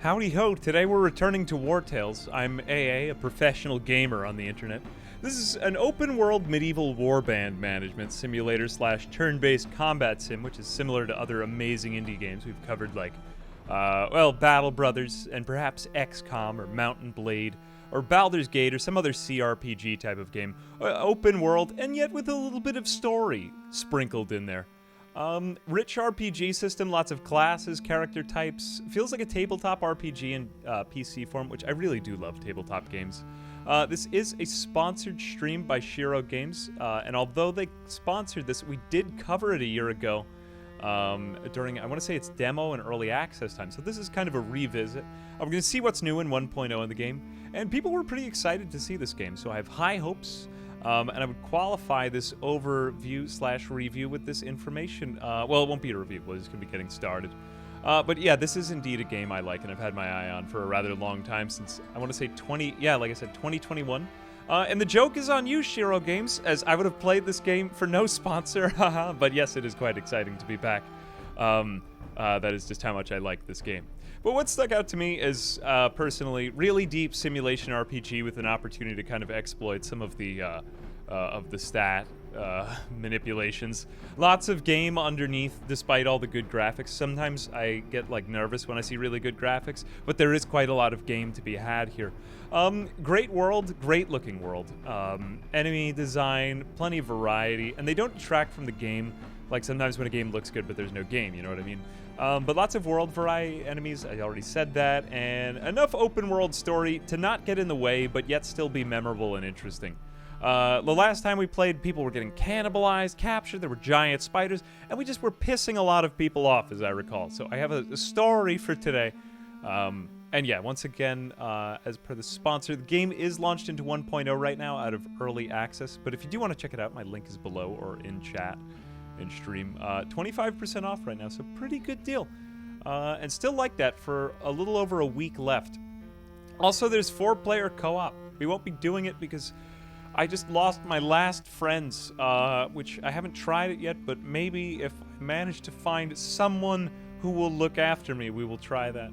Howdy ho, today we're returning to WarTales. I'm AA, a professional gamer on the internet. This is an open-world medieval warband management simulator slash turn-based combat sim, which is similar to other amazing indie games we've covered like, Battle Brothers, and perhaps XCOM or Mountain Blade, or Baldur's Gate, or some other CRPG type of game. Open world, and yet with a little bit of story sprinkled in there. Rich RPG system, lots of classes, character types. Feels like a tabletop RPG in PC form, which I really do love tabletop games. This is a sponsored stream by Shiro Games, and although they sponsored this, we did cover it a year ago during, I want to say it's demo and early access time. So this is kind of a revisit. I'm going to see what's new in 1.0 in the game, and people were pretty excited to see this game, so I have high hopes. And I would qualify this overview slash review with this information. Well, it won't be a review. We're just going to be getting started. But yeah, this is indeed a game I like and I've had my eye on for a rather long time since, I want to say 2021. And the joke is on you, Shiro Games, as I would have played this game for no sponsor. But yes, it is quite exciting to be back. That is just how much I like this game. But what stuck out to me is, personally, really deep simulation RPG with an opportunity to kind of exploit some of the stat manipulations. Lots of game underneath, despite all the good graphics. Sometimes I get nervous when I see really good graphics, but there is quite a lot of game to be had here. Great world, great looking world. Enemy design, plenty of variety, and they don't detract from the game. Like sometimes when a game looks good, but there's no game, you know what I mean? But lots of world variety enemies, I already said that, and enough open world story to not get in the way, but yet still be memorable and interesting. The last time we played, people were getting cannibalized, captured, there were giant spiders, and we just were pissing a lot of people off, as I recall. So I have a story for today. And yeah, once again, as per the sponsor, the game is launched into 1.0 right now out of early access, but if you do want to check it out, my link is below or in chat. In stream, 25% off right now, so pretty good deal. And still like that for a little over a week left. Also, there's 4-player co-op. We won't be doing it because I just lost my last friends, which I haven't tried it yet, but maybe if I manage to find someone who will look after me, we will try that.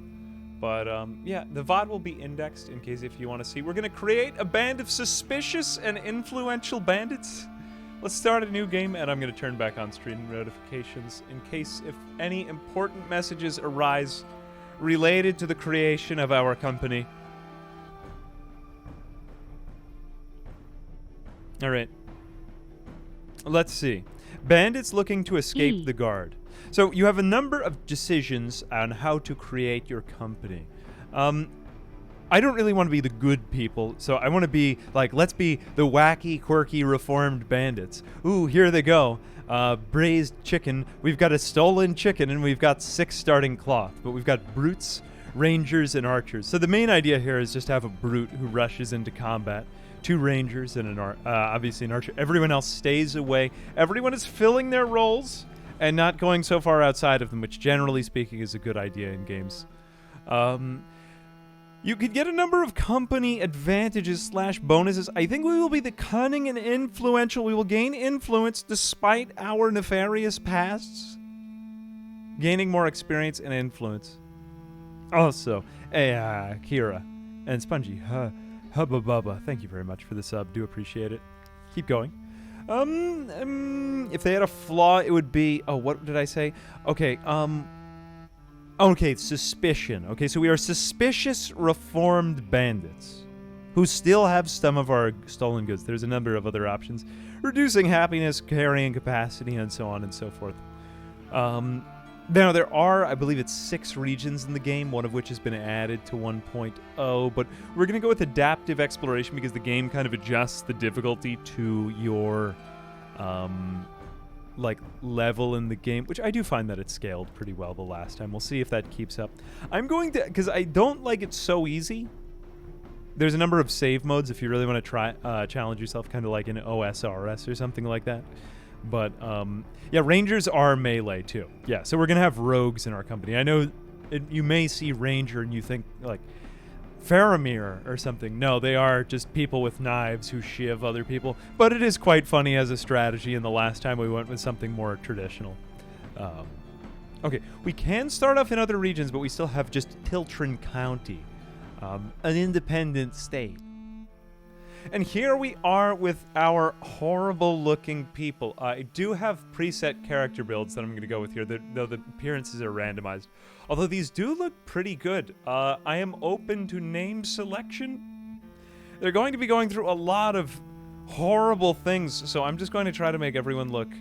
But yeah, the VOD will be indexed in case if you want to see. We're going to create a band of suspicious and influential bandits. Let's start a new game, and I'm going to turn back on stream notifications in case if any important messages arise related to the creation of our company. All right. Let's see. Bandits looking to escape the guard. So you have a number of decisions on how to create your company. I don't really want to be the good people, so I want to be let's be the wacky, quirky, reformed bandits. Ooh, here they go. Braised chicken. We've got a stolen chicken, and we've got 6 starting cloth. But we've got brutes, rangers, and archers. So the main idea here is just to have a brute who rushes into combat. 2 rangers and obviously an archer. Everyone else stays away. Everyone is filling their roles and not going so far outside of them, which generally speaking is a good idea in games. You could get a number of company advantages / bonuses. I think we will be the cunning and influential. We will gain influence despite our nefarious pasts. Gaining more experience and influence. Also, Kira and Spongy, Hubba Bubba, thank you very much for the sub. Do appreciate it. Keep going. If they had a flaw, it would be... Oh, what did I say? Okay, Okay, suspicion. Okay, so we are suspicious reformed bandits who still have some of our stolen goods. There's a number of other options. Reducing happiness, carrying capacity, and so on and so forth. Now, there are, I believe it's 6 regions in the game, one of which has been added to 1.0, but we're going to go with adaptive exploration because the game kind of adjusts the difficulty to your... level in the game, which I do find that it scaled pretty well the last time. We'll see if that keeps up. I'm going to, because I don't like it so easy. There's a number of save modes if you really want to try challenge yourself, kind of like in OSRS or something like that. But yeah, rangers are melee too. Yeah, so we're gonna have rogues in our company. I know you may see ranger and you think Faramir or something. No, they are just people with knives who shiv other people. But it is quite funny as a strategy, and the last time we went with something more traditional. Okay, we can start off in other regions, but we still have just Tiltron County, an independent state. And here we are with our horrible-looking people. I do have preset character builds that I'm going to go with here, though the appearances are randomized. Although these do look pretty good. I am open to name selection. They're going to be going through a lot of horrible things, so I'm just going to try to make everyone look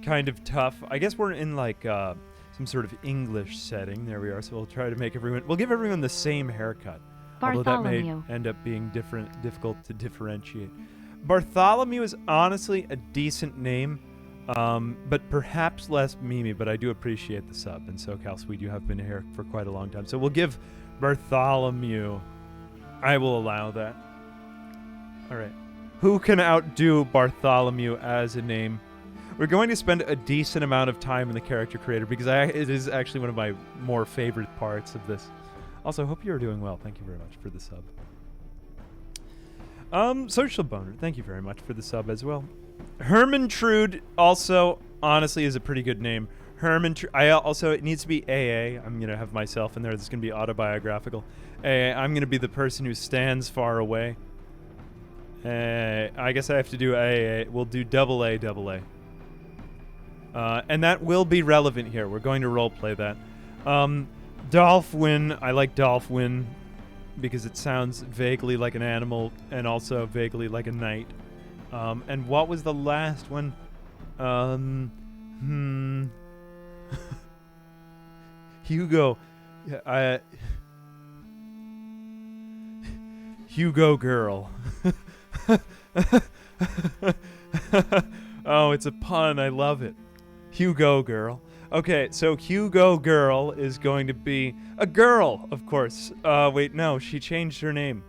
kind of tough. I guess we're in, like, some sort of English setting. There we are, so we'll try to make everyone... We'll give everyone the same haircut. Although that may end up being difficult to differentiate. Bartholomew is honestly a decent name, but perhaps less memey, but I do appreciate the sub. And SoCal Sweet, you have been here for quite a long time. So we'll give Bartholomew. I will allow that. All right. Who can outdo Bartholomew as a name? We're going to spend a decent amount of time in the character creator because it is actually one of my more favorite parts of this. Also, hope you're doing well. Thank you very much for the sub. Social Boner, thank you very much for the sub as well. Hermantrude also, honestly, is a pretty good name. Hermantrude, it needs to be AA. I'm going to have myself in there. This is going to be autobiographical. AA, I'm going to be the person who stands far away. I guess I have to do AA. We'll do AA. And that will be relevant here. We're going to roleplay that. Dolphin, I like Dolphin because it sounds vaguely like an animal and also vaguely like a knight. And what was the last one? Hugo. Hugo Girl. Oh, it's a pun. I love it. Hugo Girl. Okay, so Hugo Girl is going to be a girl, of course. Wait, no, she changed her name.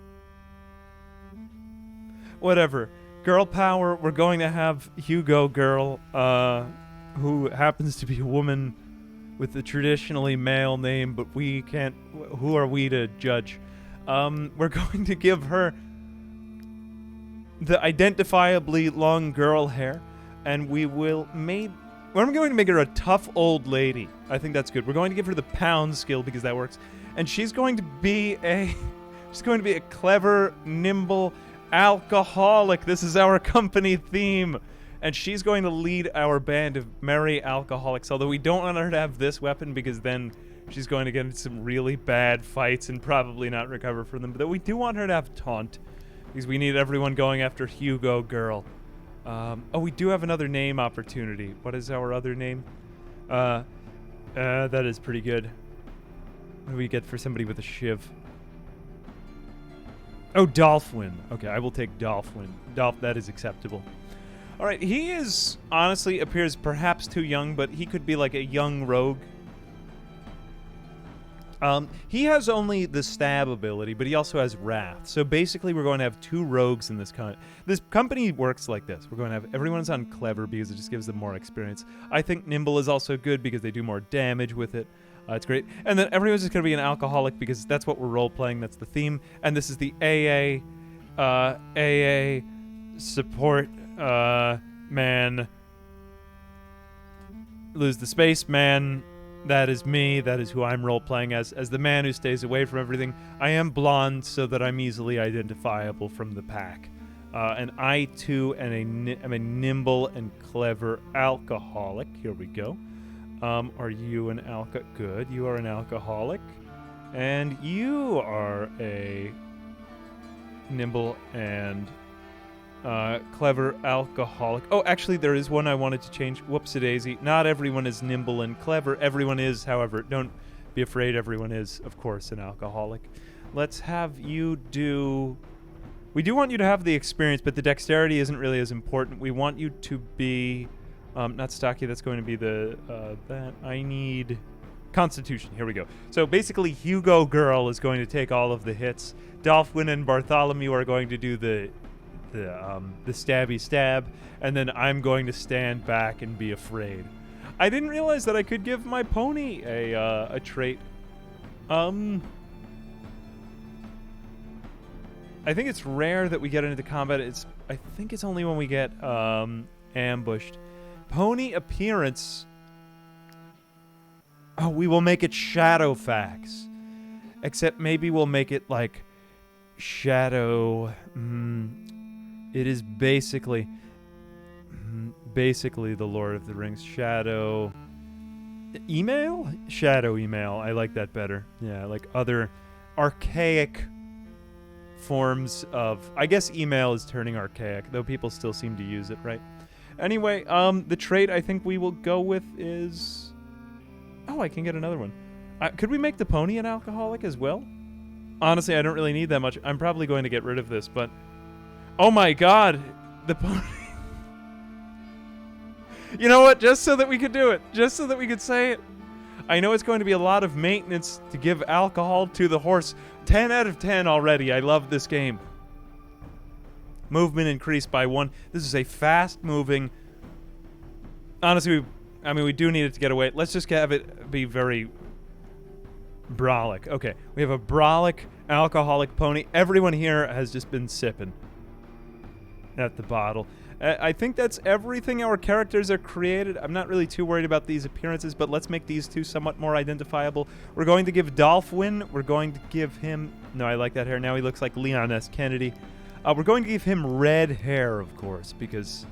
Whatever. Girl power, we're going to have Hugo Girl, who happens to be a woman with a traditionally male name, but we can't... Who are we to judge? We're going to give her the identifiably long girl hair, and we will I'm going to make her a tough old lady. I think that's good. We're going to give her the pound skill because that works. And she's going to be a clever, nimble alcoholic. This is our company theme. And she's going to lead our band of merry alcoholics. Although we don't want her to have this weapon because then she's going to get into some really bad fights and probably not recover from them. But we do want her to have taunt because we need everyone going after Hugo Girl. We do have another name opportunity. What is our other name? That is pretty good. What do we get for somebody with a shiv? Oh, Dolphin. Okay, I will take Dolphin. That is acceptable. All right, he honestly appears perhaps too young, but he could be like a young rogue. He has only the stab ability, but he also has wrath. So basically, we're going to have two rogues in this company. This company works like this. We're going to have everyone's on clever because it just gives them more experience. I think nimble is also good because they do more damage with it. It's great. And then everyone's just going to be an alcoholic because that's what we're role-playing. That's the theme. And this is the AA support man. Lose the space man. That is me. That is who I'm role-playing as the man who stays away from everything. I am blonde so that I'm easily identifiable from the pack. And I, too, am a nimble and clever alcoholic. Here we go. Are you an Good. You are an alcoholic. And you are a nimble and clever alcoholic. Oh, actually, there is one I wanted to change. Whoopsie-daisy. Not everyone is nimble and clever. Everyone is, however. Don't be afraid. Everyone is, of course, an alcoholic. Let's have you do... We do want you to have the experience, but the dexterity isn't really as important. We want you to be... not stocky. That's going to be the... that. I need... Constitution. Here we go. So basically, Hugo Girl is going to take all of the hits. Dolphin and Bartholomew are going to do the stabby stab, and then I'm going to stand back and be afraid. I didn't realize that I could give my pony a trait. I think it's rare that we get into combat. I think it's only when we get ambushed. Pony appearance. Oh, we will make it Shadowfax. Except maybe we'll make it like Shadow. It is basically the Lord of the Rings. Shadow email? Shadow email. I like that better. Yeah, like other archaic forms of... I guess email is turning archaic, though people still seem to use it, right? Anyway, the trait I think we will go with is... Oh, I can get another one. Could we make the pony an alcoholic as well? Honestly, I don't really need that much. I'm probably going to get rid of this, but... Oh my god! The pony... You know what? Just so that we could do it. Just so that we could say it. I know it's going to be a lot of maintenance to give alcohol to the horse. 10 out of 10 already. I love this game. Movement increased by 1. This is a fast-moving... Honestly, we do need it to get away. Let's just have it be very... brolic. Okay, we have a brolic, alcoholic pony. Everyone here has just been sipping at the bottle. I think that's everything our characters are created. I'm not really too worried about these appearances, but let's make these two somewhat more identifiable. We're going to give Dolphin, we're going to give him... No, I like that hair. Now he looks like Leon S. Kennedy. We're going to give him red hair, of course, because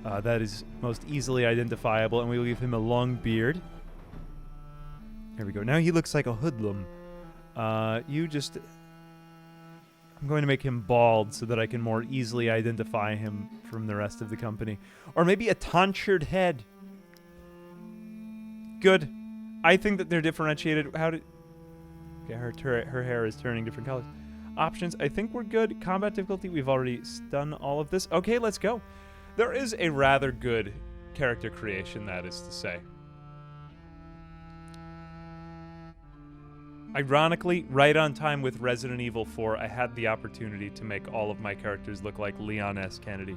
that is most easily identifiable, and we will give him a long beard. There we go. Now he looks like a hoodlum. I'm going to make him bald so that I can more easily identify him from the rest of the company. Or maybe a tonsured head. Good. I think that they're differentiated. Okay, her hair is turning different colors. Options, I think we're good. Combat difficulty, we've already done all of this. Okay, let's go. There is a rather good character creation, that is to say. Ironically, right on time with Resident Evil 4, I had the opportunity to make all of my characters look like Leon S. Kennedy.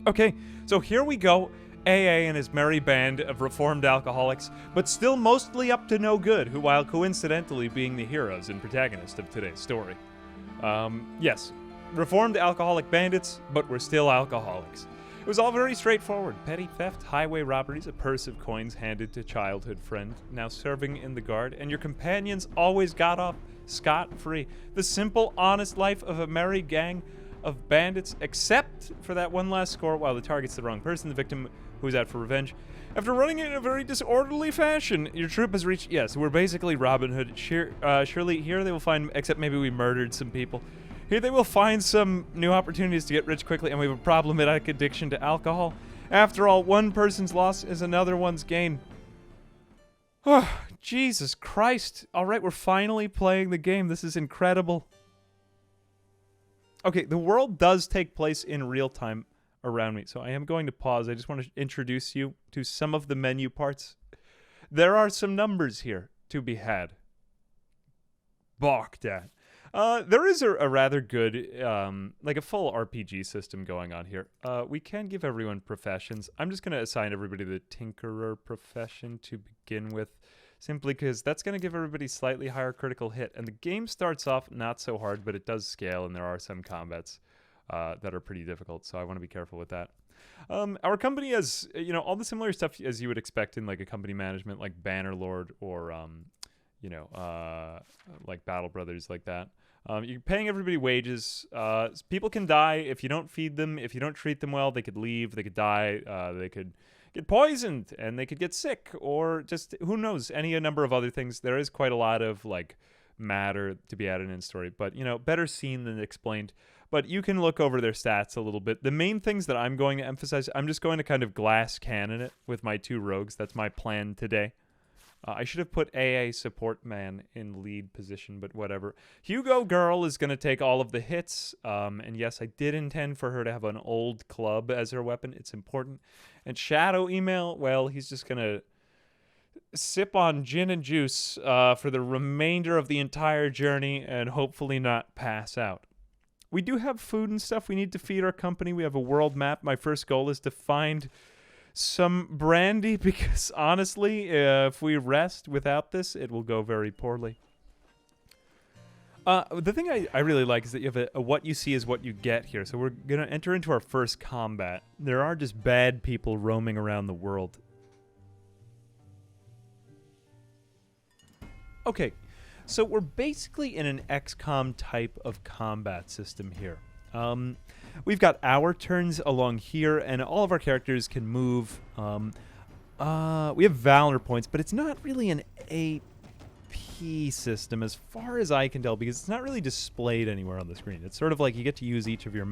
Okay, so here we go. AA and his merry band of reformed alcoholics, but still mostly up to no good, who, while coincidentally being the heroes and protagonists of today's story. Yes, reformed alcoholic bandits, but we're still alcoholics. It was all very straightforward. Petty theft, highway robberies, a purse of coins handed to childhood friend, now serving in the guard, and your companions always got off scot-free. The simple, honest life of a merry gang of bandits, except for that one last score while the target's the wrong person, the victim who's out for revenge. After running in a very disorderly fashion, your troop has reached... Yes, we're basically Robin Hood. Surely here they will find... Except maybe we murdered some people. Here they will find some new opportunities to get rich quickly, and we have a problematic addiction to alcohol. After all, one person's loss is another one's gain. Oh, Jesus Christ. All right, we're finally playing the game. This is incredible. Okay, the world does take place in real time around me, so I am going to pause. I just want to introduce you to some of the menu parts. There are some numbers here to be had. Balked at. There is a rather good, like a full RPG system going on here. We can give everyone professions. I'm just going to assign everybody the Tinkerer profession to begin with, simply because that's going to give everybody slightly higher critical hit. And the game starts off not so hard, but it does scale, and there are some combats that are pretty difficult, so I want to be careful with that. Our company has, all the similar stuff as you would expect in like a company management, like Bannerlord or, like Battle Brothers, like that. You're paying everybody wages. People can die if you don't feed them. If you don't treat them well, they could leave. They could die. They could get poisoned, and they could get sick, or just, who knows, any number of other things. There is quite a lot of, like, matter to be added in the story. But, better seen than explained. But you can look over their stats a little bit. The main things that I'm going to emphasize, I'm just going to kind of glass cannon it with my 2 rogues. That's my plan today. I should have put AA support man in lead position, but whatever. Hugo Girl is going to take all of the hits. And yes, I did intend for her to have an old club as her weapon. It's important. And Shadow Email, well, he's just going to sip on gin and juice for the remainder of the entire journey and hopefully not pass out. We do have food and stuff we need to feed our company. We have a world map. My first goal is to find some brandy, because honestly, if we rest without this, it will go very poorly. The thing I really like is that you have a what you see is what you get here. So we're going to enter into our first combat. There are just bad people roaming around the world. Okay, so we're basically in an XCOM type of combat system here. We've got our turns along here, and all of our characters can move. We have Valor points, but it's not really an AP system as far as I can tell, because it's not really displayed anywhere on the screen. It's sort of like you get to use each of your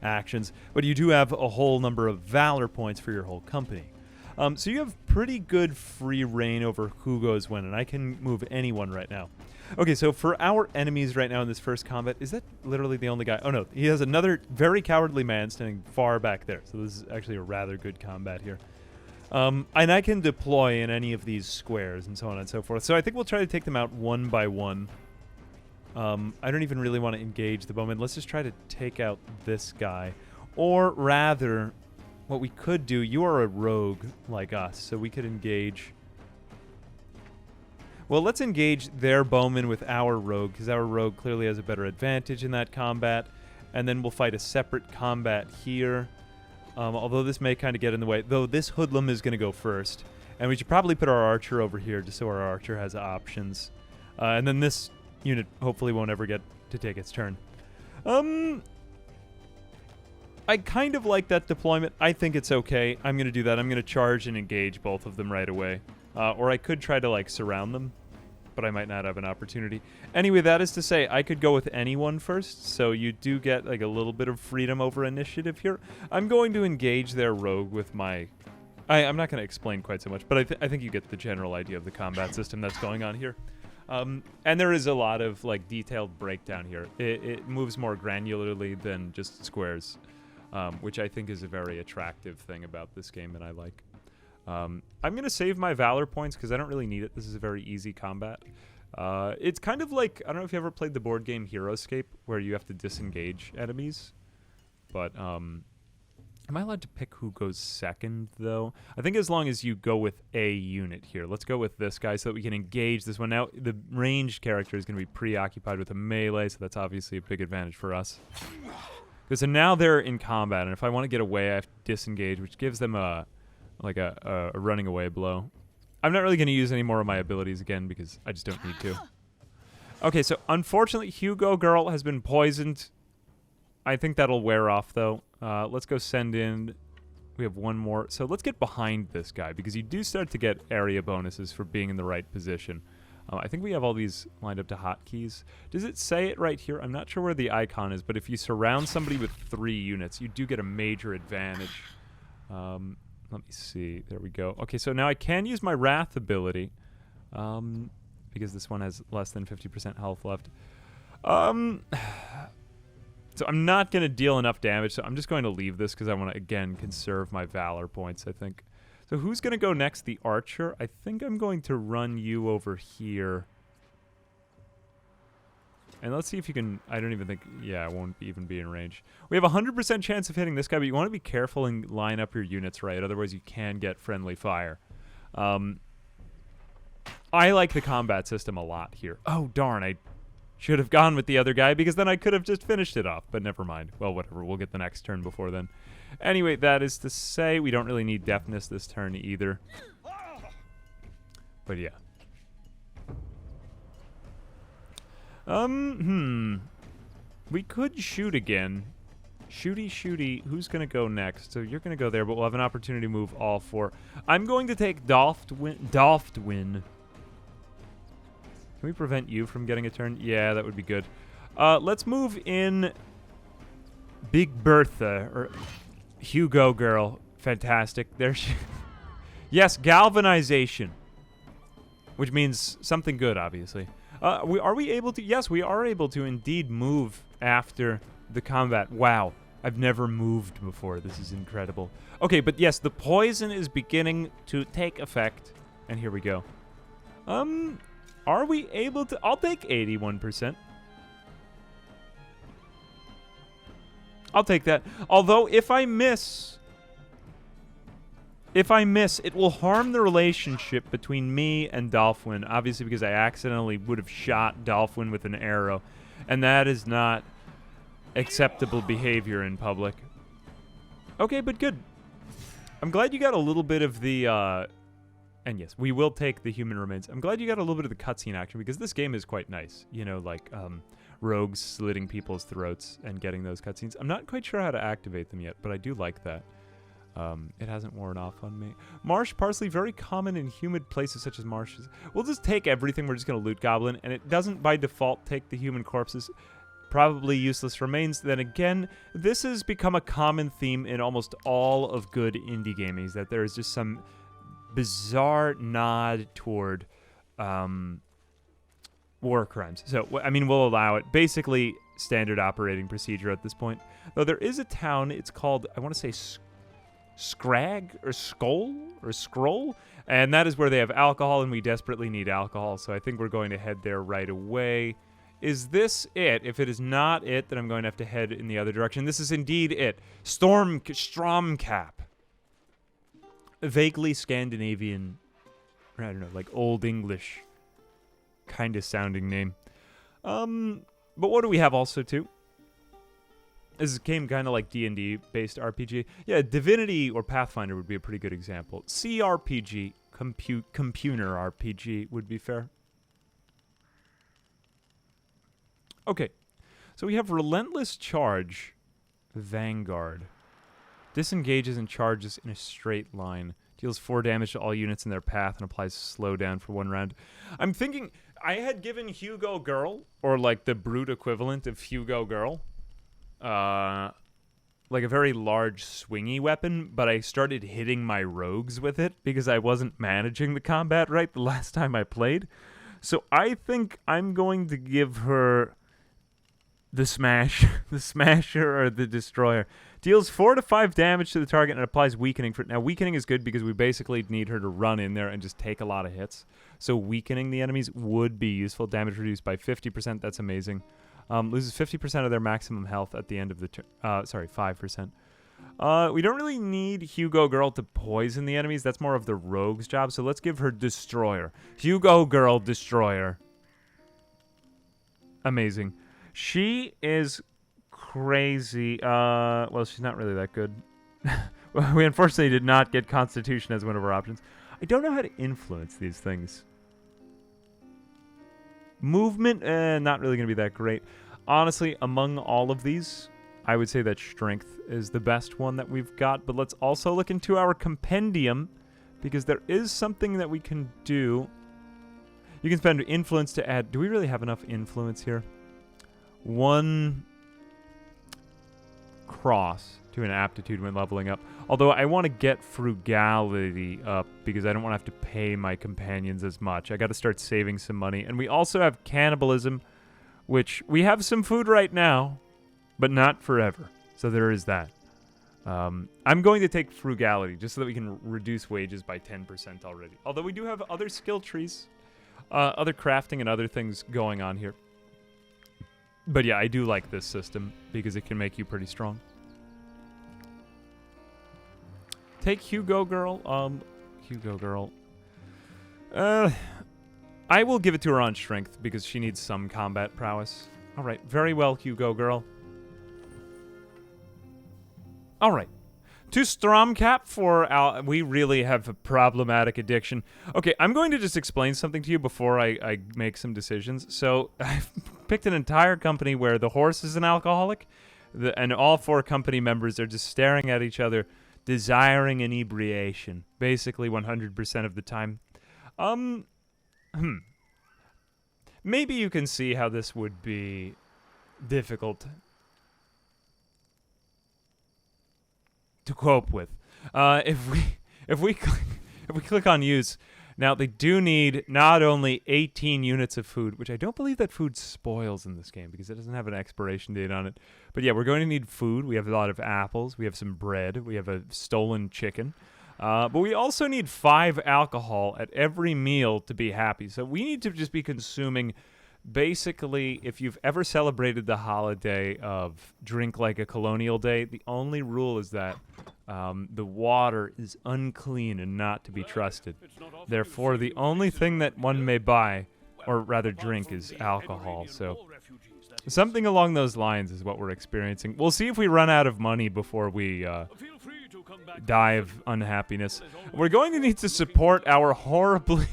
actions, but you do have a whole number of Valor points for your whole company. So you have pretty good free reign over who goes when, and I can move anyone right now. Okay, so for our enemies right now in this first combat, is that literally the only guy? Oh no, he has another very cowardly man standing far back there. So this is actually a rather good combat here. And I can deploy in any of these squares and so on and so forth. So I think we'll try to take them out one by one. I don't even really want to engage the bowman. Let's just try to take out this guy. Or rather, what we could do, you are a rogue like us, so we could engage. Well, let's engage their bowman with our rogue, because our rogue clearly has a better advantage in that combat. And then we'll fight a separate combat here. Although this may kind of get in the way. Though this hoodlum is going to go first. And we should probably put our archer over here, just so our archer has options. And then this unit hopefully won't ever get to take its turn. I kind of like that deployment. I think it's okay. I'm going to do that. I'm going to charge and engage both of them right away. Or I could try to, like, surround them. But I might not have an opportunity. Anyway, that is to say, I could go with anyone first. So you do get, like, a little bit of freedom over initiative here. I'm going to engage their rogue with my... I'm not going to explain quite so much. But I think you get the general idea of the combat system that's going on here. And there is a lot of, like, detailed breakdown here. It moves more granularly than just squares. Which I think is a very attractive thing about this game that I like. I'm going to save my Valor points because I don't really need it. This is a very easy combat. It's kind of like, I don't know if you ever played the board game Heroescape, where you have to disengage enemies. But, am I allowed to pick who goes second, though? I think as long as you go with a unit here. Let's go with this guy so that we can engage this one. Now, the ranged character is going to be preoccupied with a melee, so that's obviously a big advantage for us. So now they're in combat, and if I want to get away, I have to disengage, which gives them a running away blow. I'm not really going to use any more of my abilities again because I just don't need to. Okay, so unfortunately, Hugo Girl has been poisoned. I think that'll wear off, though. Let's go send in... We have one more. So let's get behind this guy, because you do start to get area bonuses for being in the right position. I think we have all these lined up to hotkeys. Does it say it right here? I'm not sure where the icon is, but if you surround somebody with 3 units, you do get a major advantage. Let me see. There we go. Okay, so now I can use my Wrath ability, because this one has less than 50% health left. So I'm not going to deal enough damage, so I'm just going to leave this because I want to, again, conserve my Valor points, I think. So who's going to go next? The archer? I think I'm going to run you over here. And let's see if you can... I don't even think... Yeah, it won't even be in range. We have a 100% chance of hitting this guy, but you want to be careful and line up your units right. Otherwise, you can get friendly fire. I like the combat system a lot here. Oh, darn. I should have gone with the other guy because then I could have just finished it off. But never mind. Well, whatever. We'll get the next turn before then. Anyway, that is to say, we don't really need deafness this turn either. But yeah. We could shoot again. Shooty. Who's going to go next? So you're going to go there, but we'll have an opportunity to move all 4. I'm going to take Dolftwin. Can we prevent you from getting a turn? Yeah, that would be good. Let's move in Big Bertha, or Hugo Girl. Fantastic. There she... Yes, galvanization. Which means something good, obviously. Are we able to... Yes, we are able to indeed move after the combat. Wow. I've never moved before. This is incredible. Okay, but yes, the poison is beginning to take effect. And here we go. Are we able to... I'll take 81%. I'll take that. Although, if I miss, it will harm the relationship between me and Dolphwin, obviously because I accidentally would have shot Dolphwin with an arrow, and that is not acceptable behavior in public. Okay, but good. I'm glad you got a little bit of the And yes, we will take the human remains. I'm glad you got a little bit of the cutscene action because this game is quite nice. You know, like rogues slitting people's throats and getting those cutscenes. I'm not quite sure how to activate them yet, but I do like that. It hasn't worn off on me. Marsh parsley, very common in humid places such as marshes. We'll just take everything. We're just going to loot goblin, and it doesn't by default take the human corpses. Probably useless remains. Then again, this has become a common theme in almost all of good indie gaming, is that there is just some bizarre nod toward war crimes. So, I mean, we'll allow it. Basically, standard operating procedure at this point. Though there is a town, it's called, I want to say Scrag or Scroll, and that is where they have alcohol, and we desperately need alcohol, so I think we're going to head there right away. Is this it? If it is not it, then I'm going to have to head in the other direction. This is indeed it. Stromcap. A vaguely Scandinavian, I don't know, like Old English kind of sounding name. But what do we have also too? This game kind of like D&D based RPG. Yeah, Divinity or Pathfinder would be a pretty good example. CRPG, computer RPG would be fair. Okay, so we have Relentless Charge, Vanguard. Disengages and charges in a straight line. Deals 4 damage to all units in their path and applies slowdown for 1 round. I'm thinking, I had given Hugo Girl, or like the brute equivalent of Hugo Girl, like a very large swingy weapon, but I started hitting my rogues with it because I wasn't managing the combat right the last time I played. So I think I'm going to give her the Smasher or the Destroyer. Deals 4 to 5 damage to the target and applies weakening. Now, weakening is good because we basically need her to run in there and just take a lot of hits. So weakening the enemies would be useful. Damage reduced by 50%. That's amazing. Loses 50% of their maximum health at the end of the turn. 5%. We don't really need Hugo Girl to poison the enemies. That's more of the rogue's job. So let's give her Destroyer. Hugo Girl Destroyer. Amazing. She is crazy. Well, she's not really that good. We unfortunately did not get Constitution as one of our options. I don't know how to influence these things. Movement, not really going to be that great. Honestly, among all of these, I would say that Strength is the best one that we've got. But let's also look into our compendium, because there is something that we can do. You can spend Influence to add... Do we really have enough Influence here? 1 cross to an aptitude when leveling up. Although I want to get frugality up because I don't want to have to pay my companions as much. I got to start saving some money. And we also have cannibalism, which we have some food right now, but not forever. So there is that. I'm going to take frugality just so that we can reduce wages by 10% already. Although we do have other skill trees, other crafting and other things going on here. But yeah, I do like this system because it can make you pretty strong. Take Hugo Girl. Hugo Girl. I will give it to her on Strength because she needs some combat prowess. All right, very well, Hugo Girl. All right. To Stromcap for we really have a problematic addiction. Okay, I'm going to just explain something to you before I make some decisions. So I've picked an entire company where the horse is an alcoholic, and all 4 company members are just staring at each other, desiring inebriation, basically 100% of the time. Maybe you can see how this would be difficult to cope with. If we click on use, now they do need not only 18 units of food, which I don't believe that food spoils in this game because it doesn't have an expiration date on it. But yeah, we're going to need food. We have a lot of apples. We have some bread. We have a stolen chicken. But we also need 5 alcohol at every meal to be happy. So we need to just be consuming. Basically, if you've ever celebrated the holiday of drink like a colonial day, the only rule is that the water is unclean and not to be trusted. Therefore, the only thing that one may buy, or rather drink, is alcohol. So something along those lines is what we're experiencing. We'll see if we run out of money before we die of unhappiness. We're going to need to support our horribly...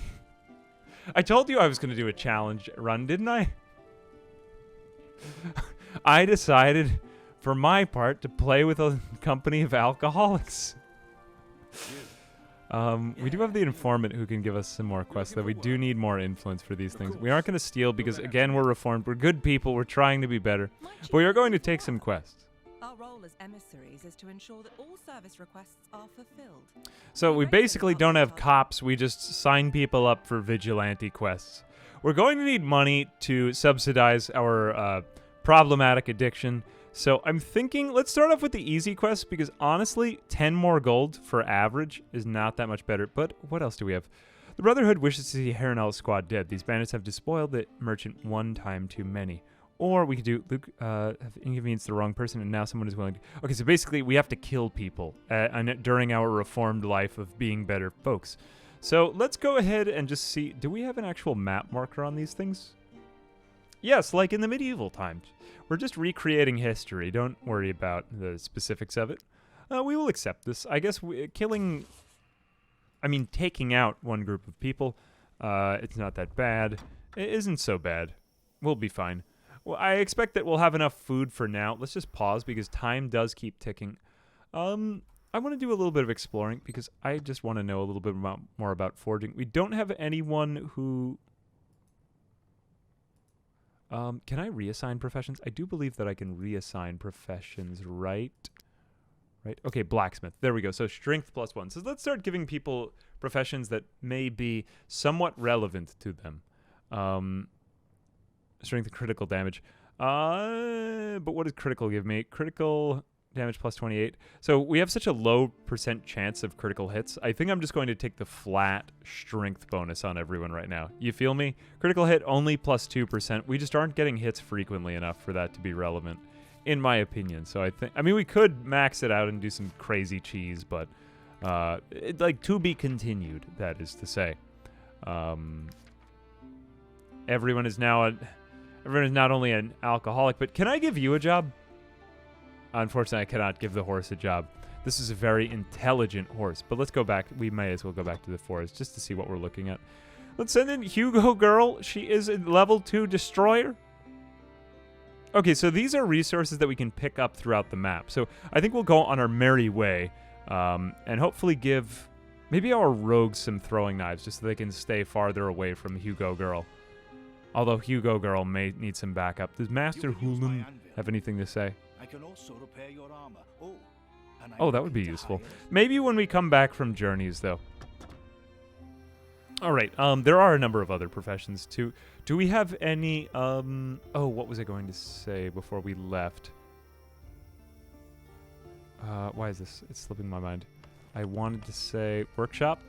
I told you I was going to do a challenge run, didn't I? I decided, for my part, to play with a company of alcoholics. We do have the informant who can give us some more quests, though. We do need more influence for these things. We aren't going to steal because, again, we're reformed. We're good people. We're trying to be better. But we are going to take some quests. Our role as emissaries is to ensure that all service requests are fulfilled. So we basically don't have cops. We just sign people up for vigilante quests. We're going to need money to subsidize our problematic addiction. So I'm thinking, let's start off with the easy quests, because honestly, 10 more gold for average is not that much better. But what else do we have? The Brotherhood wishes to see Harrenhal's squad dead. These bandits have despoiled the merchant one time too many. Or we could do, Luke, have inconvenienced the wrong person, and now someone is willing to... Okay, so basically, we have to kill people during our reformed life of being better folks. So let's go ahead and just see... Do we have an actual map marker on these things? Yes, like in the medieval times. We're just recreating history. Don't worry about the specifics of it. We will accept this. I guess taking out one group of people, it's not that bad. It isn't so bad. We'll be fine. Well, I expect that we'll have enough food for now. Let's just pause because time does keep ticking. I want to do a little bit of exploring because I just want to know a little bit more about forging. We don't have anyone who... can I reassign professions? I do believe that I can reassign professions, right? Right? Okay, blacksmith. There we go. So strength +1. So let's start giving people professions that may be somewhat relevant to them. Strength and critical damage. But what does critical give me? Critical damage +28. So we have such a low % chance of critical hits. I think I'm just going to take the flat strength bonus on everyone right now. You feel me? Critical hit only +2%. We just aren't getting hits frequently enough for that to be relevant, in my opinion. So we could max it out and do some crazy cheese, but to be continued, that is to say. Everyone is not only an alcoholic, but can I give you a job? Unfortunately, I cannot give the horse a job. This is a very intelligent horse, but let's go back. We may as well go back to the forest just to see what we're looking at. Let's send in Hugo Girl. She is a level 2 destroyer. Okay, so these are resources that we can pick up throughout the map. So I think we'll go on our merry way and hopefully give maybe our rogues some throwing knives just so they can stay farther away from Hugo Girl. Although Hugo Girl may need some backup. Does Master Hulun have anything to say? I can also repair your armor. Oh, that would be useful. Maybe when we come back from journeys, though. All right. There are a number of other professions too. Do we have any? Oh, what was I going to say before we left? Why is this? It's slipping my mind. I wanted to say workshop.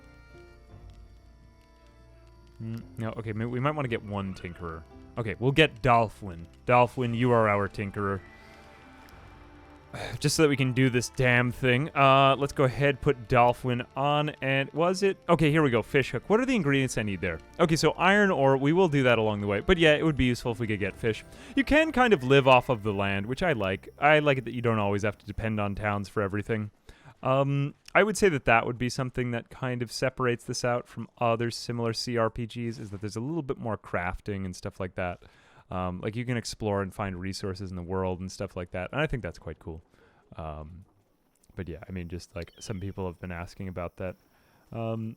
No, okay, maybe we might want to get one tinkerer. Okay, we'll get Dolphin. Dolphin, you are our tinkerer. Just so that we can do this damn thing. Let's go ahead, put Dolphin on, and was it? Okay, here we go, fish hook. What are the ingredients I need there? Okay, so iron ore, we will do that along the way. But yeah, it would be useful if we could get fish. You can kind of live off of the land, which I like. I like it that you don't always have to depend on towns for everything. I would say that would be something that kind of separates this out from other similar CRPGs, is that there's a little bit more crafting and stuff like that. Like you can explore and find resources in the world and stuff like that, and I think that's quite cool. But yeah, I mean, just like some people have been asking about that.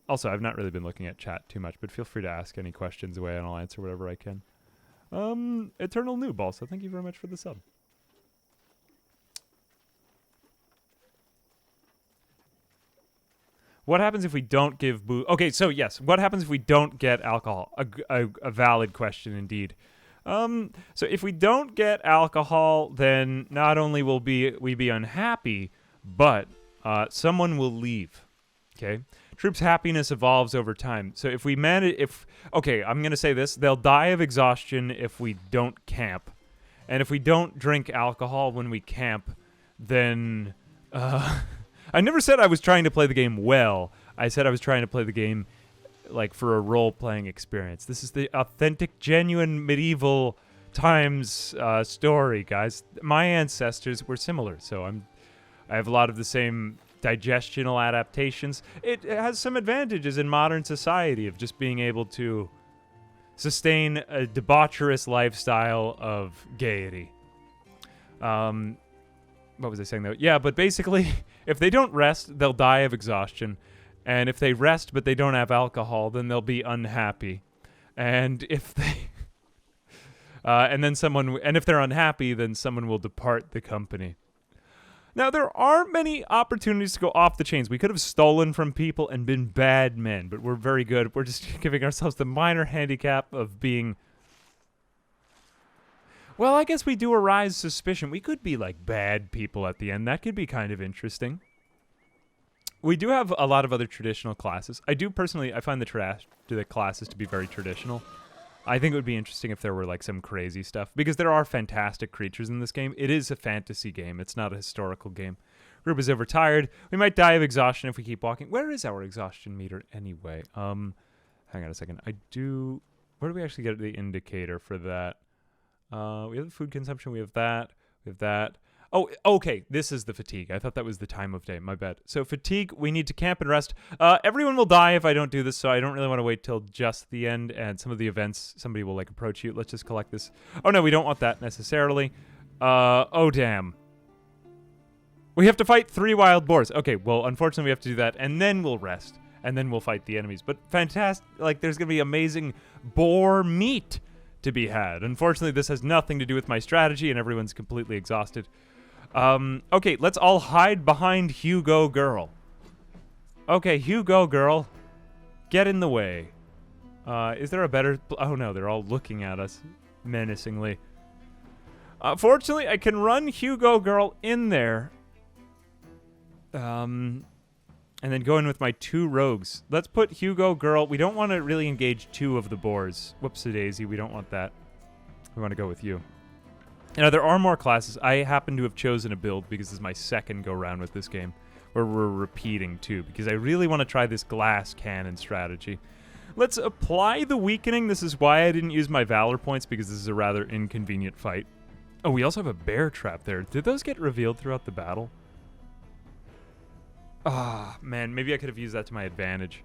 Also, I've not really been looking at chat too much, but feel free to ask any questions away and I'll answer whatever I can. Eternal Noob also, thank you very much for the sub. What happens if we don't give booze? Okay, so yes, what happens if we don't get alcohol? A valid question indeed. So if we don't get alcohol, then not only will we be unhappy, but someone will leave. Okay? Troops' happiness evolves over time. So if we okay, I'm gonna say this: they'll die of exhaustion if we don't camp, and if we don't drink alcohol when we camp, then I never said I was trying to play the game well. I said I was trying to play the game like for a role-playing experience. This is the authentic, genuine medieval times story, guys. My ancestors were similar, so I have a lot of the same digestional adaptations. It has some advantages in modern society of just being able to sustain a debaucherous lifestyle of gaiety. What was I saying, though? Yeah, but basically, if they don't rest, they'll die of exhaustion. And if they rest but they don't have alcohol, then they'll be unhappy. And if they... and if they're unhappy, then someone will depart the company. Now, there are many opportunities to go off the chains. We could have stolen from people and been bad men, but we're very good. We're just giving ourselves the minor handicap of being... Well, I guess we do arise suspicion. We could be like bad people at the end. That could be kind of interesting. We do have a lot of other traditional classes. I find the classes to be very traditional. I think it would be interesting if there were like some crazy stuff, because there are fantastic creatures in this game. It is a fantasy game. It's not a historical game. Group is overtired. We might die of exhaustion if we keep walking. Where is our exhaustion meter anyway? Hang on a second. Where do we actually get the indicator for that? We have the food consumption. We have that. We have that. Oh, okay. This is the fatigue. I thought that was the time of day. My bad. So fatigue, we need to camp and rest. Everyone will die if I don't do this, so I don't really want to wait till just the end. And some of the events, somebody will like approach you. Let's just collect this. Oh, no, we don't want that necessarily. Oh, damn. We have to fight 3 wild boars. Okay, well, unfortunately, we have to do that, and then we'll rest. And then we'll fight the enemies. But fantastic. Like, there's going to be amazing boar meat to be had. Unfortunately, this has nothing to do with my strategy, and everyone's completely exhausted. Okay, let's all hide behind Hugo Girl. Okay, Hugo Girl, get in the way. Is there a better... Oh, no, they're all looking at us menacingly. Fortunately, I can run Hugo Girl in there. And then go in with my 2 rogues. Let's put Hugo Girl... We don't want to really engage 2 of the boars. Whoopsie-daisy, we don't want that. We want to go with you. Now, there are more classes. I happen to have chosen a build because this is my second go-round with this game, where we're repeating, too, because I really want to try this glass cannon strategy. Let's apply the weakening. This is why I didn't use my Valor points, because this is a rather inconvenient fight. Oh, we also have a bear trap there. Did those get revealed throughout the battle? Ah, man, maybe I could have used that to my advantage.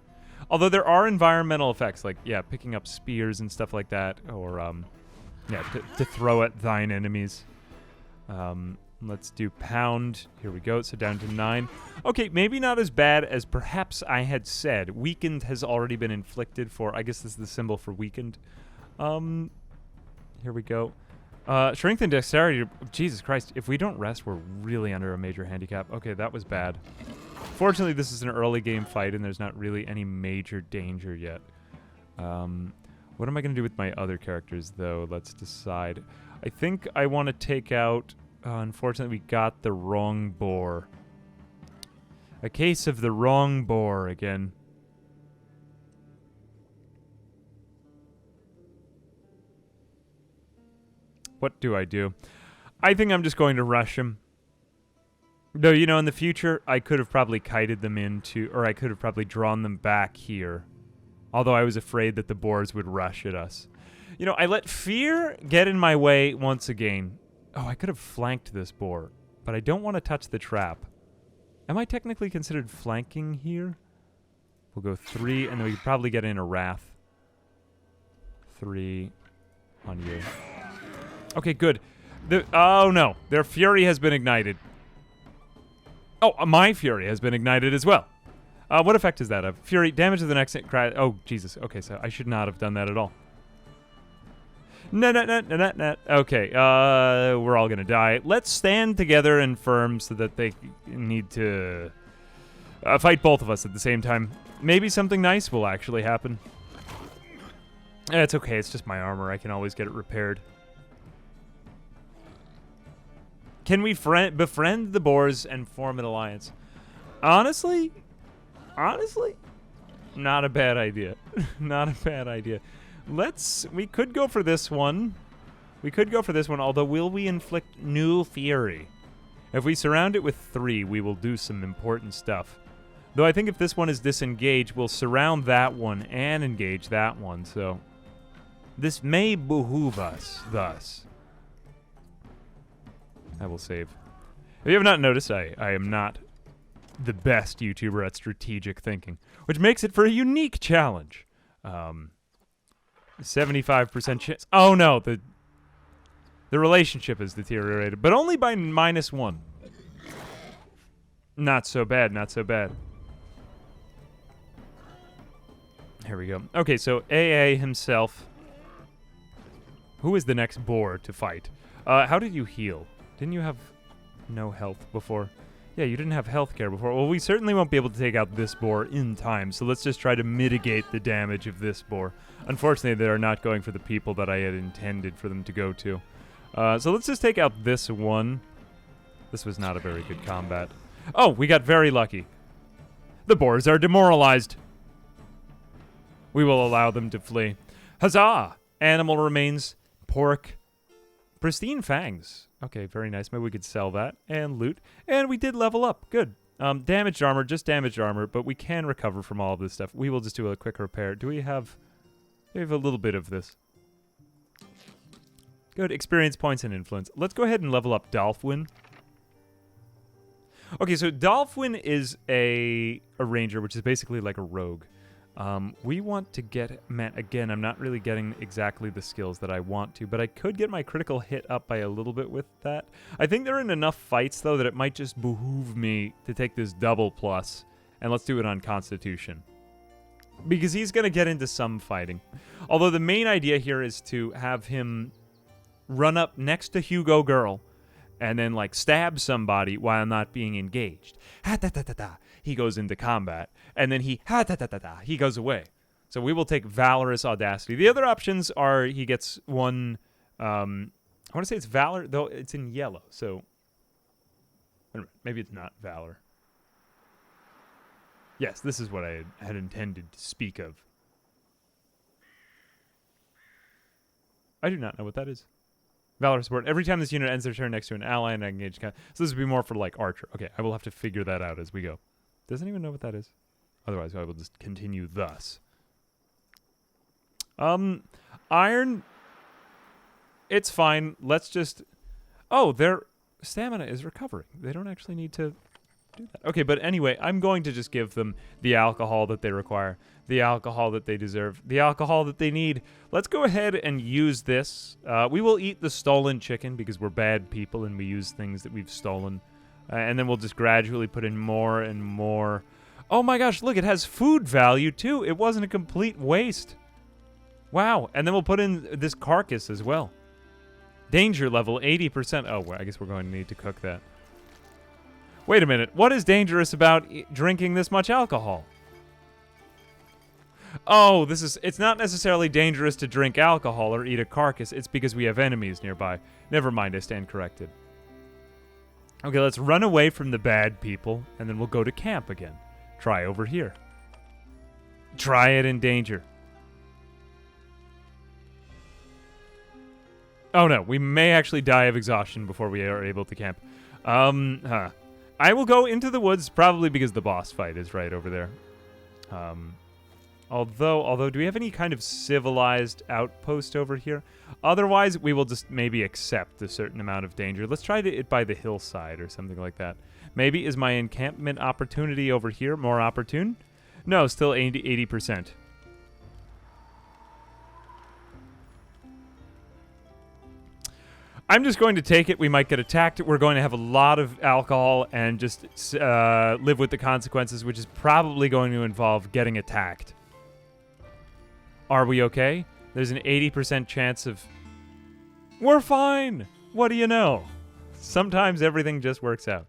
Although there are environmental effects, like, yeah, picking up spears and stuff like that, or, yeah, to throw at thine enemies. Let's do pound. Here we go. So down to 9. Okay, maybe not as bad as perhaps I had said. Weakened has already been inflicted for... I guess this is the symbol for weakened. Here we go. Strength and dexterity. Jesus Christ. If we don't rest, we're really under a major handicap. Okay, that was bad. Fortunately, this is an early game fight, and there's not really any major danger yet. What am I going to do with my other characters, though? Let's decide. I think I want to take out... unfortunately, we got the wrong boar. A case of the wrong boar again. What do I do? I think I'm just going to rush him. Though, you know, in the future, I could have probably kited them into... Or I could have probably drawn them back here. Although I was afraid that the boars would rush at us. You know, I let fear get in my way once again. Oh, I could have flanked this boar. But I don't want to touch the trap. Am I technically considered flanking here? We'll go 3, and then we could probably get in a wrath. 3 on you. Okay, good. Oh, no. Their fury has been ignited. Oh, my fury has been ignited as well. What effect is that of? Fury, damage to the next... Oh, Jesus. Okay, so I should not have done that at all. No. Okay, we're all gonna die. Let's stand together and firm so that they need to fight both of us at the same time. Maybe something nice will actually happen. It's okay, it's just my armor. I can always get it repaired. Can we befriend the boars and form an alliance? Honestly, not a bad idea. Not a bad idea. We could go for this one. Although will we inflict new fury? If we surround it with 3, we will do some important stuff. Though I think if this one is disengaged, we'll surround that one and engage that one, so... This may behoove us, thus. I will save. If you have not noticed, I am not the best YouTuber at strategic thinking, which makes it for a unique challenge. 75% chance. Oh no, the relationship has deteriorated, but only by -1. Not so bad, not so bad. Here we go. Okay, so AA himself. Who is the next boar to fight? How did you heal? Didn't you have no health before? Yeah, you didn't have health care before. Well, we certainly won't be able to take out this boar in time, so let's just try to mitigate the damage of this boar. Unfortunately, they are not going for the people that I had intended for them to go to. So let's just take out this one. This was not a very good combat. Oh, we got very lucky. The boars are demoralized. We will allow them to flee. Huzzah! Animal remains, pork, pristine fangs. Okay, very nice. Maybe we could sell that and loot. And we did level up. Good. Damaged armor, just damaged armor, but we can recover from all of this stuff. We will just do a quick repair. Do we have... We have a little bit of this. Good. Experience points and influence. Let's go ahead and level up Dolphin. Okay, so Dolphin is a ranger, which is basically like a rogue. We want to get... Man, again, I'm not really getting exactly the skills that I want to, but I could get my critical hit up by a little bit with that. I think they're in enough fights, though, that it might just behoove me to take this double plus, and let's do it on Constitution. Because he's going to get into some fighting. Although the main idea here is to have him run up next to Hugo Girl, and then, like, stab somebody while not being engaged. Ha-ta-ta-ta-ta. He goes into combat, and then he ha-ta-ta-ta-ta. He goes away. So we will take Valorous Audacity. The other options are he gets one, I want to say it's Valor, though it's in yellow, so maybe it's not Valor. Yes, this is what I had intended to speak of. I do not know what that is. Valor support. Every time this unit ends their turn next to an ally and I engage... So this would be more for, like, Archer. Okay, I will have to figure that out as we go. Doesn't even know what that is. Otherwise, I will just continue thus. Iron... It's fine. Let's just... Oh, their stamina is recovering. They don't actually need to do that. Okay, but anyway, I'm going to just give them the alcohol that they require, the alcohol that they deserve, the alcohol that they need. Let's go ahead and use this. We will eat the stolen chicken because we're bad people and we use things that we've stolen. And then we'll just gradually put in more and more. Oh my gosh, look, it has food value too. It wasn't a complete waste. Wow, and then we'll put in this carcass as well. Danger level, 80%. Oh, well, I guess we're going to need to cook that. Wait a minute. What is dangerous about drinking this much alcohol? Oh, it's not necessarily dangerous to drink alcohol or eat a carcass. It's because we have enemies nearby. Never mind, I stand corrected. Okay, let's run away from the bad people, and then we'll go to camp again. Try over here. Try it in danger. Oh no, we may actually die of exhaustion before we are able to camp. I will go into the woods, probably because the boss fight is right over there. Although, do we have any kind of civilized outpost over here? Otherwise, we will just maybe accept a certain amount of danger. Let's try it by the hillside or something like that. Maybe is my encampment opportunity over here more opportune? No, still 80%. I'm just going to take it. We might get attacked. We're going to have a lot of alcohol and just live with the consequences, which is probably going to involve getting attacked. Are we okay? There's an 80% chance of... We're fine! What do you know? Sometimes everything just works out.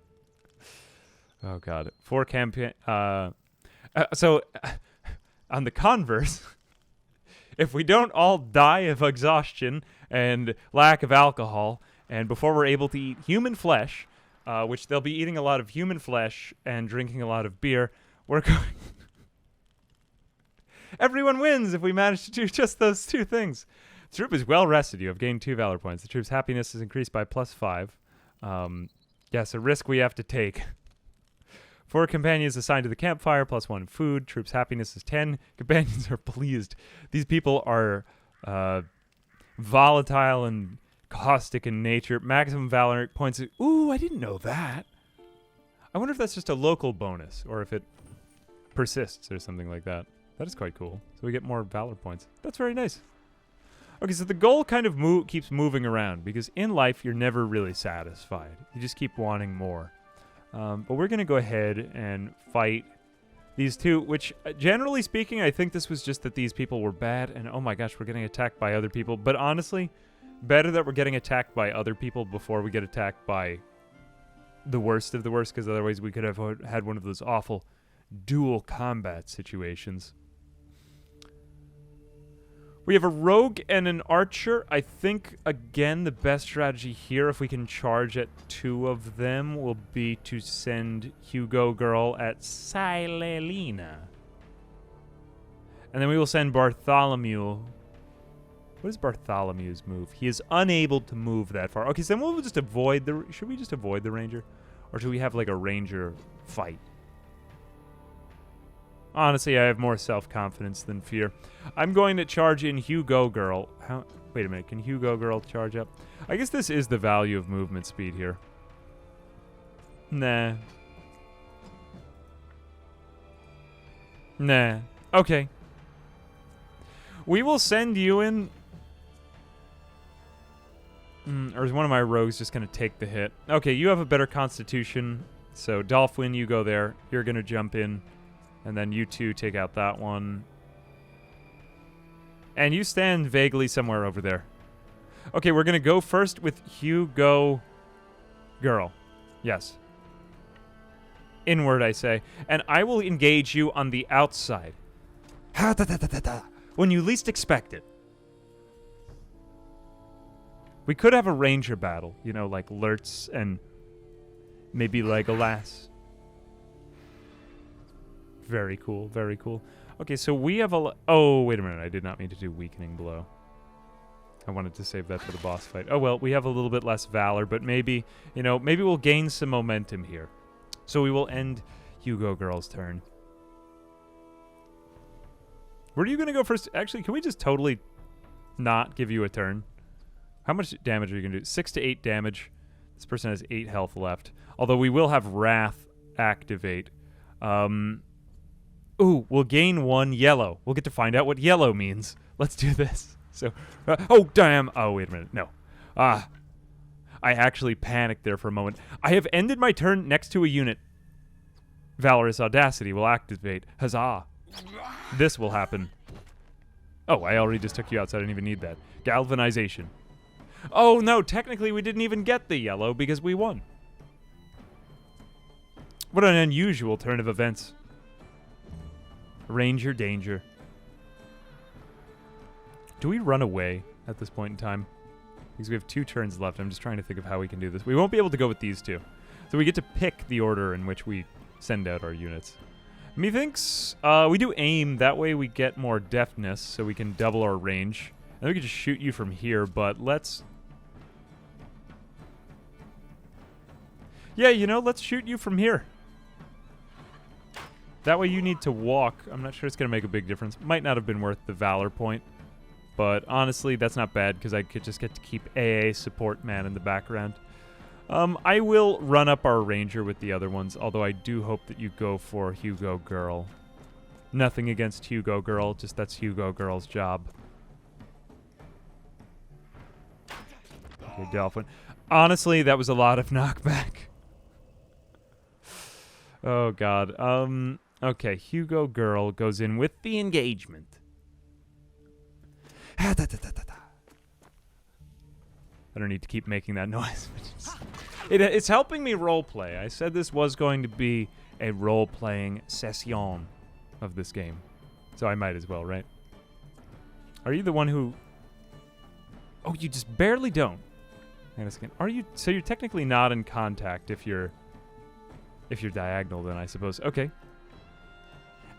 Oh, God. For campaign... So, on the converse, if we don't all die of exhaustion and lack of alcohol, and before we're able to eat human flesh, which they'll be eating a lot of human flesh and drinking a lot of beer, we're going... Everyone wins if we manage to do just those two things. The troop is well rested. You have gained 2 valor points. The troop's happiness is increased by +5. Yes, a risk we have to take. 4 companions assigned to the campfire, +1 food. Troop's happiness is 10. Companions are pleased. These people are volatile and caustic in nature. Maximum valor points. Ooh, I didn't know that. I wonder if that's just a local bonus or if it persists or something like that. That is quite cool. So we get more Valor points. That's very nice. Okay, so the goal kind of keeps moving around because in life you're never really satisfied. You just keep wanting more. But we're going to go ahead and fight these two, which generally speaking, I think this was just that these people were bad. And oh my gosh, we're getting attacked by other people. But honestly, better that we're getting attacked by other people before we get attacked by the worst of the worst, because otherwise we could have had one of those awful dual combat situations. We have a rogue and an archer. I think, again, the best strategy here, if we can charge at 2 of them, will be to send Hugo Girl at Silelina. And then we will send Bartholomew. What is Bartholomew's move? He is unable to move that far. Okay, so then we'll just avoid the... Should we just avoid the ranger? Or should we have, like, a ranger fight? Honestly, I have more self-confidence than fear. I'm going to charge in Hugo Girl. Wait a minute. Can Hugo Girl charge up? I guess this is the value of movement speed here. Nah. Nah. Okay. We will send you in... or is one of my rogues just going to take the hit? Okay, you have a better constitution. So, Dolphin, you go there. You're going to jump in. And then you two take out that one. And you stand vaguely somewhere over there. Okay, we're going to go first with Hugo Girl. Yes. Inward, I say. And I will engage you on the outside. When you least expect it. We could have a ranger battle. You know, like Lurtz and maybe Legolas. Very cool, very cool. Okay, so we have a... Oh, wait a minute. I did not mean to do weakening blow. I wanted to save that for the boss fight. Oh, well, we have a little bit less valor, but maybe, you know, maybe we'll gain some momentum here. So we will end Hugo Girl's turn. Where are you going to go first? Actually, can we just totally not give you a turn? How much damage are you going to do? 6 to 8 damage. This person has 8 health left. Although we will have Wrath activate. Ooh, we'll gain 1 yellow. We'll get to find out what yellow means. Let's do this. So, oh, damn. Oh, wait a minute. No. I actually panicked there for a moment. I have ended my turn next to a unit. Valorous Audacity will activate. Huzzah. This will happen. Oh, I already just took you outside. I didn't even need that. Galvanization. Oh, no. Technically, we didn't even get the yellow because we won. What an unusual turn of events. Ranger danger. Do we run away at this point in time? Because we have 2 turns left. I'm just trying to think of how we can do this. We won't be able to go with these 2. So we get to pick the order in which we send out our units. Methinks we do aim. That way we get more deftness, so we can double our range. And we can just shoot you from here, but let's... Yeah, you know, let's shoot you from here. That way you need to walk. I'm not sure it's going to make a big difference. Might not have been worth the Valor point. But honestly, that's not bad because I could just get to keep AA support man in the background. I will run up our ranger with the other ones, although I do hope that you go for Hugo Girl. Nothing against Hugo Girl, just that's Hugo Girl's job. Okay, Dolphin. Honestly, that was a lot of knockback. Oh, God. Okay, Hugo Girl goes in with the engagement. I don't need to keep making that noise. It's helping me roleplay. I said this was going to be a role-playing session of this game. So I might as well, right? Are you the one who... Oh, you just barely don't. Hang on a second. Are you... So you're technically not in contact if you're diagonal, then I suppose. Okay.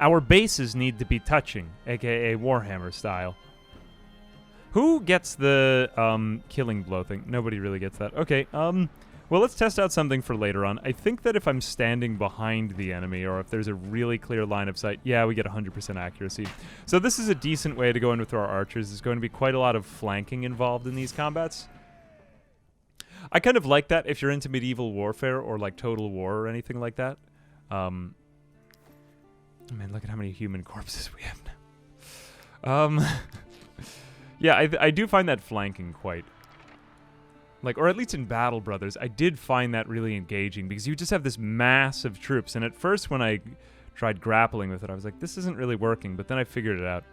Our bases need to be touching, aka Warhammer style. Who gets the killing blow thing? Nobody really gets that. Okay, well, let's test out something for later on. I think that if I'm standing behind the enemy, or if there's a really clear line of sight, yeah, we get 100% accuracy. So this is a decent way to go in with our archers. There's going to be quite a lot of flanking involved in these combats. I kind of like that if you're into medieval warfare or like Total War or anything like that. Man, look at how many human corpses we have now. Yeah, I do find that flanking quite... Like, or at least in Battle Brothers, I did find that really engaging because you just have this mass of troops. And at first when I tried grappling with it, I was like, this isn't really working. But then I figured it out.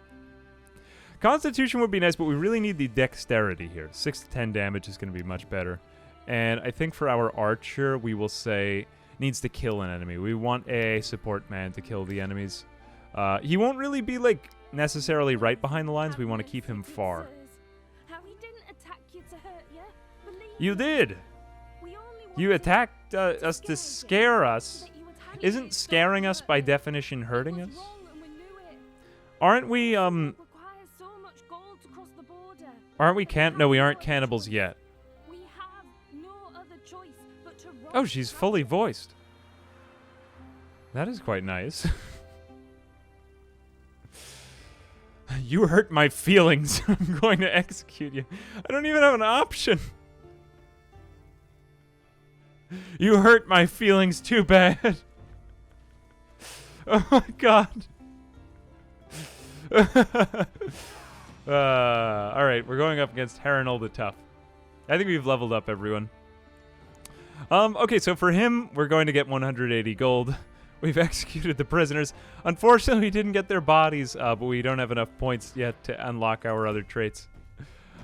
Constitution would be nice, but we really need the dexterity here. 6 to 10 damage is going to be much better. And I think for our archer, we will say needs to kill an enemy. We want a support man to kill the enemies. He won't really be, like, necessarily right behind the lines. We want to keep him far. You did! You attacked us to scare us. Isn't scaring us by definition hurting us? Aren't we, Aren't we No, we aren't cannibals yet. Oh, she's fully voiced. That is quite nice. You hurt my feelings. I'm going to execute you. I don't even have an option. You hurt my feelings too bad. Oh my god. Alright, we're going up against Haranol the Tough. I think we've leveled up, everyone. Okay, so for him, we're going to get 180 gold. We've executed the prisoners. Unfortunately, we didn't get their bodies, but we don't have enough points yet to unlock our other traits.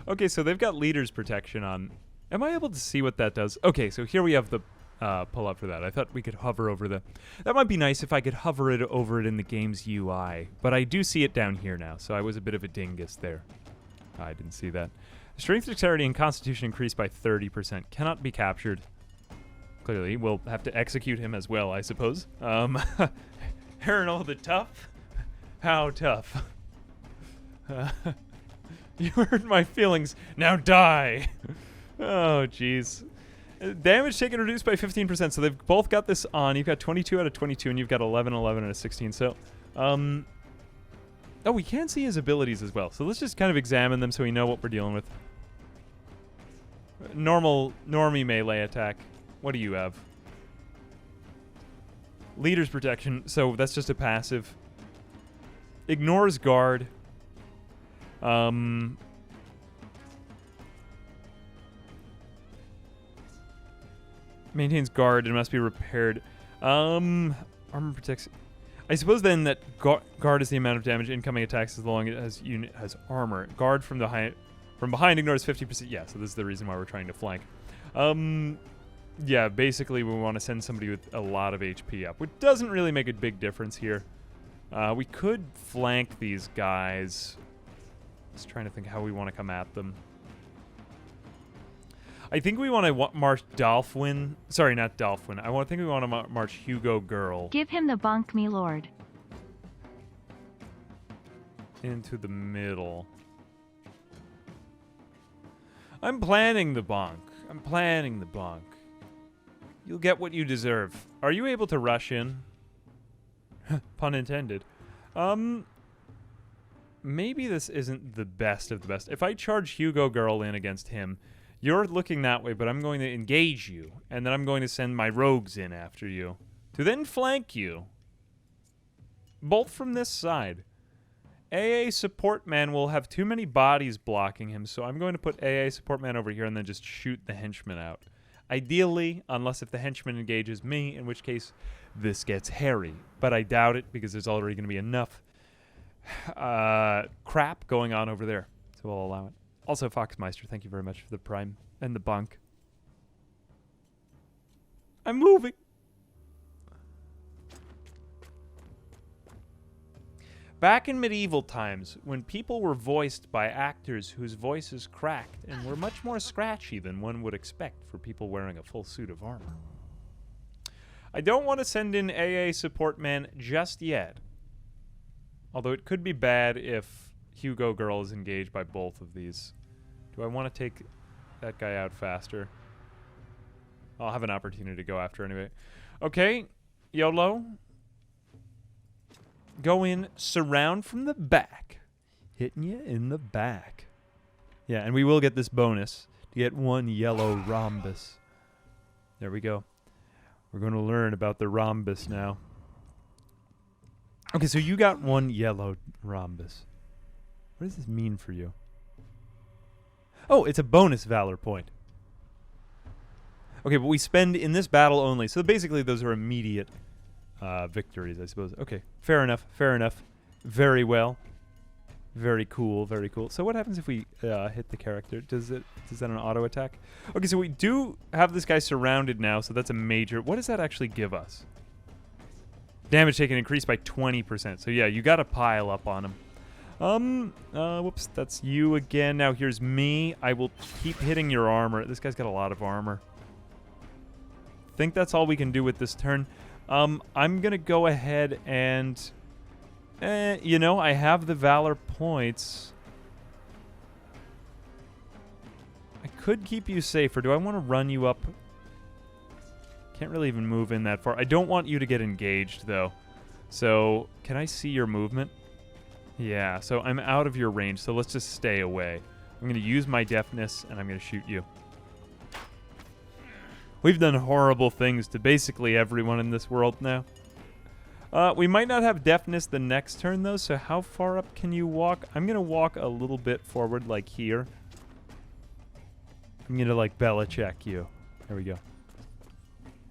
Okay, so they've got leader's protection on. Am I able to see what that does? Okay, so here we have the pull-up for that. I thought we could hover over the... That might be nice if I could hover it over it in the game's UI, but I do see it down here now, so I was a bit of a dingus there. I didn't see that. Strength, dexterity, and constitution increased by 30%. Cannot be captured. Clearly, we'll have to execute him as well, I suppose. Haranol the Tough? How tough? You hurt my feelings. Now die! Oh, jeez. Damage taken reduced by 15%, so they've both got this on. You've got 22 out of 22, and you've got 11, 11 out of 16, so... Oh, we can see his abilities as well, so let's just kind of examine them so we know what we're dealing with. Normie melee attack. What do you have? Leader's protection, so that's just a passive. Ignores guard. Maintains guard and must be repaired. Armor protects. I suppose then that guard is the amount of damage incoming attacks as long as unit has armor. Guard from behind ignores 50%. Yeah, so this is the reason why we're trying to flank. Yeah, basically we want to send somebody with a lot of HP up, which doesn't really make a big difference here. We could flank these guys. Just trying to think how we want to come at them. I think we want to march Dolphin. Sorry, not Dolphin. I think we want to march Hugo Girl. Give him the bunk, me lord. Into the middle. I'm planning the bonk. I'm planning the bonk. You'll get what you deserve. Are you able to rush in? Pun intended. Maybe this isn't the best of the best. If I charge Hugo Girl in against him, you're looking that way, but I'm going to engage you, and then I'm going to send my rogues in after you, to then flank you. Both from this side. AA Support Man will have too many bodies blocking him, so I'm going to put AA Support Man over here and then just shoot the henchman out. Ideally, unless if the henchman engages me, in which case this gets hairy. But I doubt it, because there's already going to be enough crap going on over there, so we'll allow it. Also, Foxmeister, thank you very much for the prime and the bunk. I'm moving. Back in medieval times, when people were voiced by actors whose voices cracked and were much more scratchy than one would expect for people wearing a full suit of armor. I don't want to send in AA Support Man just yet. Although it could be bad if Hugo Girl is engaged by both of these. Do I want to take that guy out faster? I'll have an opportunity to go after anyway. Okay, YOLO. Go in, surround from the back. Hitting you in the back. Yeah, and we will get this bonus You get 1 yellow rhombus. There we go. We're going to learn about the rhombus now. Okay, so you got 1 yellow rhombus. What does this mean for you? Oh, it's a bonus valor point. Okay, but we spend in this battle only. So basically those are immediate victories, I suppose. Okay, fair enough, fair enough. Very well. Very cool, very cool. So what happens if we hit the character? Does that an auto attack? Okay, so we do have this guy surrounded now, so that's a major. What does that actually give us? Damage taken increased by 20%. So yeah, you got to pile up on him. Whoops, that's you again. Now here's me. I will keep hitting your armor. This guy's got a lot of armor. Think that's all we can do with this turn. I'm gonna go ahead and, you know, I have the valor points. I could keep you safe, or do I want to run you up? Can't really even move in that far. I don't want you to get engaged, though. So, can I see your movement? Yeah, so I'm out of your range, so let's just stay away. I'm going to use my deafness, and I'm going to shoot you. We've done horrible things to basically everyone in this world now. We might not have deafness the next turn, though, so how far up can you walk? I'm going to walk a little bit forward, like here. I'm going to, like, Belichick you. There we go.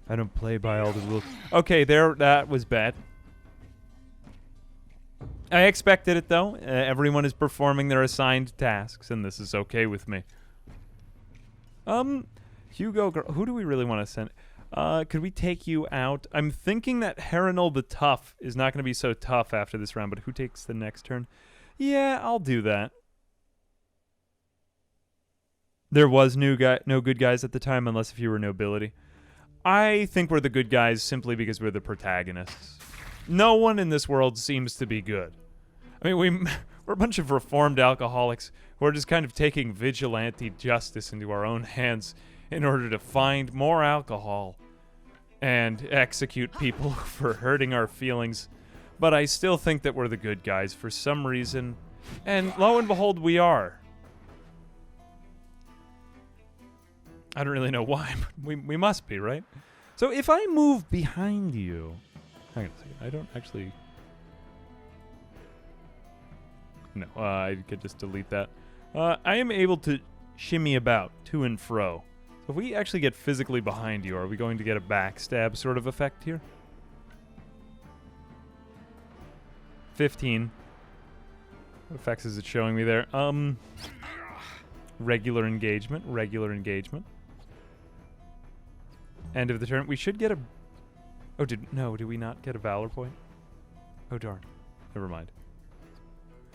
I don't play by all the rules. Okay, that was bad. I expected it, though. Everyone is performing their assigned tasks, and this is okay with me. Hugo, who do we really want to send? Could we take you out? I'm thinking that Haranol the Tough is not going to be so tough after this round, but who takes the next turn? Yeah, I'll do that. There was no good guys at the time, unless if you were nobility. I think we're the good guys simply because we're the protagonists. No one in this world seems to be good. I mean, we're a bunch of reformed alcoholics who are just kind of taking vigilante justice into our own hands in order to find more alcohol and execute people for hurting our feelings. But I still think that we're the good guys for some reason. And lo and behold, we are. I don't really know why, but we must be, right? So if I move behind you... Hang on a second. I don't actually... No, I could just delete that. I am able to shimmy about to and fro. So if we actually get physically behind you, are we going to get a backstab sort of effect here? 15. What effects is it showing me there? Regular engagement. End of the turn. We should get a... Oh, did we not get a Valor point? Oh, darn. Never mind.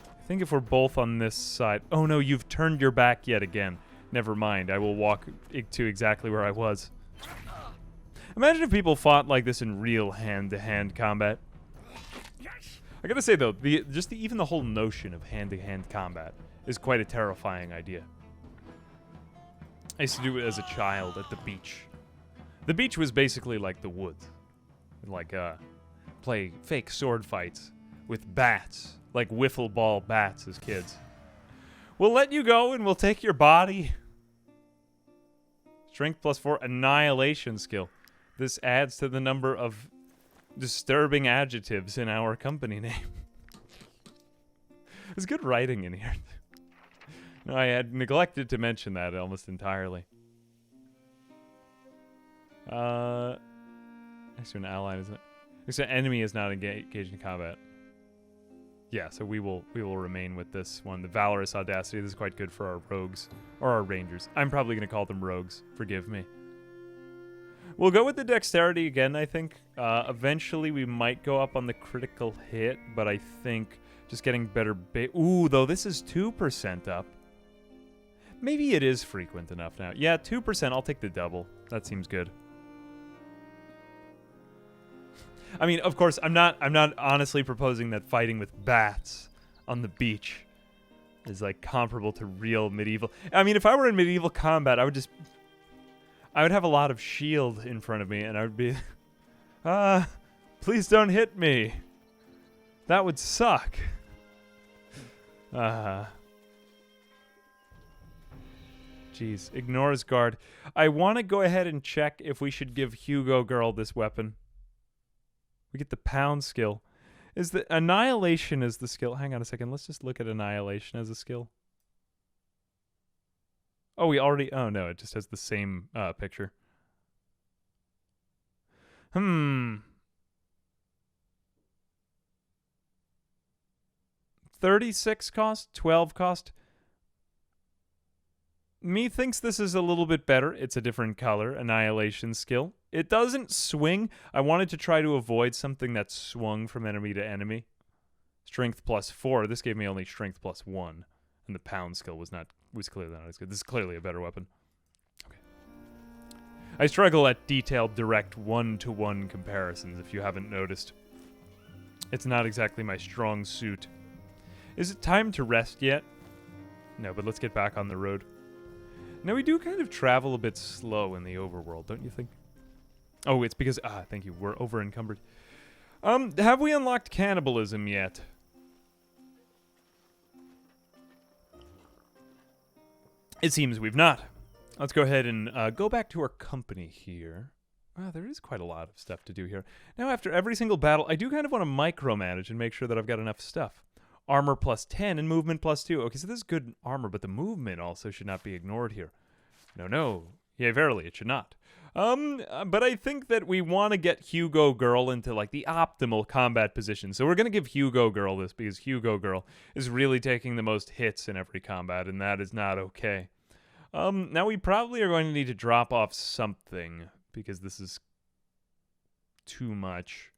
I think if we're both on this side... Oh, no, you've turned your back yet again. Never mind. I will walk to exactly where I was. Imagine if people fought like this in real hand-to-hand combat. I gotta say, though, even the whole notion of hand-to-hand combat is quite a terrifying idea. I used to do it as a child at the beach. The beach was basically like the woods. Like, play fake sword fights with bats. Like wiffle ball bats as kids. We'll let you go and we'll take your body. Strength +4 annihilation skill. This adds to the number of disturbing adjectives in our company name. There's good writing in here. No, I had neglected to mention that almost entirely. Next to an ally, isn't it? Next to an enemy is not engaged in combat. Yeah, so we will remain with this one. The Valorous Audacity. This is quite good for our rogues. Or our rangers. I'm probably going to call them rogues. Forgive me. We'll go with the dexterity again, I think. Eventually, we might go up on the critical hit, but I think just getting better... Ooh, though, this is 2% up. Maybe it is frequent enough now. Yeah, 2%. I'll take the double. That seems good. I mean, of course, I'm not honestly proposing that fighting with bats on the beach is like comparable to real medieval. I mean, if I were in medieval combat, I would have a lot of shield in front of me, and I would be, please don't hit me. That would suck. Jeez, ignores guard. I want to go ahead and check if we should give Hugo Girl this weapon. We get the pound skill. Is the annihilation is the skill? Hang on a second. Let's just look at annihilation as a skill. Oh, we already... Oh, no. It just has the same picture. 36 cost? 12 cost? Me thinks this is a little bit better. It's a different color. Annihilation skill. It doesn't swing. I wanted to try to avoid something that swung from enemy to enemy. Strength +4. This gave me only strength +1. And the pound skill was clearly not as good. This is clearly a better weapon. Okay. I struggle at detailed, direct, one-to-one comparisons, if you haven't noticed. It's not exactly my strong suit. Is it time to rest yet? No, but let's get back on the road. Now, we do kind of travel a bit slow in the overworld, don't you think? Oh, it's because... thank you. We're over-encumbered. Have we unlocked cannibalism yet? It seems we've not. Let's go ahead and go back to our company here. Wow, there is quite a lot of stuff to do here. Now, after every single battle, I do kind of want to micromanage and make sure that I've got enough stuff. Armor +10 and movement +2. Okay, so this is good armor, but the movement also should not be ignored here. No. Yea, verily, it should not. But I think that we want to get Hugo Girl into, like, the optimal combat position. So we're going to give Hugo Girl this, because Hugo Girl is really taking the most hits in every combat, and that is not okay. Now we probably are going to need to drop off something, because this is too much.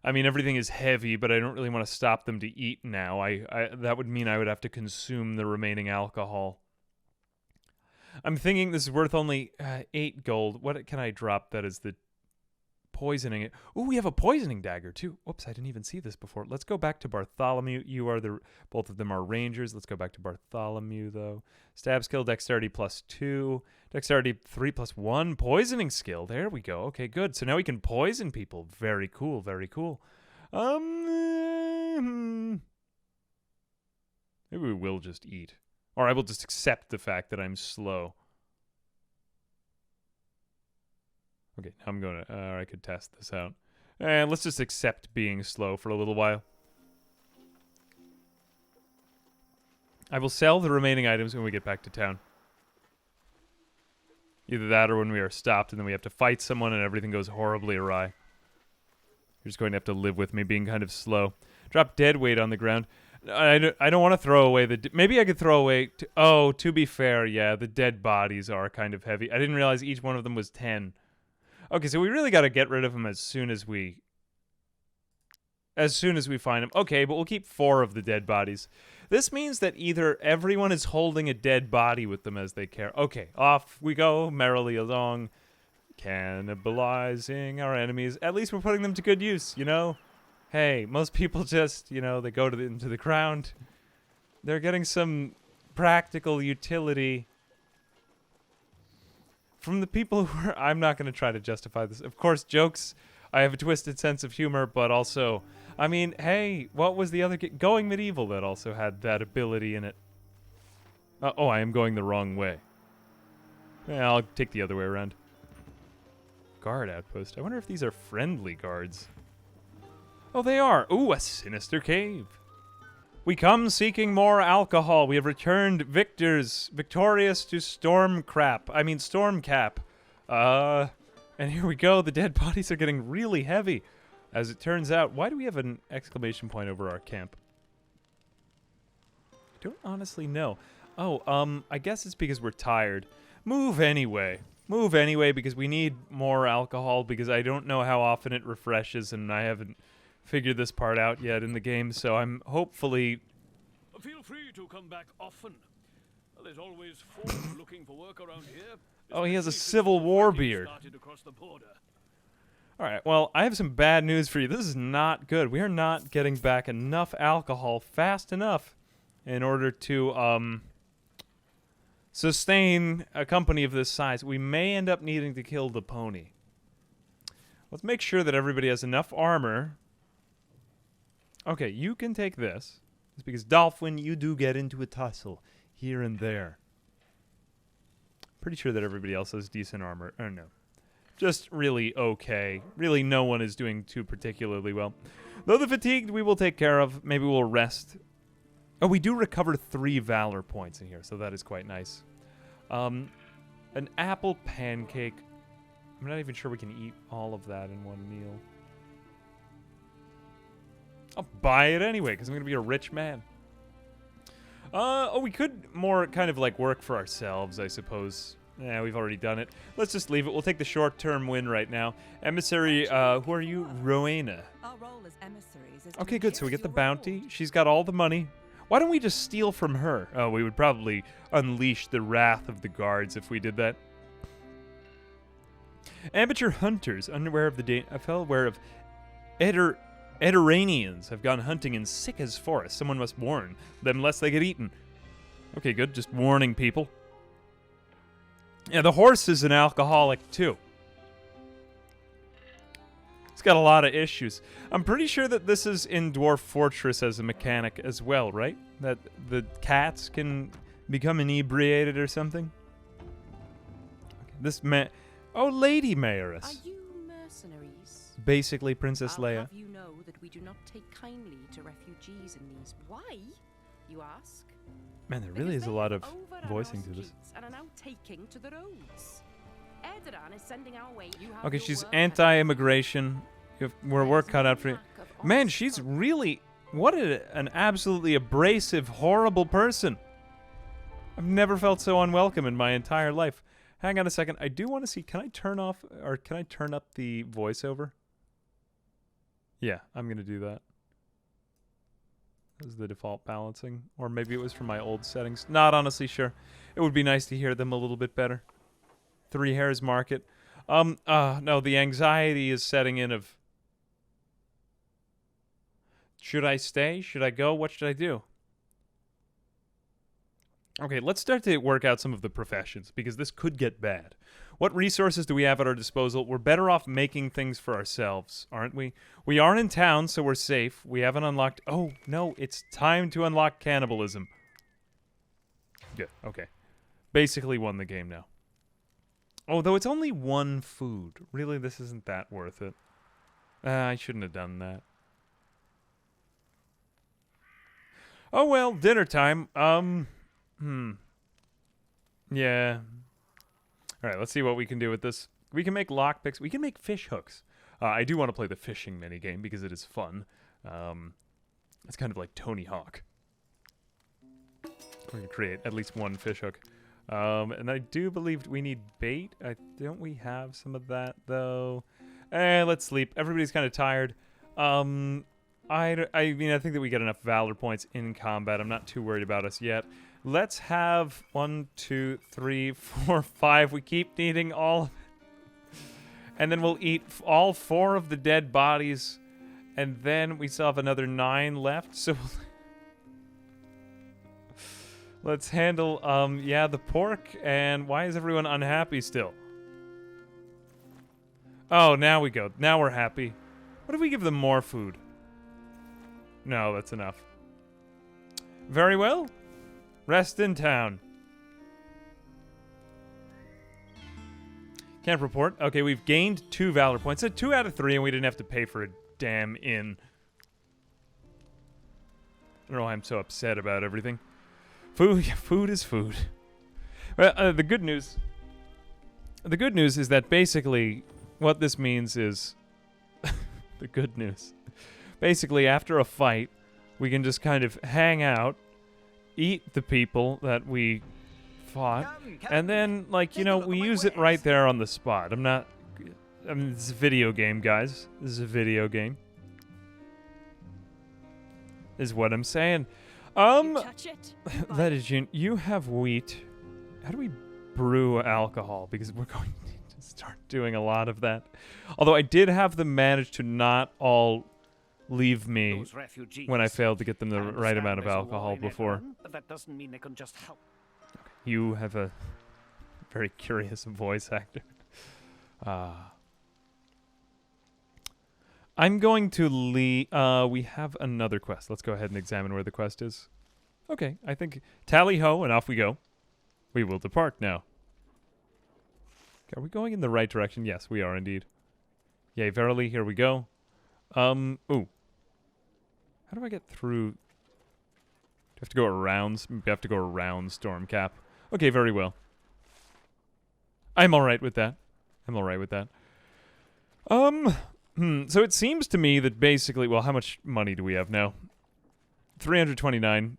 I mean, everything is heavy, but I don't really want to stop them to eat now. That would mean I would have to consume the remaining alcohol. I'm thinking this is worth only 8 gold. What can I drop that is the poisoning? Ooh, we have a poisoning dagger, too. Whoops, I didn't even see this before. Let's go back to Bartholomew. Both of them are rangers. Let's go back to Bartholomew, though. Stab skill, dexterity +2. Dexterity 3+1. Poisoning skill. There we go. Okay, good. So now we can poison people. Very cool, very cool. Maybe we will just eat. Or I will just accept the fact that I'm slow. Okay, now I'm going to... I could test this out. And let's just accept being slow for a little while. I will sell the remaining items when we get back to town. Either that or when we are stopped and then we have to fight someone and everything goes horribly awry. You're just going to have to live with me being kind of slow. Drop dead weight on the ground. I don't want to throw away the... Maybe I could throw away... to be fair, yeah, the dead bodies are kind of heavy. I didn't realize each one of them was 10. Okay, so we really got to get rid of them as soon as we find them. Okay, but we'll keep 4 of the dead bodies. This means that either everyone is holding a dead body with them as they care. Okay, off we go, merrily along, cannibalizing our enemies. At least we're putting them to good use, you know? Hey, most people just, they go into the ground. They're getting some practical utility from the people who are... I'm not going to try to justify this. Of course, jokes, I have a twisted sense of humor, but also... I mean, hey, what was the other... Going Medieval that also had that ability in it. Oh, I am going the wrong way. Yeah, I'll take the other way around. Guard outpost. I wonder if these are friendly guards. Oh, they are. Ooh, a sinister cave. We come seeking more alcohol. We have returned victorious to Stormcap. And here we go. The dead bodies are getting really heavy. As it turns out, why do we have an exclamation point over our camp? I don't honestly know. Oh, I guess it's because we're tired. Move anyway. Move anyway because we need more alcohol because I don't know how often it refreshes and I haven't figured this part out yet in the game, so I'm hopefully... Feel free to come back often. There's always folk looking for work around here. Oh, he has a Civil War beard. Alright, well, I have some bad news for you. This is not good. We are not getting back enough alcohol fast enough in order to, sustain a company of this size. We may end up needing to kill the pony. Let's make sure that everybody has enough armor. Okay, you can take this. It's because Dolphin, you do get into a tussle here and there. Pretty sure that everybody else has decent armor. Or no. Just really okay. Really no one is doing too particularly well. Though the fatigued we will take care of. Maybe we'll rest. Oh, we do recover 3 valor points in here, so that is quite nice. An apple pancake. I'm not even sure we can eat all of that in one meal. I'll buy it anyway, because I'm going to be a rich man. Oh, we could more kind of like work for ourselves, I suppose. Yeah, we've already done it. Let's just leave it. We'll take the short-term win right now. Emissary, who are you? Rowena. Our role as emissaries is to Okay, good. So we get the ensure bounty. reward. She's got all the money. Why don't we just steal from her? Oh, we would probably unleash the wrath of the guards if we did that. Amateur hunters, unaware of the fell aware of Ediranians have gone hunting in Sika's forest. Someone must warn them lest they get eaten. Okay, good. Just warning people. Yeah, the horse is an alcoholic, too. It's got a lot of issues. I'm pretty sure that this is in Dwarf Fortress as a mechanic as well, right? That the cats can become inebriated or something? Okay, this man... Oh, Lady Mayoress. Are you mercenaries? Basically, Princess I'll Leia. have you know that we do not take kindly to refugees in these. Why, you ask? Man, there really Because is a they lot of have overrun voicing our to this. streets And are now taking to the roads. Erdogan is sending our way. You have Okay, your she's work anti-immigration. We're work cut out for you. cut out. Man, she's really... What an absolutely abrasive, horrible person. I've never felt so unwelcome in my entire life. Hang on a second. I do want to see... Can I turn off... Or can I turn up the voiceover? Yeah, I'm going to do that. That was the default balancing. Or maybe it was from my old settings. Not honestly sure. It would be nice to hear them a little bit better. 3 Hairs Market. No, the anxiety is setting in of... Should I stay? Should I go? What should I do? Okay, let's start to work out some of the professions, because this could get bad. What resources do we have at our disposal? We're better off making things for ourselves, aren't we? We are in town, so we're safe. We haven't unlocked... Oh, no, it's time to unlock cannibalism. Good, okay. Basically won the game now. Oh, though it's only 1 food. Really, this isn't that worth it. I shouldn't have done that. Oh, well, dinner time. Yeah. Alright, let's see what we can do with this. We can make lockpicks. We can make fish hooks. I do want to play the fishing minigame because it is fun. It's kind of like Tony Hawk. We can create at least 1 fish hook. And I do believe we need bait. Don't we have some of that, though? Let's sleep. Everybody's kind of tired. I mean, I think that we get enough valor points in combat. I'm not too worried about us yet. Let's have 1, 2, 3, 4, 5. We keep needing all of it. And then we'll eat all 4 of the dead bodies. And then we still have another 9 left. So let's handle, yeah, the pork. And why is everyone unhappy still? Oh, now we go. Now we're happy. What if we give them more food? No, that's enough. Very well. Rest in town. Camp report. Okay, we've gained 2 valor points. So 2 out of 3, and we didn't have to pay for a damn inn. I don't know why I'm so upset about everything. Food is food. Well, the good news is that basically what this means is the good news. Basically, after a fight, we can just kind of hang out, eat the people that we fought, and then, like, you know, we use it right there on the spot. I mean, it's a video game, guys. This is a video game. Is what I'm saying. Touch it. That is, you have wheat. How do we brew alcohol? Because we're going to start doing a lot of that. Although I did have them manage to not all leave me when I failed to get them the right amount of alcohol before. But that doesn't mean they can just help. You have a very curious voice actor. I'm going to leave. We have another quest. Let's go ahead and examine where the quest is. Okay, I think tally ho, and off we go. We will depart now. Are we going in the right direction? Yes, we are indeed. Yea, verily, here we go. Ooh. How do I get through? Do I have to go around? Maybe I have to go around Stormcap. Okay, very well. I'm alright with that. I'm alright with that. So it seems to me that basically, well, how much money do we have now? 329.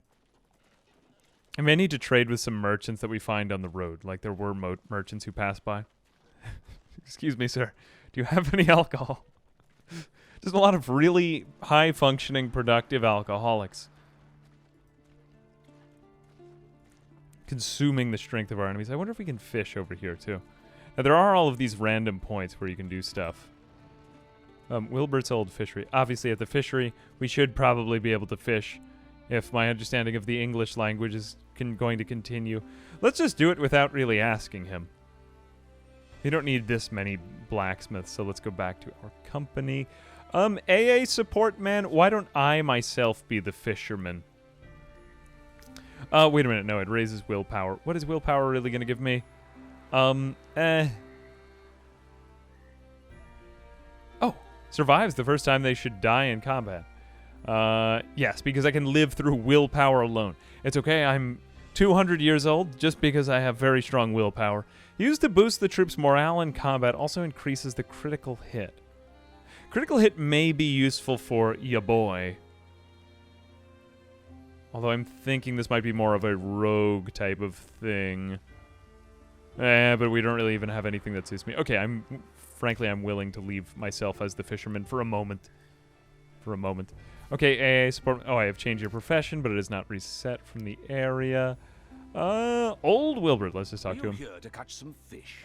I may need to trade with some merchants that we find on the road. Like there were merchants who passed by. Excuse me, sir. Do you have any alcohol? There's a lot of really high-functioning, productive alcoholics. Consuming the strength of our enemies. I wonder if we can fish over here, too. Now, there are all of these random points where you can do stuff. Wilbert's Old Fishery. Obviously, at the fishery, we should probably be able to fish if my understanding of the English language is going to continue. Let's just do it without really asking him. We don't need this many blacksmiths, so let's go back to our company. AA support man, why don't I myself be the fisherman? Wait a minute, no, it raises willpower. What is willpower really going to give me? Oh, survives the first time they should die in combat. Yes, because I can live through willpower alone. It's okay, I'm 200 years old just because I have very strong willpower. Used to boost the troops' morale in combat, also increases the critical hit. Critical hit may be useful for ya boy. Although I'm thinking this might be more of a rogue type of thing. But we don't really even have anything that suits me. Okay, frankly, I'm willing to leave myself as the fisherman for a moment. Okay, AA support. Oh, I have changed your profession, but it is not reset from the area. Old Wilbert, let's just talk to him. Here to catch some fish?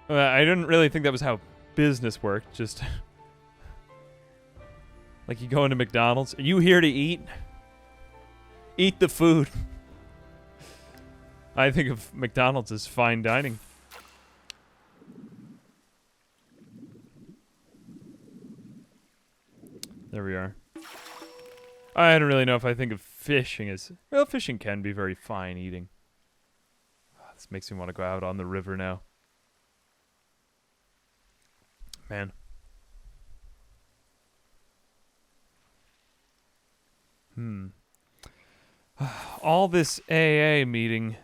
I didn't really think that was how business worked. Just like you go into McDonald's. Are you here to eat? Eat the food. I think of McDonald's as fine dining. There we are. I don't really know if I think of fishing as... Well, fishing can be very fine eating. This makes me want to go out on the river now. Man. All this AA meeting...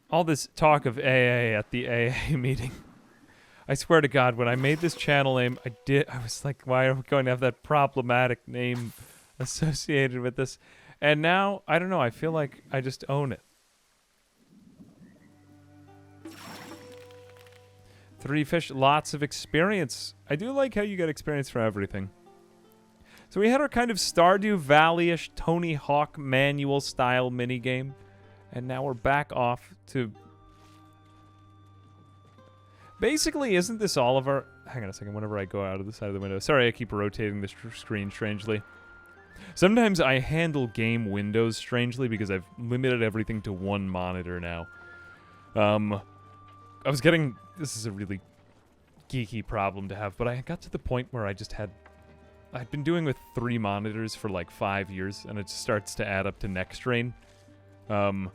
All this talk of AA at the AA meeting. I swear to God, when I made this channel name, I was like, why are we going to have that problematic name associated with this? And now, I don't know, I feel like I just own it. 3 fish, lots of experience. I do like how you get experience for everything. So we had our kind of Stardew Valley-ish Tony Hawk manual style minigame. And now we're back off to... Basically, isn't this all of our... Hang on a second, whenever I go out of the side of the window. Sorry, I keep rotating the screen strangely. Sometimes I handle game windows strangely because I've limited everything to one monitor now. I was getting... This is a really geeky problem to have, but I got to the point where I just had... I'd been doing with 3 monitors for like 5 years, and it starts to add up to neck strain. And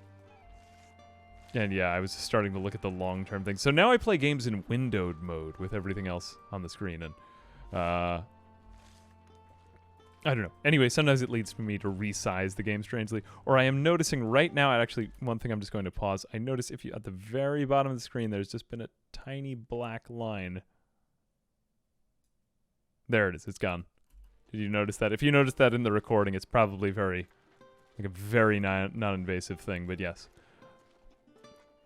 yeah, I was starting to look at the long-term thing. So now I play games in windowed mode with everything else on the screen, and I don't know. Anyway, sometimes it leads me to resize the game strangely. Or I am noticing right now, actually, one thing I'm just going to pause. I notice if you, at the very bottom of the screen, there's just been a tiny black line. There it is, it's gone. Did you notice that? If you noticed that in the recording, it's probably like a very non-invasive thing, but yes.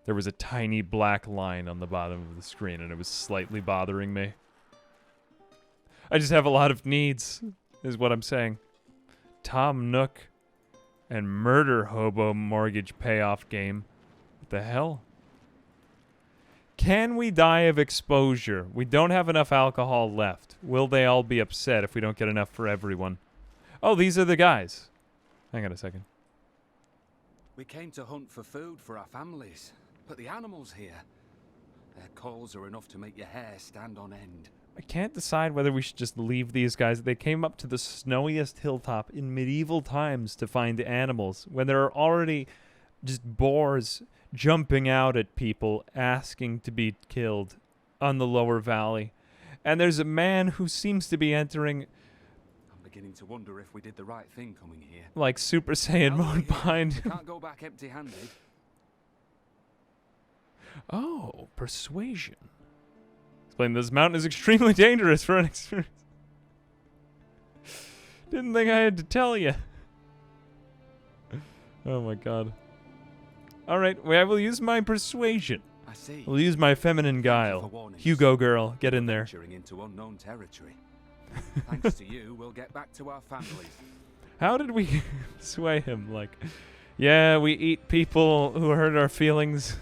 There was a tiny black line on the bottom of the screen, and it was slightly bothering me. I just have a lot of needs, is what I'm saying. Tom Nook and Murder Hobo Mortgage Payoff Game. What the hell? Can we die of exposure? We don't have enough alcohol left. Will they all be upset if we don't get enough for everyone? Oh, these are the guys. Hang on a second. We came to hunt for food for our families, but the animals here, Their calls are enough to make your hair stand on end. I can't decide whether we should just leave these guys. They came up to the snowiest hilltop in medieval times to find animals, when there are already just boars jumping out at people asking to be killed on the lower valley. And there's a man who seems to be entering, I'm beginning to wonder if we did the right thing coming here. like, Super Saiyan mode behind We him. can't go back empty-handed. Oh, persuasion. Explain this mountain is extremely dangerous for an experience. Didn't think I had to tell you. Oh my god. Alright, well, I will use my persuasion. I see. I'll use my feminine Thank you for guile. warning us. Hugo girl, get in there. Venturing into unknown territory. Thanks to you, we'll get back to our families. How did we sway him? Like, yeah, we eat people who hurt our feelings.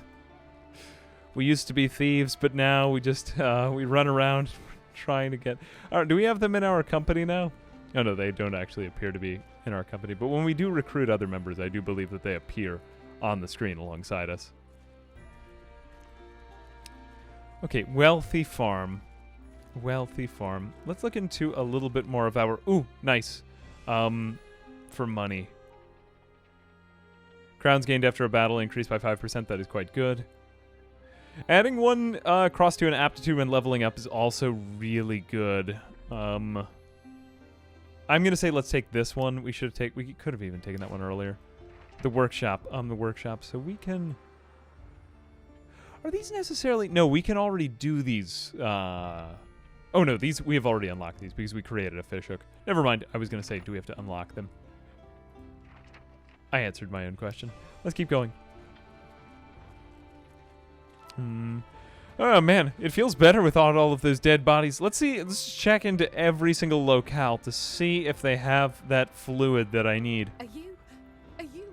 We used to be thieves, but now we just, we run around trying to get... do we have them in our company now? Oh, no, they don't actually appear to be in our company. But when we do recruit other members, I do believe that they appear on the screen alongside us. Okay, wealthy farm. Wealthy farm. Let's look into a little bit more of our... Ooh, nice. For money. Crowns gained after a battle increased by 5%. That is quite good. Adding one cross to an aptitude when leveling up is also really good. I'm gonna say let's take this one. We could have even taken that one earlier. The workshop. The workshop. So we can... Are these necessarily... No, we can already do these. Oh no, these we have already unlocked these because we created a fishhook. Never mind. I was gonna say, do we have to unlock them? I answered my own question. Let's keep going. Oh man, it feels better without all of those dead bodies. Let's check into every single locale to see if they have that fluid that I need. Are you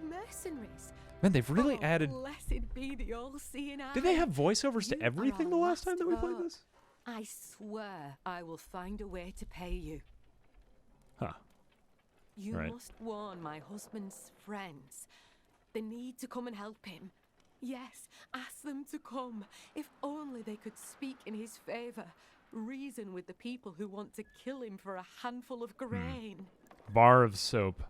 mercenaries? Man, they've really added... Blessed be the all-seeing eye. Did they have voiceovers to You everything are the our last time that we played hope. this? I swear I will find a way to pay you. Huh. You Right. must warn my husband's friends. They need to come and help him. Yes, ask them to come. If only they could speak in his favor. Reason with the people who want to kill him for a handful of grain. Bar of soap.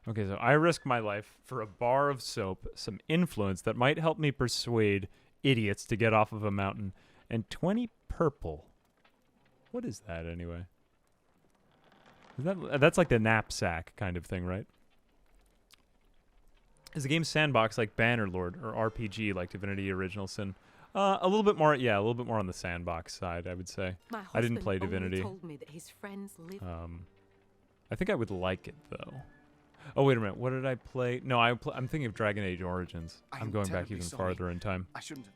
Okay, so I risk my life for a bar of soap, some influence that might help me persuade idiots to get off of a mountain, and 20 purple. What is that anyway? That's like the knapsack kind of thing, right? Is the game sandbox like Bannerlord, or RPG like Divinity Original Sin? A little bit more, yeah, a little bit more on the sandbox side, I would say. My I didn't husband play only Divinity. told me that his friends live. I think I would like it though. Oh wait a minute, what did I play? No, I'm thinking of Dragon Age Origins. I'm going back terribly even sorry. farther in time. I shouldn't.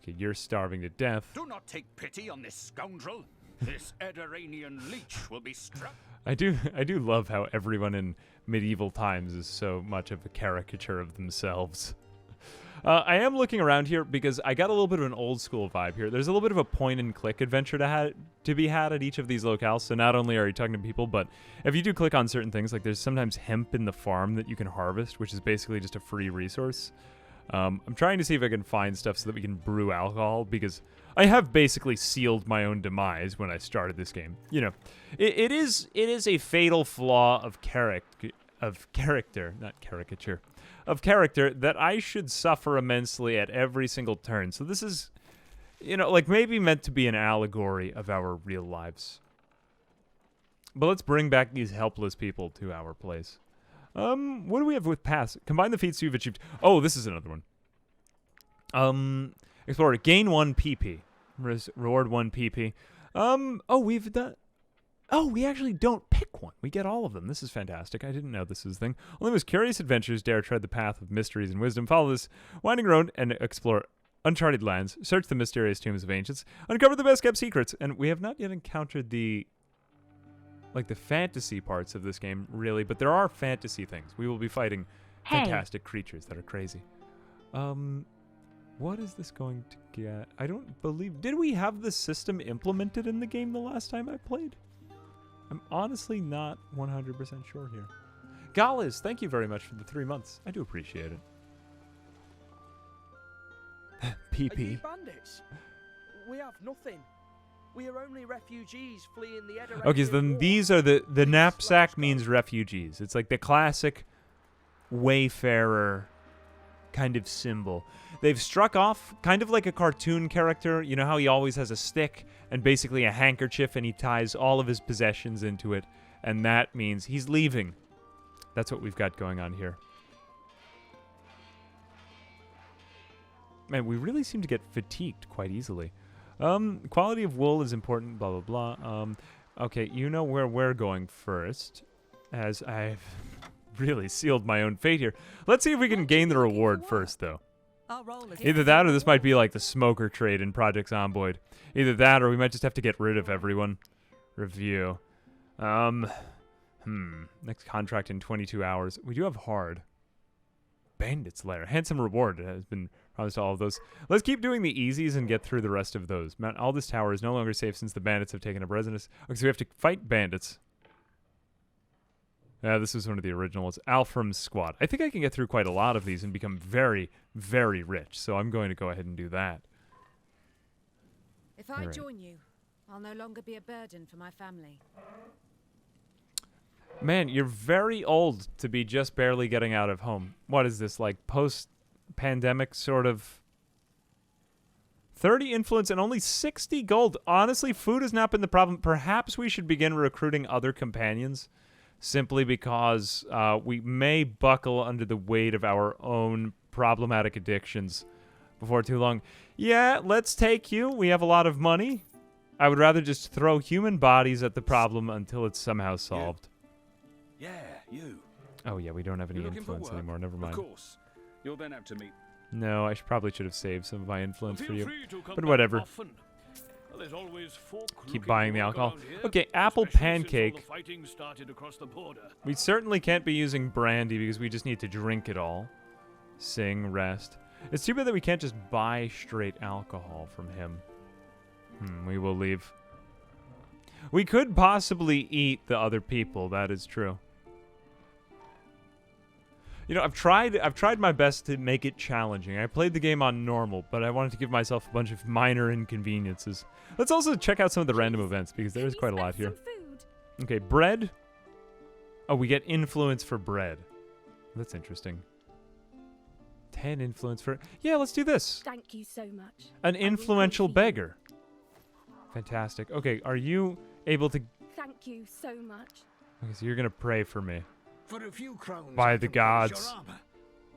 Okay, you're starving to death. Do not take pity on this scoundrel. This Ediranian leech will be struck. I do love how everyone in medieval times is so much of a caricature of themselves. I am looking around here because I got a little bit of an old school vibe here. There's a little bit of a point and click adventure to be had at each of these locales. So not only are you talking to people, but if you do click on certain things, like there's sometimes hemp in the farm that you can harvest, which is basically just a free resource. I'm trying to see if I can find stuff so that we can brew alcohol, because I have basically sealed my own demise when I started this game. You know, it is a fatal flaw of character, not caricature, of character that I should suffer immensely at every single turn. So this is, you know, like maybe meant to be an allegory of our real lives. But let's bring back these helpless people to our place. What do we have with pass? Combine the feats you've achieved. Oh, this is another one. Explorer, gain 1 PP. Reward 1 PP. Oh, we've done... Oh, we actually don't pick one. We get all of them. This is fantastic. I didn't know this was a thing. Only most curious adventurers dare tread the path of mysteries and wisdom. Follow this winding road and explore uncharted lands. Search the mysterious tombs of ancients. Uncover the best-kept secrets. And we have not yet encountered the fantasy parts of this game, really, but there are fantasy things. We will be fighting fantastic creatures that are crazy. What is this going to get? I don't believe... Did we have this system implemented in the game the last time I played? I'm honestly not 100% sure here. Galiz, thank you very much for the 3 months. I do appreciate it. PP. this? We have nothing. We are only refugees fleeing the Edirene. Okay, so then these are the knapsack means refugees. It's like the classic wayfarer kind of symbol. They've struck off kind of like a cartoon character. You know how he always has a stick and basically a handkerchief and he ties all of his possessions into it. And that means he's leaving. That's what we've got going on here. Man, we really seem to get fatigued quite easily. Quality of wool is important, blah, blah, blah. Okay, you know where we're going first, as I've really sealed my own fate here. Let's see if we can gain the reward first, though. Either that or this might be like the smoker trade in Project Zomboid. Either that or we might just have to get rid of everyone. Review. Next contract in 22 hours. We do have hard. Bandit's Lair. Handsome reward has been promised to all of those. Let's keep doing the easies and get through the rest of those. Mount Aldous Tower is no longer safe since the bandits have taken up residence. Okay, so we have to fight bandits. Yeah, this is one of the originals. Alfram's squad. I think I can get through quite a lot of these and become very, very rich. So I'm going to go ahead and do that. If I join you, I'll no longer be a burden for my family. Man, you're very old to be just barely getting out of home. What is this, like post-pandemic sort of... 30 influence and only 60 gold. Honestly, food has not been the problem. Perhaps we should begin recruiting other companions, simply because we may buckle under the weight of our own problematic addictions before too long. Yeah, let's take you. We have a lot of money. I would rather just throw human bodies at the problem until it's somehow solved. Yeah, you. Oh yeah, we don't have any You're looking for influence work? anymore. Never mind. Of course. You'll then have to meet. No, probably should have saved some of my influence for Feel you. free to come But back whatever. often. There's always folk Keep looking buying for the work alcohol. around here, Okay, apple especially since all pancake. the fighting started across the border. We certainly can't be using brandy because we just need to drink it all. Sing, rest. It's too bad that we can't just buy straight alcohol from him. We will leave. We could possibly eat the other people, that is true. You know, I've tried my best to make it challenging. I played the game on normal, but I wanted to give myself a bunch of minor inconveniences. Let's also check out some of the random events, because there is quite a lot here. Okay, bread. Oh, we get influence for bread. That's interesting. 10 influence for... Yeah, let's do this. Thank you so much. An influential beggar. Fantastic. Okay, are you able to... Thank you so much. Okay, so you're going to pray for me. For a few crowns, By I the can polish gods. your armor.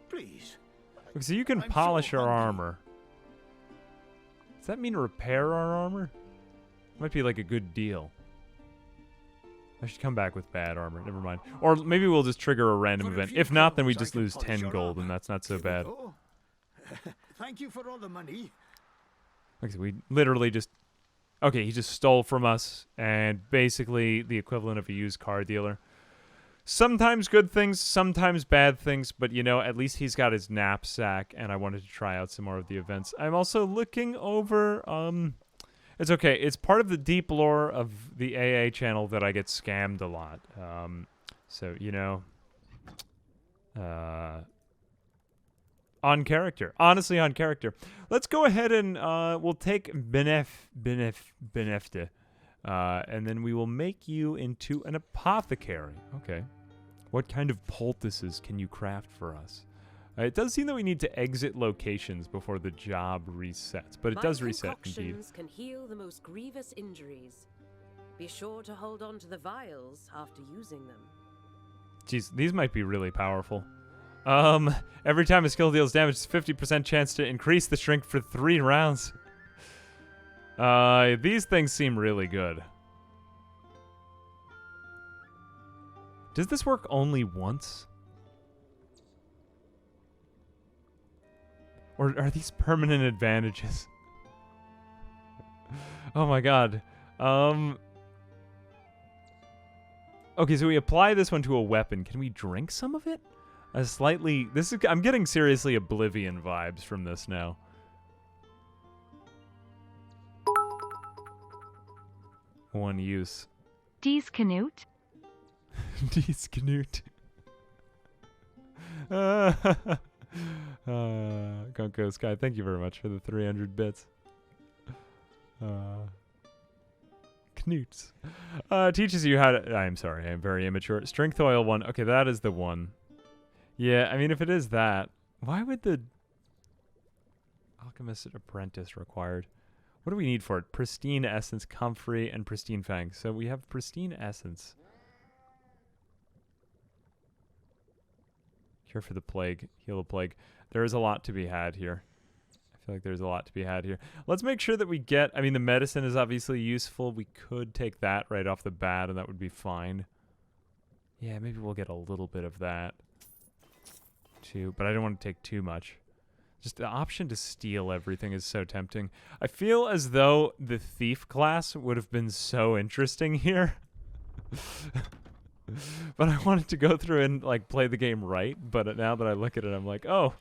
Please. Okay, so you can I'm polish so our hungry. armor. Does that mean repair our armor? Might be like a good deal. I should come back with bad armor. Never mind. Or maybe we'll just trigger a random For a event. few If not, then we crowns, I just can lose polish 10 your gold, and armor. that's not so Here we bad. go. Thank you for all the money. Okay, so we literally just... Okay, he just stole from us, and basically the equivalent of a used car dealer. Sometimes good things, sometimes bad things, but you know, at least he's got his knapsack, and I wanted to try out some more of the events. I'm also looking over, it's okay, it's part of the deep lore of the AA channel that I get scammed a lot. So, you know, on character. Honestly, on character. Let's go ahead and we'll take Benefte. And then we will make you into an apothecary. Okay. What kind of poultices can you craft for us? It does seem that we need to exit locations before the job resets, but it does reset indeed. Concoctions can heal the most grievous injuries. Be sure to hold on to the vials after using them. Jeez, these might be really powerful. Every time a skill deals damage, it's 50% chance to increase the shrink for 3 rounds. These things seem really good. Does this work only once? Or are these permanent advantages? Oh my god. Okay, so we apply this one to a weapon. Can we drink some of it? I'm getting seriously Oblivion vibes from this now. One use. Dies Canute. Dies Canute. Gonko Sky, thank you very much for the 300 bits. Knuts. Teaches you how to... I'm sorry, I'm very immature. Strength oil 1. Okay, that is the one. Yeah, I mean, if it is that, why would the... Alchemist apprentice required? What do we need for it? Pristine essence, comfrey, and pristine fangs. So we have pristine essence. Cure for the plague. Heal the plague. There is a lot to be had here. I feel like there's a lot to be had here. Let's make sure that we get... I mean, the medicine is obviously useful. We could take that right off the bat, and that would be fine. Yeah, maybe we'll get a little bit of that, too. But I don't want to take too much. Just the option to steal everything is so tempting. I feel as though the thief class would have been so interesting here. But I wanted to go through and like play the game right. But now that I look at it, I'm like, oh,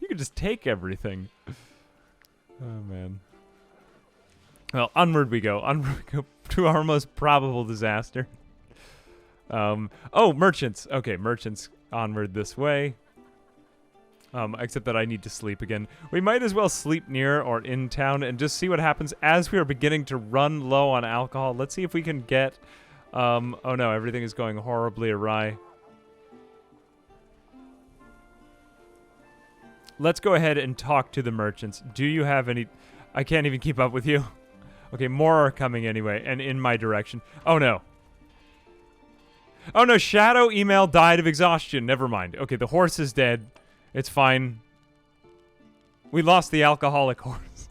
you can just take everything. Oh, man. Well, onward we go. Onward we go to our most probable disaster. Oh, merchants. Okay, merchants. Onward this way. Except that I need to sleep again. We might as well sleep near or in town and just see what happens as we are beginning to run low on alcohol. Let's see if we can get... oh no, everything is going horribly awry. Let's go ahead and talk to the merchants. Do you have any... I can't even keep up with you. Okay, more are coming anyway, and in my direction. Oh no. Oh no, Shadow email died of exhaustion. Never mind. Okay, the horse is dead. It's fine. We lost the alcoholic horse.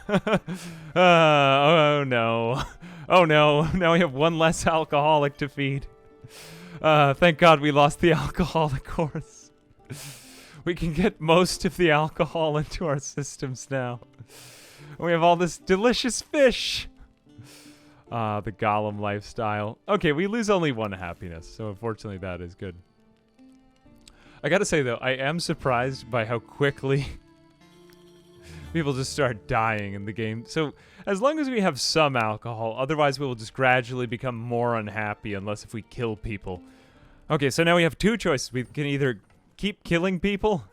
Oh no. Oh no. Now we have one less alcoholic to feed. Thank God we lost the alcoholic horse. We can get most of the alcohol into our systems now. We have all this delicious fish. The Gollum lifestyle. Okay, we lose only 1 happiness, so unfortunately that is good. I gotta say, though, I am surprised by how quickly people just start dying in the game. So, as long as we have some alcohol, otherwise we will just gradually become more unhappy unless if we kill people. Okay, so now we have 2 choices. We can either keep killing people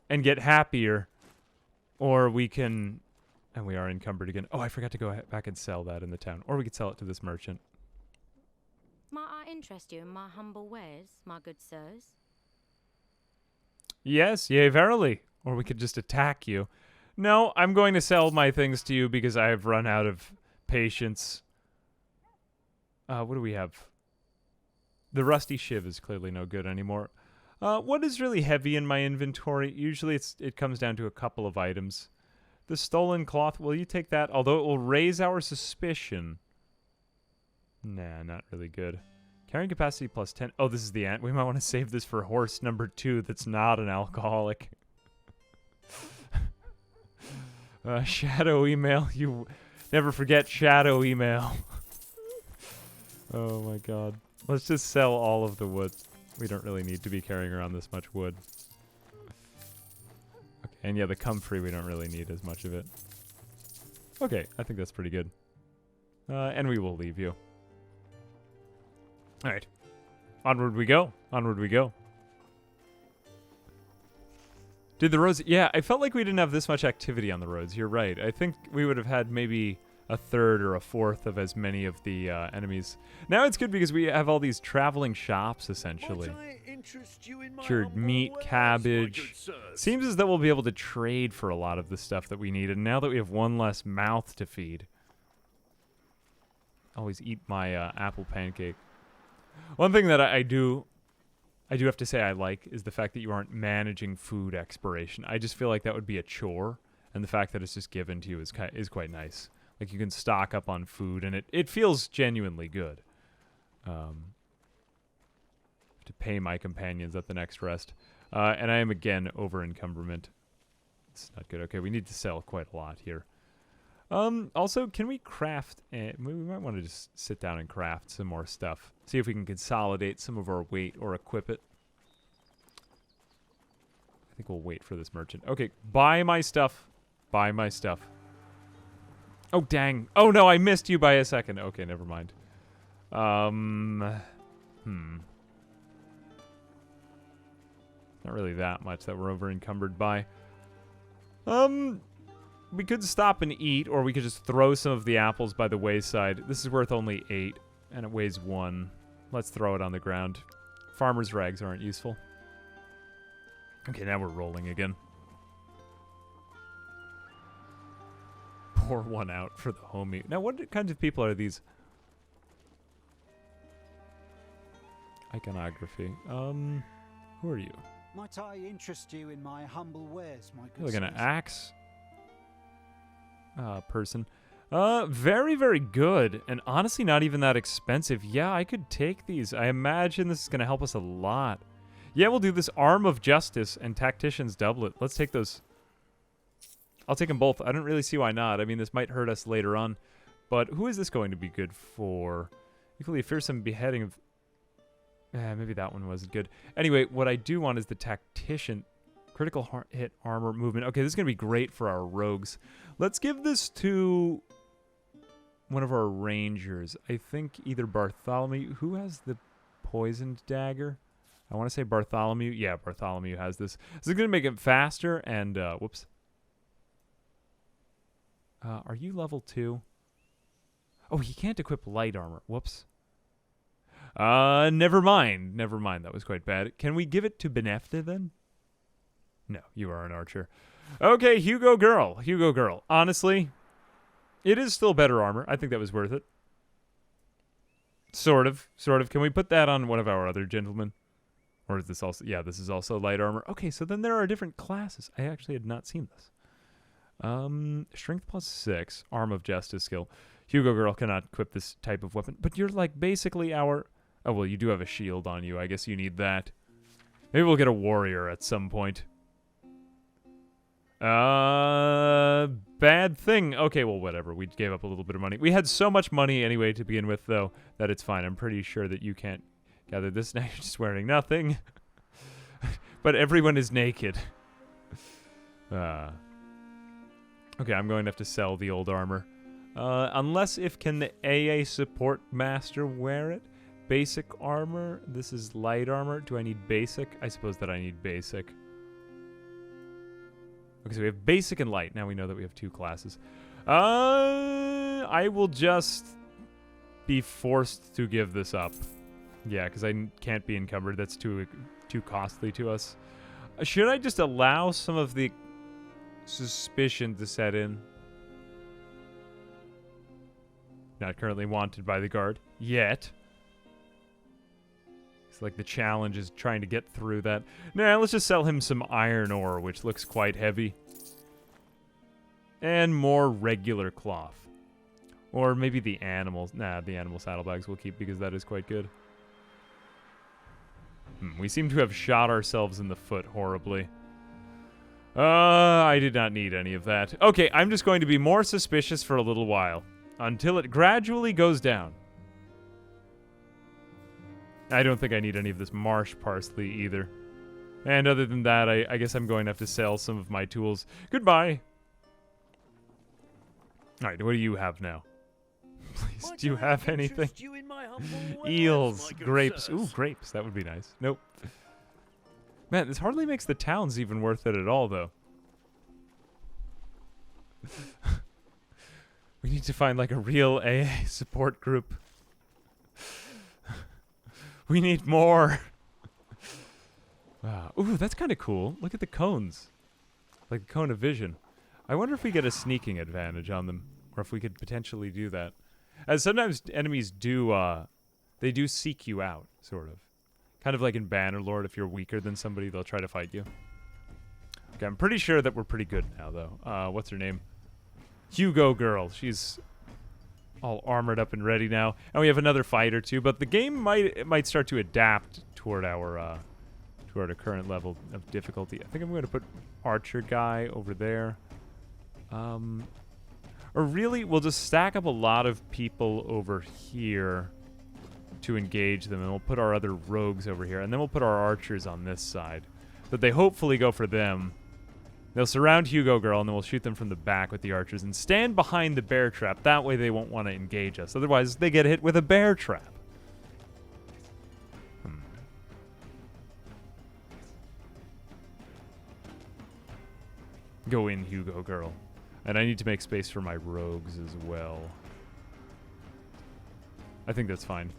and get happier, or we can... And we are encumbered again. Oh, I forgot to go back and sell that in the town. Or we could sell it to this merchant. Might I interest you in my humble wares, my good sirs? Yes, yea, verily. Or we could just attack you. No, I'm going to sell my things to you because I have run out of patience. What do we have? The rusty shiv is clearly no good anymore. What is really heavy in my inventory? Usually it comes down to a couple of items. The stolen cloth, will you take that? Although it will raise our suspicion. Nah, not really good. Carrying capacity plus 10. Oh, this is the ant. We might want to save this for horse number 2 that's not an alcoholic. Shadow email. You never forget shadow email. Oh my god. Let's just sell all of the wood. We don't really need to be carrying around this much wood. Okay, and yeah, the comfrey, we don't really need as much of it. Okay, I think that's pretty good. And we will leave you. Alright. Onward we go. Onward we go. Did the roads... Yeah, I felt like we didn't have this much activity on the roads. You're right. I think we would have had maybe a third or a fourth of as many of the enemies. Now it's good because we have all these traveling shops, essentially. Cured meat, cabbage. Seems as though we'll be able to trade for a lot of the stuff that we need. And now that we have one less mouth to feed. Always eat my apple pancake. One thing that I do have to say I like is the fact that you aren't managing food expiration. I just feel like that would be a chore, and the fact that it's just given to you is quite nice. Like, you can stock up on food, and it feels genuinely good. To pay my companions at the next rest. And I am, again, over encumberment. It's not good. Okay, we need to sell quite a lot here. Also, can we craft... we might want to just sit down and craft some more stuff. See if we can consolidate some of our weight or equip it. I think we'll wait for this merchant. Okay, buy my stuff. Buy my stuff. Oh, dang. Oh, no, I missed you by a second. Okay, never mind. Not really that much that we're over encumbered by. we could stop and eat, or we could just throw some of the apples by the wayside. This is worth only 8, and it weighs 1. Let's throw it on the ground. Farmer's rags aren't useful. Okay, now we're rolling again. Pour one out for the homie. Now, what kinds of people are these? Iconography. Who are you? Might I interest you in my humble wares, my good You're like an citizen? axe person. Very, very good. And honestly, not even that expensive. Yeah, I could take these. I imagine this is going to help us a lot. Yeah, we'll do this Arm of Justice and Tactician's Doublet. Let's take those. I'll take them both. I don't really see why not. I mean, this might hurt us later on. But who is this going to be good for? Equally fearsome beheading of... maybe that one wasn't good. Anyway, what I do want is the Tactician. Critical hit armor movement. Okay, this is going to be great for our rogues. Let's give this to one of our rangers. I think either Bartholomew. Who has the poisoned dagger? I want to say Bartholomew. Yeah, Bartholomew has this. This is going to make it faster and... whoops. Are you level 2? Oh, he can't equip light armor. Whoops. Never mind. Never mind. That was quite bad. Can we give it to Benefta then? No, you are an archer. Okay, Hugo Girl. Hugo Girl. Honestly, it is still better armor. I think that was worth it. Sort of. Sort of. Can we put that on one of our other gentlemen? Or is this also... Yeah, this is also light armor. Okay, so then there are different classes. I actually had not seen this. Strength plus 6. Arm of Justice skill. Hugo Girl cannot equip this type of weapon. But you're like basically our... Oh, well, you do have a shield on you. I guess you need that. Maybe we'll get a warrior at some point. Bad thing. Okay, well, whatever. We gave up a little bit of money. We had so much money anyway to begin with, though, that it's fine. I'm pretty sure that you can't gather this. Now you're just wearing nothing. But everyone is naked. Okay, I'm going to have to sell the old armor. Unless if can the AA support master wear it? Basic armor. This is light armor. Do I need basic? I suppose that I need basic. Okay, so we have basic and light. Now we know that we have 2 classes. I will just be forced to give this up. Yeah, because I can't be encumbered. That's too costly to us. Should I just allow some of the suspicion to set in? Not currently wanted by the guard. Yet. It's like the challenge is trying to get through that. Nah, let's just sell him some iron ore, which looks quite heavy. And more regular cloth. Or maybe the animals. Nah, the animal saddlebags we'll keep because that is quite good. We seem to have shot ourselves in the foot horribly. I did not need any of that. Okay, I'm just going to be more suspicious for a little while. Until it gradually goes down. I don't think I need any of this marsh parsley either. And other than that, I guess I'm going to have to sell some of my tools. Goodbye. Alright, what do you have now? Please, do you have anything? Eels, grapes. Ooh, grapes. That would be nice. Nope. Man, this hardly makes the towns even worth it at all, though. We need to find, like, a real AA support group. We need more. Wow. Ooh, that's kind of cool. Look at the cones. Like the cone of vision. I wonder if we get a sneaking advantage on them. Or if we could potentially do that. As sometimes enemies do, they do seek you out, sort of. Kind of like in Bannerlord, if you're weaker than somebody, they'll try to fight you. Okay, I'm pretty sure that we're pretty good now, though. What's her name? Hugo Girl. She's all armored up and ready now. And we have another fight or two, but the game might start to adapt toward our current level of difficulty. I think I'm going to put Archer guy over there. Or really, we'll just stack up a lot of people over here to engage them, and we'll put our other rogues over here, and then we'll put our archers on this side. But they hopefully go for them. They'll surround Hugo Girl, and then we'll shoot them from the back with the archers, and stand behind the bear trap. That way they won't want to engage us. Otherwise, they get hit with a bear trap. Go in, Hugo Girl. And I need to make space for my rogues as well. I think that's fine.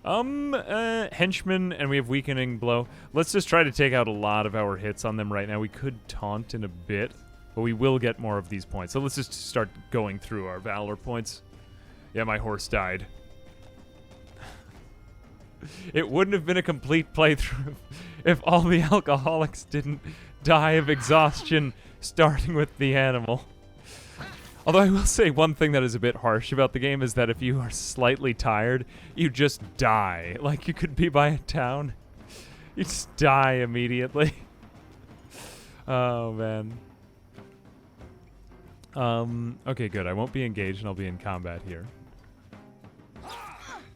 Henchmen, and we have weakening blow. Let's just try to take out a lot of our hits on them right now. We could taunt in a bit, but we will get more of these points. So let's just start going through our valor points. Yeah, my horse died. It wouldn't have been a complete playthrough if all the alcoholics didn't die of exhaustion, starting with the animal. Although I will say one thing that is a bit harsh about the game is that if you are slightly tired, you just die. Like, you could be by a town. You just die immediately. Oh, man. Okay, good. I won't be engaged, and I'll be in combat here.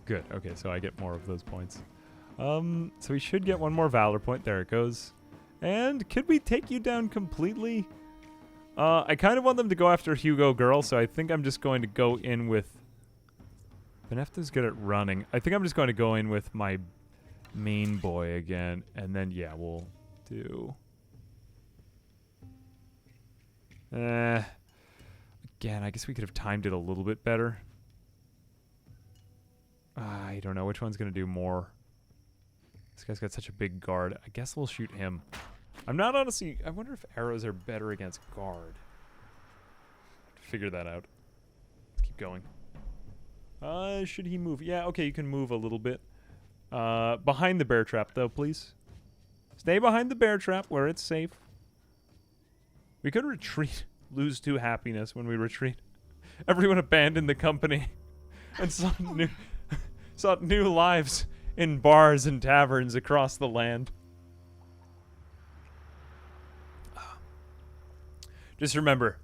Good. Okay, so I get more of those points. So we should get one more valor point. There it goes. And could we take you down completely? I kind of want them to go after Hugo Girl, so I think I'm just going to go in with... Benefta's good at running. I think I'm just going to go in with my main boy again, and then, yeah, we'll do... Again, I guess we could have timed it a little bit better. I don't know which one's going to do more. This guy's got such a big guard. I guess we'll shoot him. I'm not honestly... I wonder if arrows are better against guard. Figure that out. Let's keep going. Should he move? Yeah, okay, you can move a little bit. Behind the bear trap, though, please. Stay behind the bear trap where it's safe. We could retreat. Lose 2 happiness when we retreat. Everyone abandoned the company and sought new lives in bars and taverns across the land. Just remember,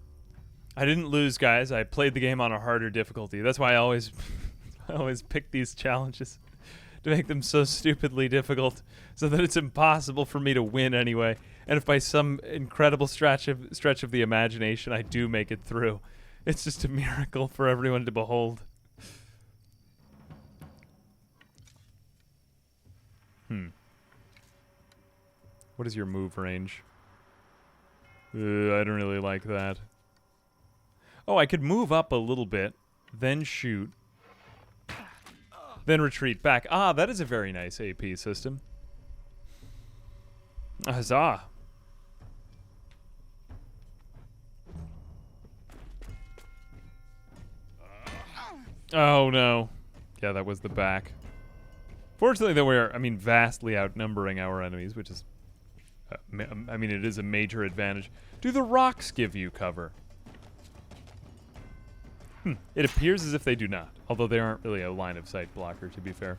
I didn't lose, guys. I played the game on a harder difficulty. That's why I always pick these challenges to make them so stupidly difficult so that it's impossible for me to win anyway. And if by some incredible stretch of the imagination I do make it through, it's just a miracle for everyone to behold. What is your move range? I don't really like that. Oh, I could move up a little bit, then shoot, then retreat back. Ah, that is a very nice AP system. Huzzah. Oh, no. Yeah, that was the back. Fortunately, though, we are, vastly outnumbering our enemies, which is... it is a major advantage. Do the rocks give you cover? It appears as if they do not, although they aren't really a line-of-sight blocker, to be fair.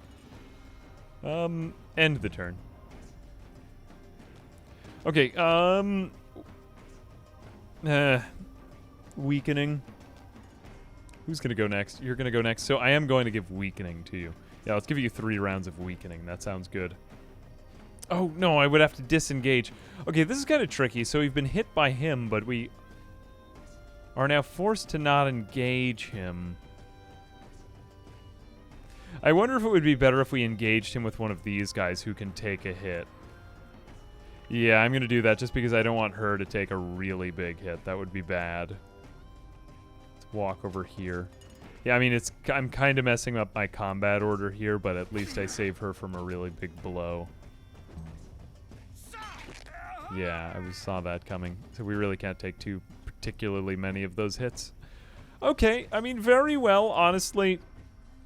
End the turn. Okay, weakening. Who's gonna go next? You're gonna go next, so I am going to give weakening to you. Yeah, let's give you 3 rounds of weakening. That sounds good. Oh, no, I would have to disengage. Okay, this is kind of tricky. So we've been hit by him, but we are now forced to not engage him. I wonder if it would be better if we engaged him with one of these guys who can take a hit. Yeah, I'm going to do that just because I don't want her to take a really big hit. That would be bad. Let's walk over here. Yeah, I'm kind of messing up my combat order here, but at least I save her from a really big blow. Yeah, I saw that coming. So we really can't take too particularly many of those hits. Okay, very well, honestly.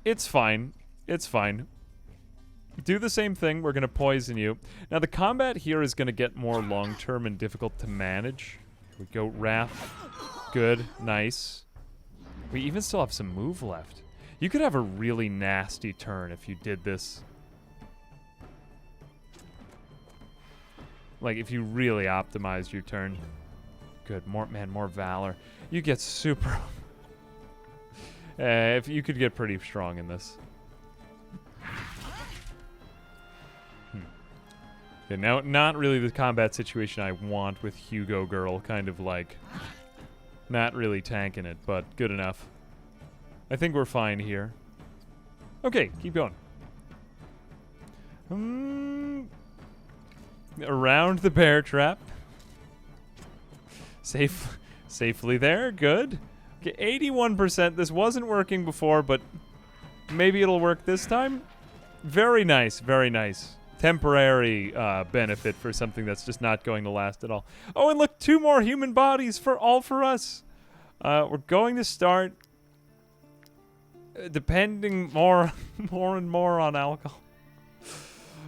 It's fine. It's fine. Do the same thing. We're going to poison you. Now, the combat here is going to get more long-term and difficult to manage. Here we go, Wrath. Good. Nice. We even still have some move left. You could have a really nasty turn if you did this. Like, if you really optimized your turn. Good. More valor. You get super... if you could get pretty strong in this. Okay, now, not really the combat situation I want with Hugo Girl. Kind of like... not really tanking it, but good enough. I think we're fine here. Okay, keep going. Around the bear trap. Safely there. Good. Okay, 81%. This wasn't working before, but maybe it'll work this time. Very nice. Very nice. Temporary benefit for something that's just not going to last at all. Oh, and look, 2 more human bodies for us. We're going to start depending more and more on alcohol.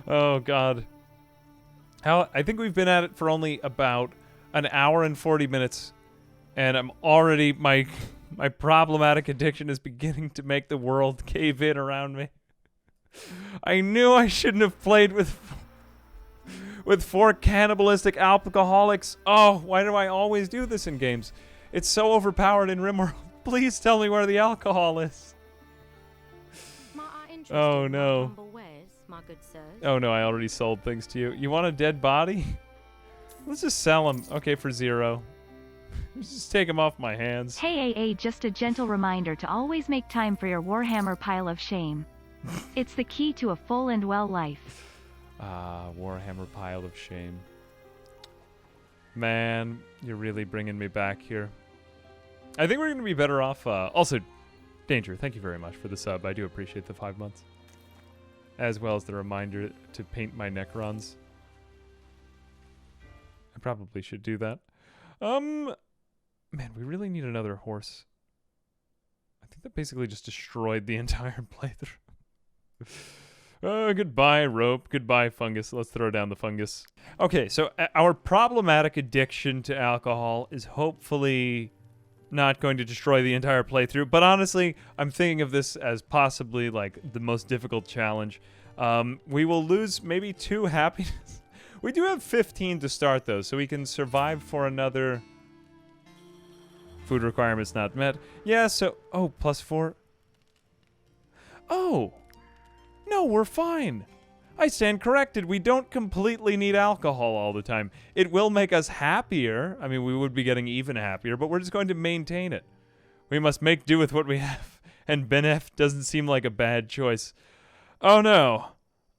Oh, God. I think we've been at it for only about an hour and 40 minutes, and I'm already, my problematic addiction is beginning to make the world cave in around me. I knew I shouldn't have played with 4 cannibalistic alcoholics. Oh, why do I always do this in games? It's so overpowered in RimWorld. Please tell me where the alcohol is. Oh, no. Oh, no, I already sold things to you. You want a dead body? Let's just sell them. Okay, for 0. Let's just take them off my hands. Hey, AA, just a gentle reminder to always make time for your Warhammer pile of shame. It's the key to a full and well life. Warhammer pile of shame. Man, you're really bringing me back here. I think we're going to be better off. Also, Danger, thank you very much for the sub. I do appreciate the 5 months. As well as the reminder to paint my Necrons. I probably should do that. Man, we really need another horse. I think that basically just destroyed the entire playthrough. Goodbye, rope. Goodbye, fungus. Let's throw down the fungus. Okay, so our problematic addiction to alcohol is hopefully not going to destroy the entire playthrough, but honestly, I'm thinking of this as possibly like the most difficult challenge. We will lose maybe 2 happiness. We do have 15 to start though, so we can survive for another. Food requirements not met. Yeah, so +4. Oh no, we're fine. I stand corrected. We don't completely need alcohol all the time. It will make us happier. I mean, we would be getting even happier, but we're just going to maintain it. We must make do with what we have. And Benef doesn't seem like a bad choice. Oh, no.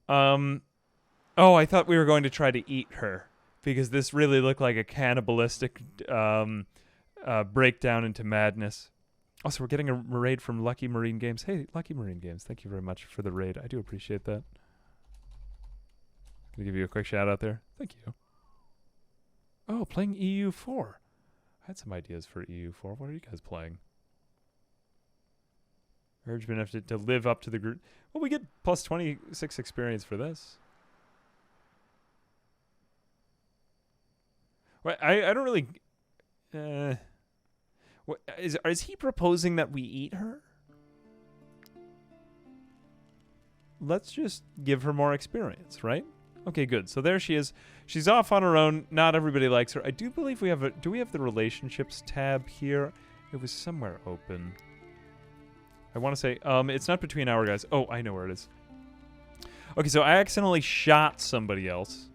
Oh, I thought we were going to try to eat her. Because this really looked like a cannibalistic breakdown into madness. Also, we're getting a raid from Lucky Marine Games. Hey, Lucky Marine Games, thank you very much for the raid. I do appreciate that. Can I give you a quick shout out there? Thank you. Oh, playing EU4. I had some ideas for EU4. What are you guys playing? Urge enough to live up to the group. Well, we get plus 26 experience for this. Well, I don't really... what, is he proposing that we eat her? Let's just give her more experience, right? Okay, good. So there she is. She's off on her own. Not everybody likes her. I do believe we have a... Do we have the relationships tab here? It was somewhere open. I want to say... it's not between our guys. Oh, I know where it is. Okay, so I accidentally shot somebody else.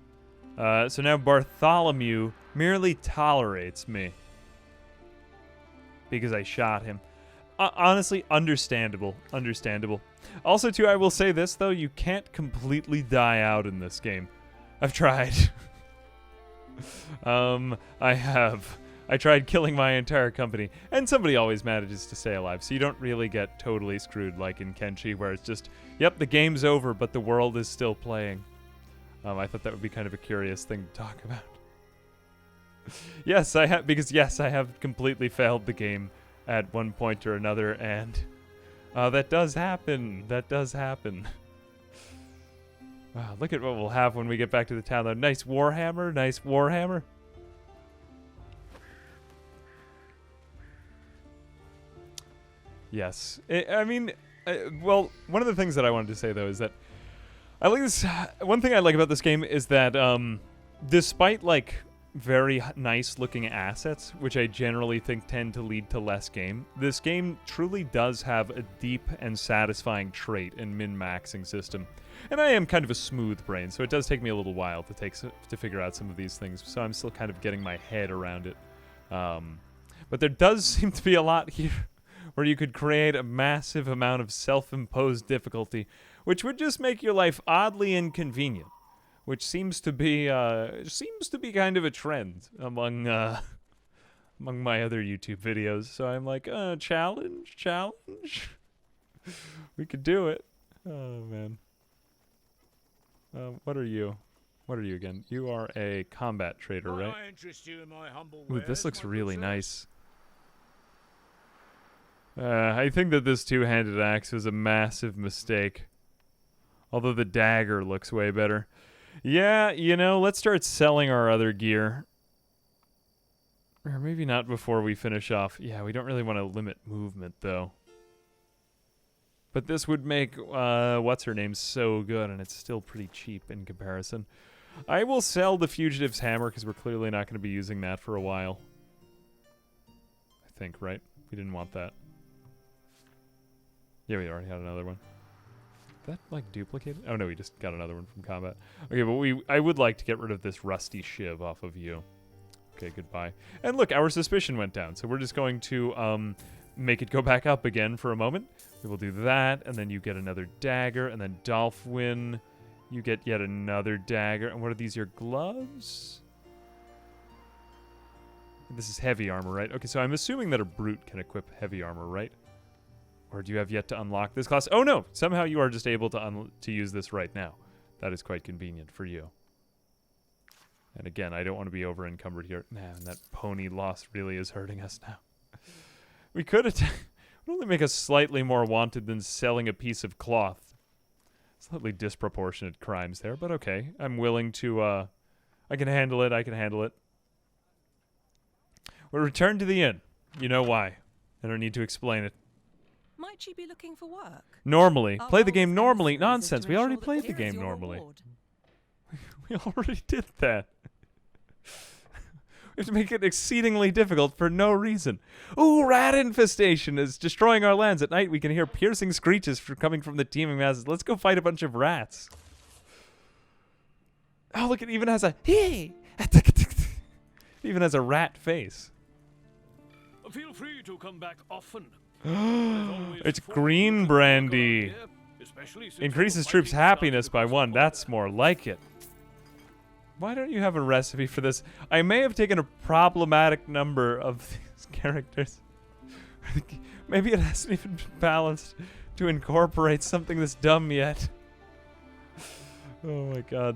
So now Bartholomew merely tolerates me. Because I shot him. Honestly, understandable. Understandable. Also, too, I will say this, though. You can't completely die out in this game. I've tried. I have. I tried killing my entire company. And somebody always manages to stay alive. So you don't really get totally screwed like in Kenshi, where it's just, yep, the game's over, but the world is still playing. I thought that would be kind of a curious thing to talk about. Yes, I have, because yes, I have completely failed the game at one point or another, and that does happen. That does happen. Wow, look at what we'll have when we get back to the town, though. Nice Warhammer. Nice Warhammer. Yes. I mean, well, one of the things that I wanted to say, though, is that I like this. One thing I like about this game is that despite, like, very nice looking assets, which I generally think tend to lead to less game, this game truly does have a deep and satisfying trait and min-maxing system. And I am kind of a smooth brain, so it does take me a little while to figure out some of these things, so I'm still kind of getting my head around it. But there does seem to be a lot here where you could create a massive amount of self-imposed difficulty, which would just make your life oddly inconvenient. Which seems to be kind of a trend among among my other YouTube videos. So I'm like, challenge. We could do it. Oh, man. What are you? What are you again? You are a combat trader, right? I interest you in my humble Ooh, this wares, looks my really good nice. I think that this two-handed axe was a massive mistake. Although the dagger looks way better. Yeah, you know, let's start selling our other gear. Or maybe not before we finish off. Yeah, we don't really want to limit movement, though. But this would make, what's-her-name so good, and it's still pretty cheap in comparison. I will sell the Fugitive's Hammer, because we're clearly not going to be using that for a while. I think, right? We didn't want that. Yeah, we already had another one. Is that, like, duplicated? Oh, no, we just got another one from combat. Okay, but I would like to get rid of this rusty shiv off of you. Okay, goodbye. And look, our suspicion went down, so we're just going to, make it go back up again for a moment. We will do that, and then you get another dagger, and then Dolphin, you get yet another dagger. And what are these, your gloves? This is heavy armor, right? Okay, so I'm assuming that a brute can equip heavy armor, right? Or do you have yet to unlock this class? Oh, no! Somehow you are just able to use this right now. That is quite convenient for you. And again, I don't want to be over-encumbered here. Man, that pony loss really is hurting us now. We could would only make us slightly more wanted than selling a piece of cloth. Slightly disproportionate crimes there, but okay. I'm willing to, I can handle it, I can handle it. We'll return to the inn. You know why. I don't need to explain it. Might you be looking for work? Normally. Our Play the role game as normally. emissaries is Nonsense. to We already ensure that played the here is game your normally. reward. We already did that. We have to make it exceedingly difficult for no reason. Ooh, rat infestation is destroying our lands. At night, we can hear piercing screeches coming from the teeming masses. Let's go fight a bunch of rats. Oh, look, it even has a... It even has a rat face. Feel free to come back often. It's green brandy. Increases troops' happiness by 1. That's more like it. Why don't you have a recipe for this? I may have taken a problematic number of these characters. Maybe it hasn't even been balanced to incorporate something this dumb yet. Oh my god.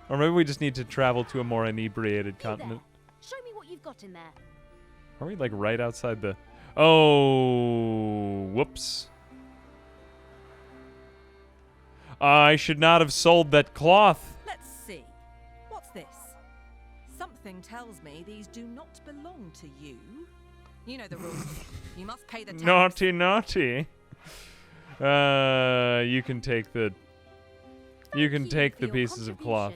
Or maybe we just need to travel to a more inebriated continent. Show me what you've got in there. Are we like right outside the... Oh, whoops. I should not have sold that cloth. Let's see. What's this? Something tells me these do not belong to you. You know the rules. You must pay the tax. Naughty, naughty. You can take the... You can take the pieces of cloth.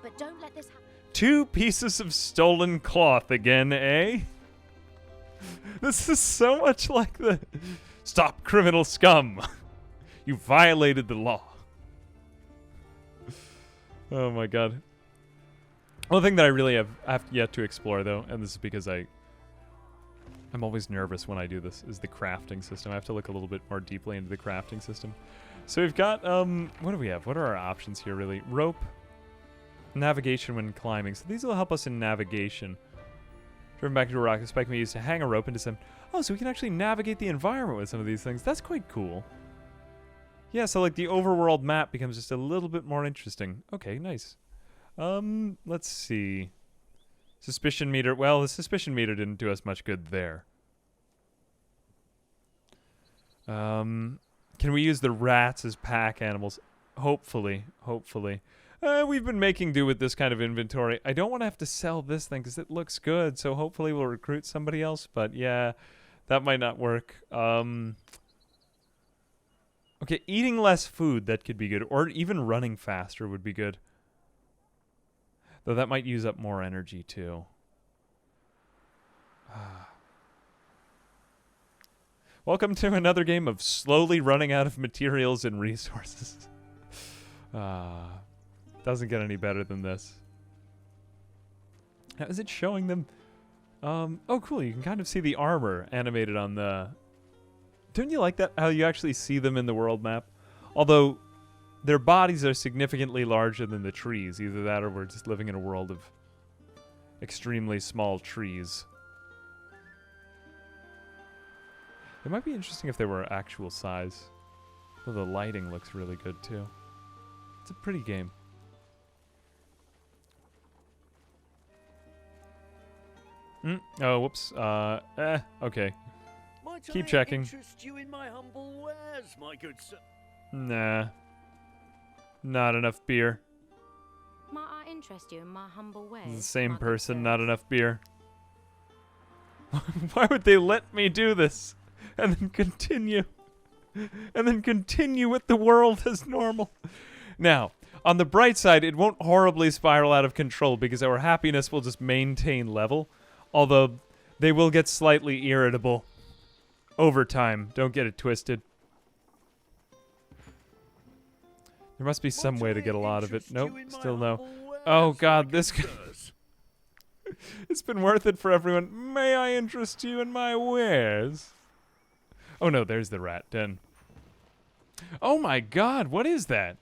But don't let this happen. 2 pieces of stolen cloth again, eh? This is so much like the... Stop, criminal scum! You violated the law. Oh my god. One thing that I really have yet to explore, though, and this is because I'm always nervous when I do this, is the crafting system. I have to look a little bit more deeply into the crafting system. So we've got, what do we have? What are our options here, really? Rope. Navigation when climbing. So these will help us in navigation. Driven back into a rock, the spike may be used to hang a rope into some... Oh, so we can actually navigate the environment with some of these things. That's quite cool. Yeah, so like the overworld map becomes just a little bit more interesting. Okay, nice. Let's see. Suspicion meter. Well, the suspicion meter didn't do us much good there. Can we use the rats as pack animals? Hopefully. Hopefully. We've been making do with this kind of inventory. I don't want to have to sell this thing because it looks good, so hopefully we'll recruit somebody else, but yeah, that might not work. Okay, eating less food, that could be good, or even running faster would be good. Though that might use up more energy, too. Welcome to another game of slowly running out of materials and resources. Doesn't get any better than this. Now, is it showing them? Oh, cool. You can kind of see the armor animated on the... Don't you like that? How you actually see them in the world map? Although, their bodies are significantly larger than the trees. Either that or we're just living in a world of extremely small trees. It might be interesting if they were actual size. Though the lighting looks really good too. It's a pretty game. Oh, whoops. Okay. Might Keep I checking. interest you in my humble wares, my good sir? Nah. Not enough beer. Might I interest you in my humble ways? The same my good person, sirs? not enough beer. Why would they let me do this? And then continue. And then continue with the world as normal. Now, on the bright side, it won't horribly spiral out of control because our happiness will just maintain level. Although, they will get slightly irritable over time. Don't get it twisted. There must be some way to get a lot of it. Nope, still no. Oh god, this it's been worth it for everyone. May I interest you in my wares? Oh no, there's the rat den. Oh my god, what is that?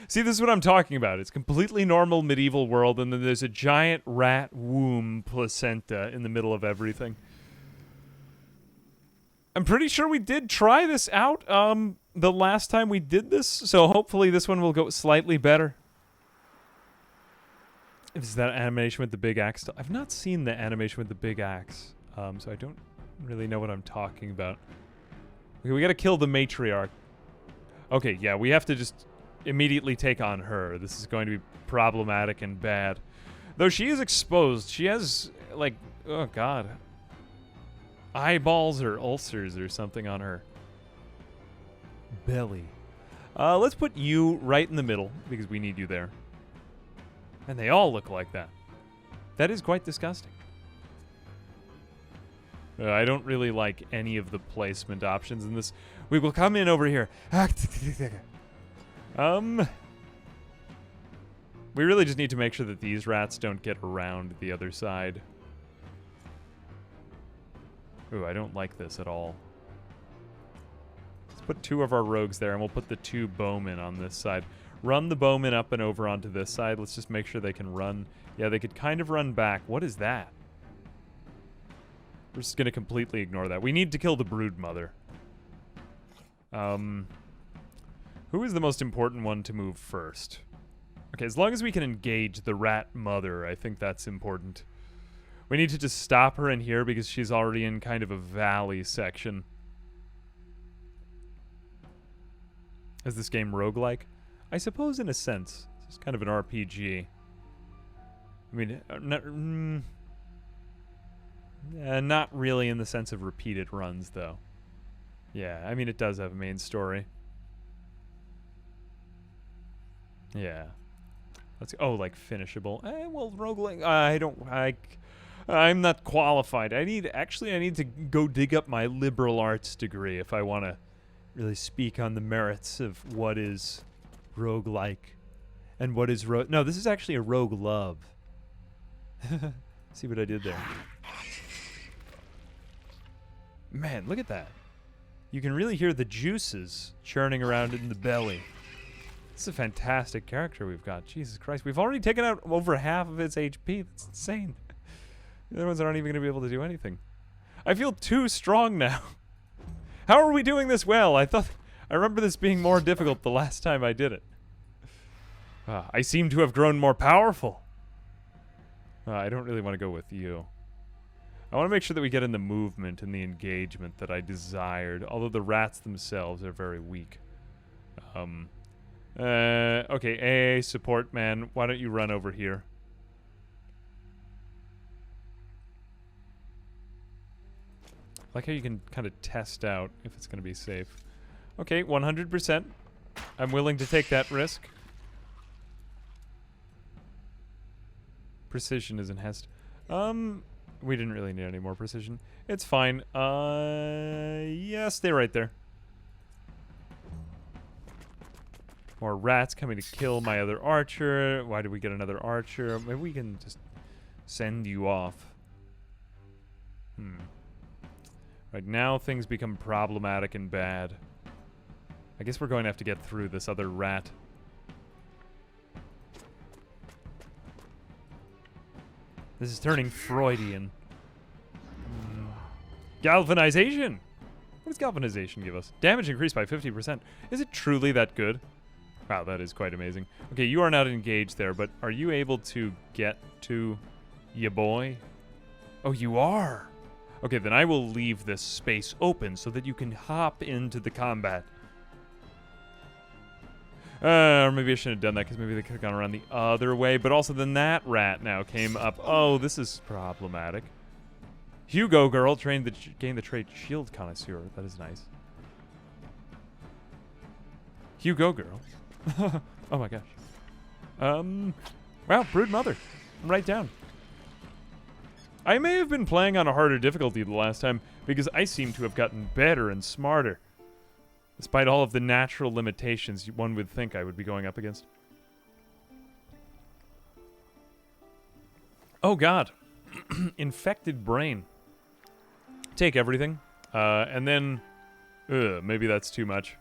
See, this is what I'm talking about. It's completely normal medieval world, and then there's a giant rat womb placenta in the middle of everything. I'm pretty sure we did try this out the last time we did this, so hopefully this one will go slightly better. Is that animation with the big axe still? I've not seen the animation with the big axe, so I don't really know what I'm talking about. Okay, we gotta kill the matriarch. Okay, yeah, we have to just immediately take on her. This is going to be problematic and bad. Though she is exposed. She has, like, oh god, eyeballs or ulcers or something on her belly. Let's put you right in the middle because we need you there. And they all look like that. That is quite disgusting. I don't really like any of the placement options in this. We will come in over here. We really just need to make sure that these rats don't get around the other side. Ooh, I don't like this at all. Let's put 2 of our rogues there, and we'll put the 2 bowmen on this side. Run the bowmen up and over onto this side. Let's just make sure they can run. Yeah, they could kind of run back. What is that? We're just going to completely ignore that. We need to kill the brood mother. Who is the most important one to move first? Okay, as long as we can engage the rat mother, I think that's important. We need to just stop her in here because she's already in kind of a valley section. Is this game roguelike? I suppose in a sense. It's kind of an RPG. I mean, not really in the sense of repeated runs, though. Yeah, I mean, it does have a main story. Yeah. Let's like finishable. Well, roguelike. I'm not qualified. I need to go dig up my liberal arts degree if I want to really speak on the merits of what is roguelike and what is no, this is actually a rogue love. See what I did there? Man, look at that. You can really hear the juices churning around in the belly. This is a fantastic character we've got. Jesus Christ. We've already taken out over half of its HP. That's insane. The other ones aren't even going to be able to do anything. I feel too strong now. How are we doing this well? I remember this being more difficult the last time I did it. I seem to have grown more powerful. I don't really want to go with you. I want to make sure that we get in the movement and the engagement that I desired, although the rats themselves are very weak. Okay, AA, support man, why don't you run over here? I like how you can kind of test out if it's going to be safe. Okay, 100%. I'm willing to take that risk. Precision is enhanced. We didn't really need any more precision. It's fine. Yeah, stay right there. More rats coming to kill my other archer. Why did we get another archer? Maybe we can just send you off. Right now, things become problematic and bad. I guess we're going to have to get through this other rat. This is turning Freudian. Galvanization! What does galvanization give us? Damage increased by 50%. Is it truly that good? Wow, that is quite amazing. Okay, you are not engaged there, but are you able to get to ya boy? Oh, you are. Okay, then I will leave this space open so that you can hop into the combat. Or maybe I shouldn't have done that because maybe they could have gone around the other way. But also then that rat now came up. Oh, this is problematic. Hugo girl gained the trait Shield Connoisseur. That is nice. Hugo girl. Oh my gosh. Wow, Brood Mother. Right down. I may have been playing on a harder difficulty the last time because I seem to have gotten better and smarter. Despite all of the natural limitations one would think I would be going up against. Oh god. Infected brain. Take everything. And then... maybe that's too much.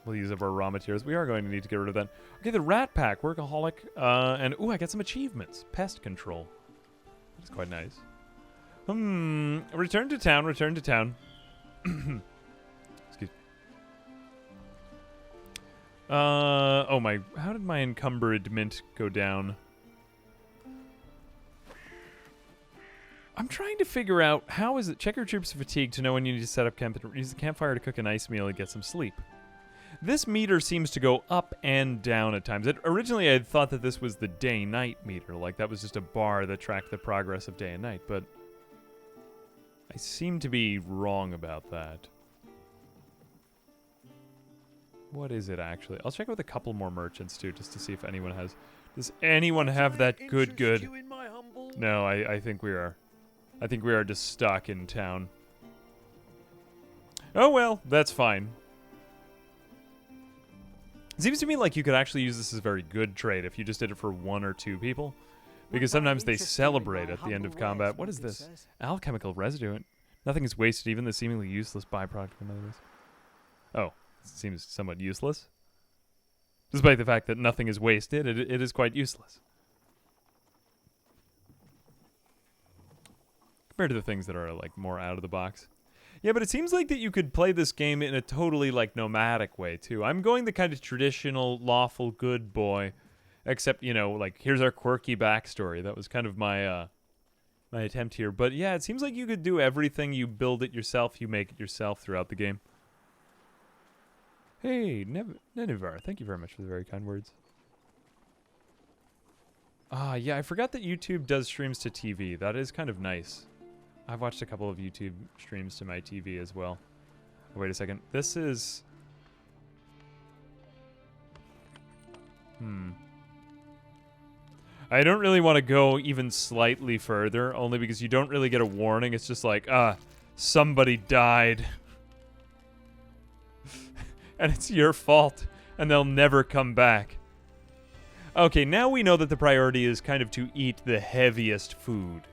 We'll use up our raw materials. We are going to need to get rid of that. Okay, the Rat Pack. Workaholic. And, I got some achievements. Pest control. That's quite nice. Return to town. Return to town. Excuse me. Oh my... How did my encumberedment go down? I'm trying to figure out how is it... Check your troops' fatigue to know when you need to set up camp and use the campfire to cook a nice meal and get some sleep. This meter seems to go up and down at times. Originally, I had thought that this was the day-night meter. Like, that was just a bar that tracked the progress of day and night. But I seem to be wrong about that. What is it, actually? I'll check with a couple more merchants, too, just to see if anyone has... Does anyone have that good? No, I think we are... I think we are just stuck in town. Oh, well, that's fine. It seems to me like you could actually use this as a very good trade if you just did it for 1 or 2 people. Because sometimes they celebrate at the end of combat. What is this? Alchemical residue. Nothing is wasted, even the seemingly useless byproduct from others. Oh, it seems somewhat useless. Despite the fact that nothing is wasted, it is quite useless. Compared to the things that are, like, more out of the box. Yeah, but it seems like that you could play this game in a totally, like, nomadic way, too. I'm going the kind of traditional, lawful, good boy. Except, you know, like, here's our quirky backstory. That was kind of my, my attempt here. But, yeah, it seems like you could do everything. You build it yourself. You make it yourself throughout the game. Hey, Nenevar, thank you very much for the very kind words. Yeah, I forgot that YouTube does streams to TV. That is kind of nice. I've watched a couple of YouTube streams to my TV as well. Oh, wait a second. This is... I don't really want to go even slightly further, only because you don't really get a warning. It's just like, somebody died. And it's your fault, and they'll never come back. Okay, now we know that the priority is kind of to eat the heaviest food.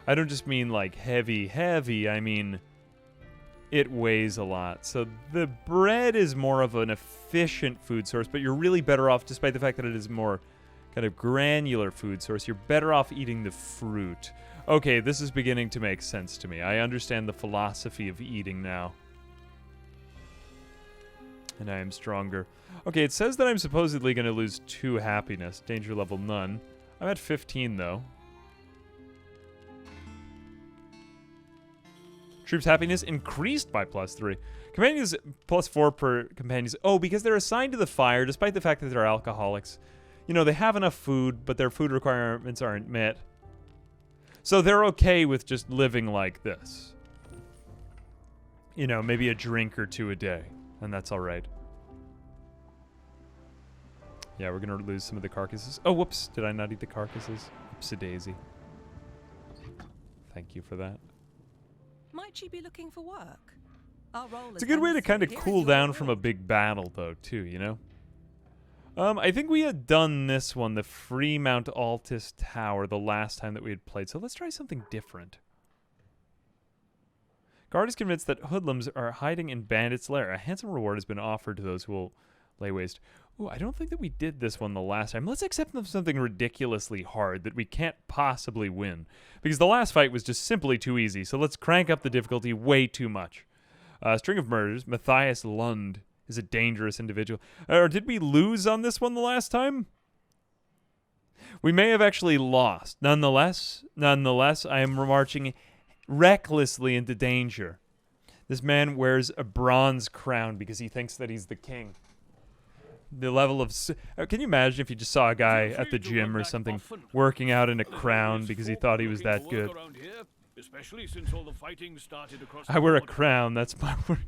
I don't just mean like heavy, I mean it weighs a lot. So the bread is more of an efficient food source, but you're really better off, despite the fact that it is more kind of granular food source, you're better off eating the fruit. Okay, this is beginning to make sense to me. I understand the philosophy of eating now. And I am stronger. Okay, it says that I'm supposedly going to lose 2 happiness. Danger level none. I'm at 15, though. Troops' happiness increased by +3. Companions +4 per companions. Oh, because they're assigned to the fire, despite the fact that they're alcoholics. You know, they have enough food, but their food requirements aren't met. So they're okay with just living like this. You know, maybe a drink or 2 a day. And that's alright. Yeah, we're going to lose some of the carcasses. Oh, whoops. Did I not eat the carcasses? Oopsie-daisy. Thank you for that. Might you be looking for work? Our role it's a good way to kind of cool down from a big battle, though, too, you know? I think we had done this one, the Fremount Altus Tower, the last time that we had played. So let's try something different. Guard is convinced that hoodlums are hiding in bandits' lair. A handsome reward has been offered to those who will lay waste. Ooh, I don't think that we did this one the last time. Let's accept something ridiculously hard that we can't possibly win. Because the last fight was just simply too easy, so let's crank up the difficulty way too much. String of murders. Matthias Lund is a dangerous individual. Or did we lose on this one the last time? We may have actually lost. Nonetheless, I am marching recklessly into danger. This man wears a bronze crown because he thinks that he's the king. The level of... Can you imagine if you just saw a guy at the gym or something working out in a crown because he thought he was that good? I wear a crown. That's my work.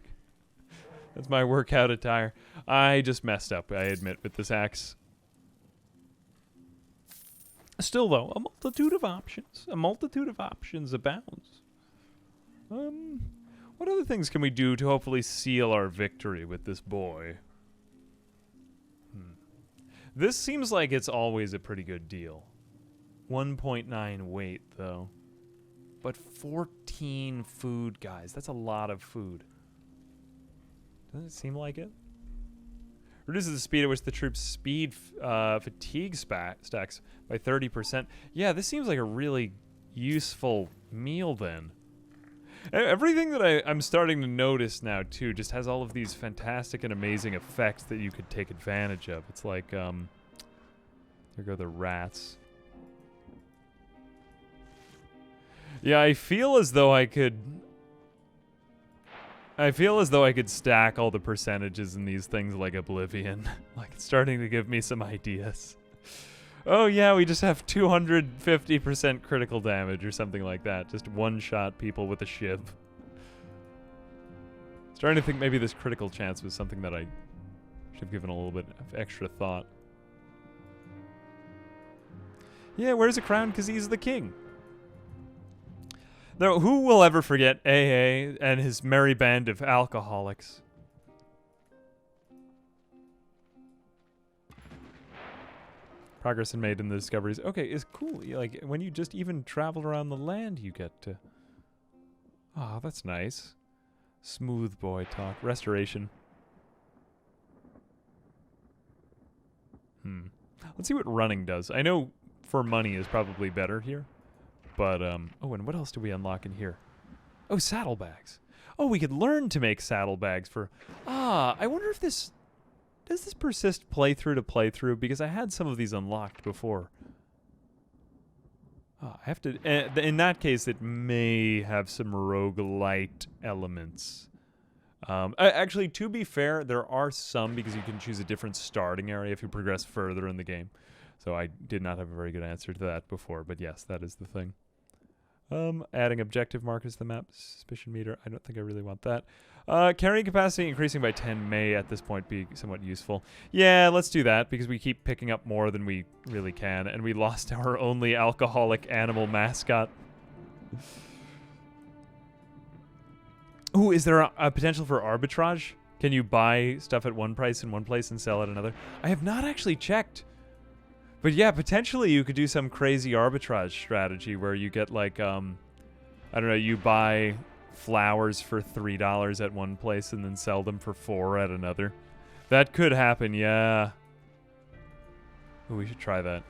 That's my workout attire. I just messed up, I admit, with this axe. Still, though, a multitude of options. A multitude of options abounds. What other things can we do to hopefully seal our victory with this boy? This seems like it's always a pretty good deal. 1.9 weight, though. But 14 food, guys. That's a lot of food. Doesn't it seem like it? Reduces the speed at which the troops' speed fatigue stacks by 30%. Yeah, this seems like a really useful meal, then. Everything that I'm starting to notice now, too, just has all of these fantastic and amazing effects that you could take advantage of. It's like, there go the rats. Yeah, I feel as though I could stack all the percentages in these things like Oblivion. Like, it's starting to give me some ideas. Oh yeah, we just have 250% critical damage or something like that. Just one-shot people with a shiv. Starting to think maybe this critical chance was something that I should have given a little bit of extra thought. Yeah, wears a crown because he's the king. Now, who will ever forget AA and his merry band of alcoholics? Progress made in the discoveries. Okay, it's cool. Like, when you just even travel around the land, you get to... Oh, that's nice. Smooth boy talk. Restoration. Let's see what running does. I know for money is probably better here. But, oh, and what else do we unlock in here? Oh, saddlebags. Oh, we could learn to make saddlebags for... I wonder if this... Does this persist playthrough to playthrough? Because I had some of these unlocked before. I have to... in that case, it may have some roguelite elements. Actually, to be fair, there are some because you can choose a different starting area if you progress further in the game. So I did not have a very good answer to that before, but yes, that is the thing. Adding objective markers to the map, suspicion meter. I don't think I really want that. Carrying capacity increasing by 10 may at this point be somewhat useful. Yeah, let's do that because we keep picking up more than we really can, and we lost our only alcoholic animal mascot. Ooh, is there a potential for arbitrage? Can you buy stuff at one price in one place and sell at another? I have not actually checked. But yeah, potentially you could do some crazy arbitrage strategy where you get like, I don't know, you buy flowers for $3 at one place and then sell them for $4 at another. That could happen, yeah. Ooh, we should try that.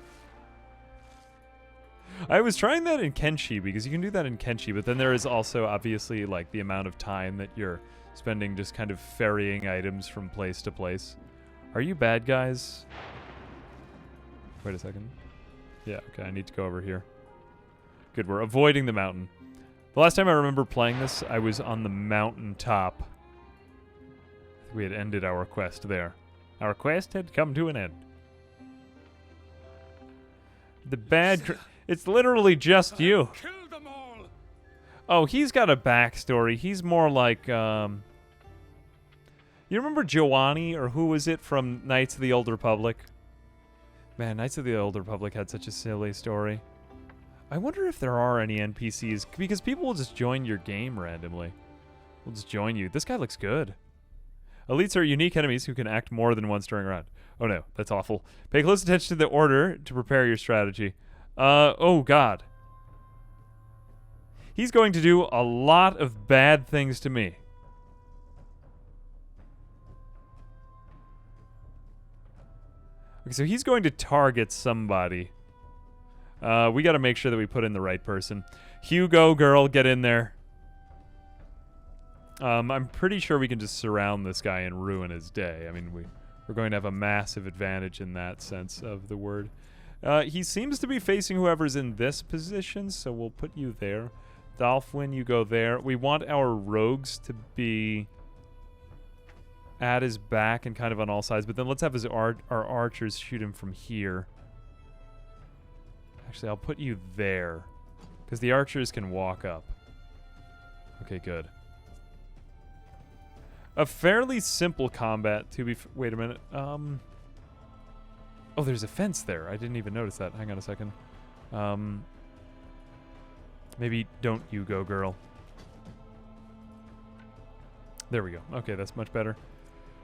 I was trying that in Kenshi because you can do that in Kenshi, but then there is also obviously like the amount of time that you're spending just kind of ferrying items from place to place. Are you bad guys? Wait a second. Yeah, okay, I need to go over here. Good, we're avoiding the mountain. The last time I remember playing this, I was on the mountaintop. We had ended our quest there. Our quest had come to an end. The bad... It's literally just you. Kill them all. Oh, he's got a backstory. He's more like, You remember Giovanni, or who was it from Knights of the Old Republic? Man, Knights of the Old Republic had such a silly story. I wonder if there are any NPCs, because people will just join your game randomly. We'll just join you. This guy looks good. Elites are unique enemies who can act more than once during a round. Oh no, that's awful. Pay close attention to the order to prepare your strategy. Oh god. He's going to do a lot of bad things to me. Okay, so he's going to target somebody. We got to make sure that we put in the right person. Hugo, girl, get in there. I'm pretty sure we can just surround this guy and ruin his day. I mean, we're going to have a massive advantage in that sense of the word. He seems to be facing whoever's in this position, so we'll put you there. Dolphin, you go there. We want our rogues to be at his back and kind of on all sides, but then let's have our archers shoot him from here. Actually, I'll put you there, because the archers can walk up. Okay, good. A fairly simple combat to be... Wait a minute. Oh, there's a fence there. I didn't even notice that. Hang on a second. Maybe don't you go, girl. There we go. Okay, that's much better.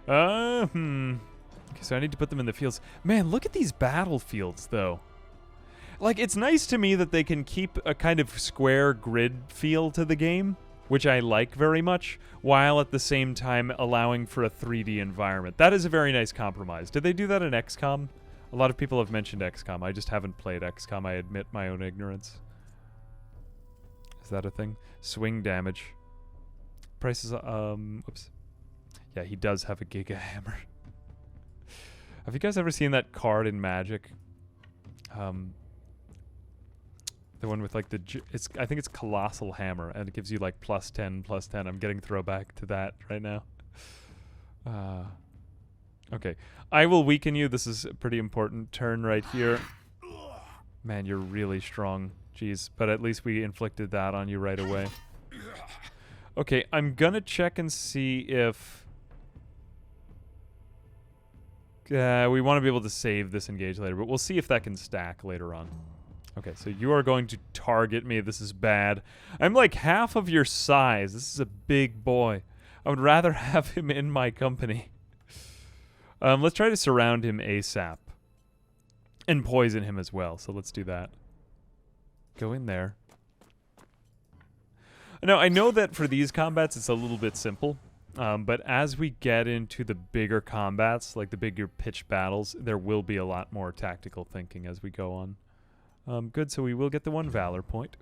Okay, so I need to put them in the fields. Man, look at these battlefields, though. Like, it's nice to me that they can keep a kind of square grid feel to the game, which I like very much, while at the same time allowing for a 3D environment. That is a very nice compromise. Did they do that in XCOM? A lot of people have mentioned XCOM. I just haven't played XCOM. I admit my own ignorance. Is that a thing? Swing damage. Prices, oops. Yeah, he does have a Giga Hammer. Have you guys ever seen that card in Magic? The one with like the, I think it's Colossal Hammer, and it gives you like +10, +10. I'm getting throwback to that right now. Okay, I will weaken you. This is a pretty important turn right here. Man, you're really strong. Jeez, but at least we inflicted that on you right away. Okay, I'm gonna check and see if... we want to be able to save this engage later, but we'll see if that can stack later on. Okay, so you are going to target me. This is bad. I'm like half of your size. This is a big boy. I would rather have him in my company. Let's try to surround him ASAP. And poison him as well, so let's do that. Go in there. Now, I know that for these combats, it's a little bit simple. But as we get into the bigger combats, like the bigger pitched battles, there will be a lot more tactical thinking as we go on. Good, so we will get the 1 Valor point.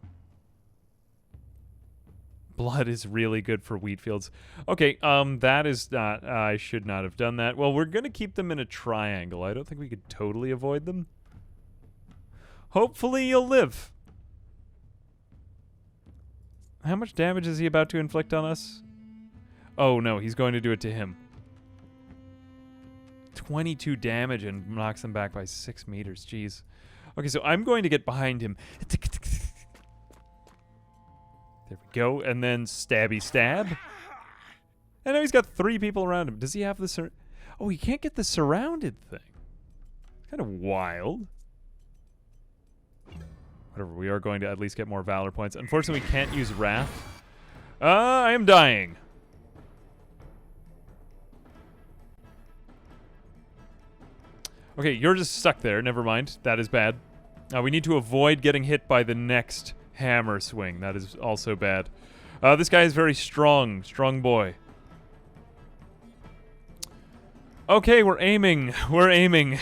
Blood is really good for wheat fields. Okay, that is not... I should not have done that. Well, we're going to keep them in a triangle. I don't think we could totally avoid them. Hopefully you'll live. How much damage is he about to inflict on us? Oh, no, he's going to do it to him. 22 damage and knocks him back by 6 meters. Jeez. Okay, so I'm going to get behind him. There we go. And then stabby stab. And now he's got 3 people around him. Does he have the... Oh, he can't get the surrounded thing. Kind of wild. Whatever, we are going to at least get more Valor points. Unfortunately, we can't use Wrath. I am dying. Okay, you're just stuck there. Never mind. That is bad. We need to avoid getting hit by the next hammer swing. That is also bad. This guy is very strong. Strong boy. Okay, we're aiming. We're aiming.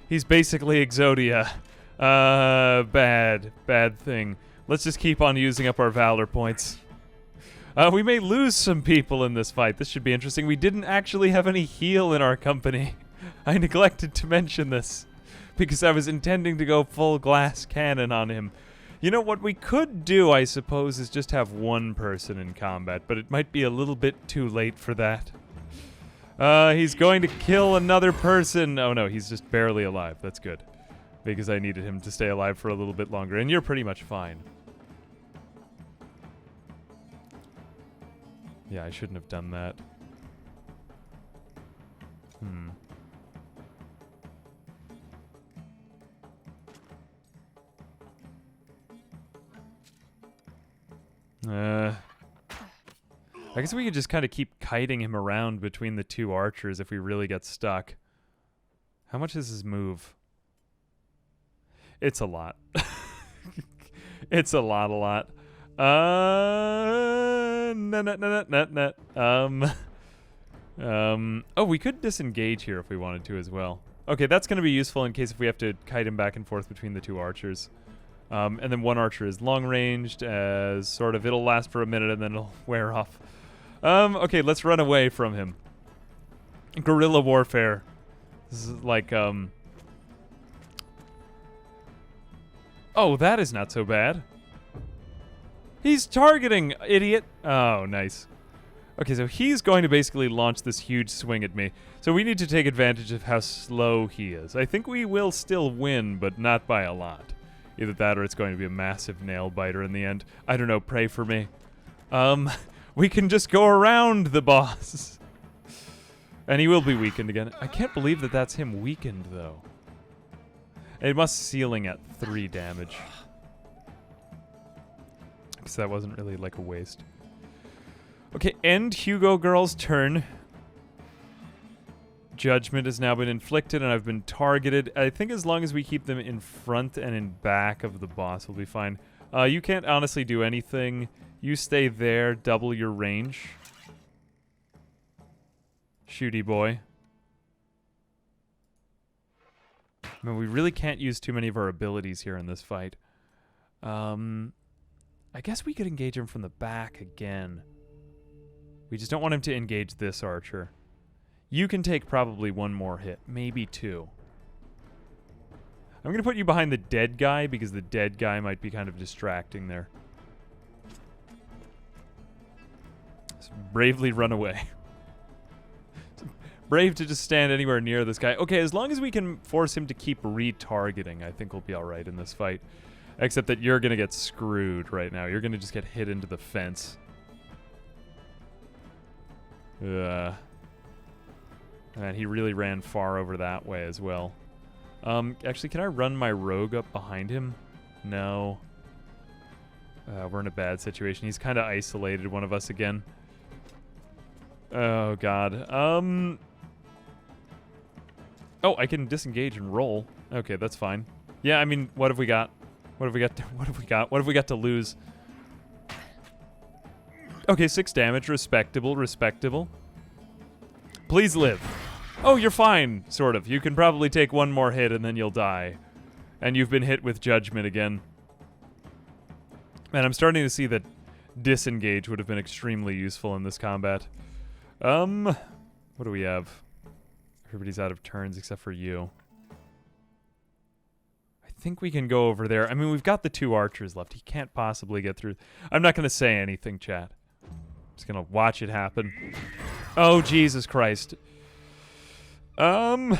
He's basically Exodia. Bad thing. Let's just keep on using up our Valor points. We may lose some people in this fight. This should be interesting. We didn't actually have any heal in our company. I neglected to mention this because I was intending to go full glass cannon on him. You know, what we could do, I suppose, is just have 1 person in combat, but it might be a little bit too late for that. He's going to kill another person. Oh no, he's just barely alive. That's good, because I needed him to stay alive for a little bit longer, and you're pretty much fine. Yeah, I shouldn't have done that. I guess we could just kind of keep kiting him around between the 2 archers if we really get stuck. How much is his move? It's a lot. It's a lot. Oh, we could disengage here if we wanted to as well. Okay, that's going to be useful in case if we have to kite him back and forth between the two archers. And then one archer is long-ranged as sort of it'll last for a minute and then it'll wear off. Okay, let's run away from him. Guerrilla warfare. This is like, Oh, that is not so bad. He's targeting, idiot. Oh, nice. Okay, so he's going to basically launch this huge swing at me. So we need to take advantage of how slow he is. I think we will still win, but not by a lot. Either that or it's going to be a massive nail biter in the end. I don't know, pray for me. We can just go around the boss. And he will be weakened again. I can't believe that that's him weakened, though. It must ceiling at 3 damage. So that wasn't really like a waste. Okay, end Hugo Girl's turn. Judgment has now been inflicted and I've been targeted. I think as long as we keep them in front and in back of the boss, we'll be fine. You can't honestly do anything. You stay there, double your range. Shooty boy. I mean, we really can't use too many of our abilities here in this fight. I guess we could engage him from the back again. We just don't want him to engage this archer. You can take probably 1 more hit, maybe 2. I'm going to put you behind the dead guy because the dead guy might be kind of distracting there. So bravely run away. Brave to just stand anywhere near this guy. Okay, as long as we can force him to keep retargeting, I think we'll be alright in this fight. Except that you're going to get screwed right now. You're going to just get hit into the fence. Man, he really ran far over that way as well. Actually, can I run my rogue up behind him? No. We're in a bad situation. He's kind of isolated one of us again. Oh, God. Oh, I can disengage and roll. Okay, that's fine. Yeah, I mean, what have we got? What have we got? What have we got? What have we got to lose? Okay, 6 damage. Respectable, respectable. Please live. Oh, you're fine, sort of. You can probably take 1 more hit and then you'll die. And you've been hit with judgment again. Man, I'm starting to see that disengage would have been extremely useful in this combat. What do we have? Everybody's out of turns except for you. I think we can go over there. I mean, we've got the 2 archers left. He can't possibly get through. I'm not going to say anything, chat. I'm just going to watch it happen. Oh, Jesus Christ. Should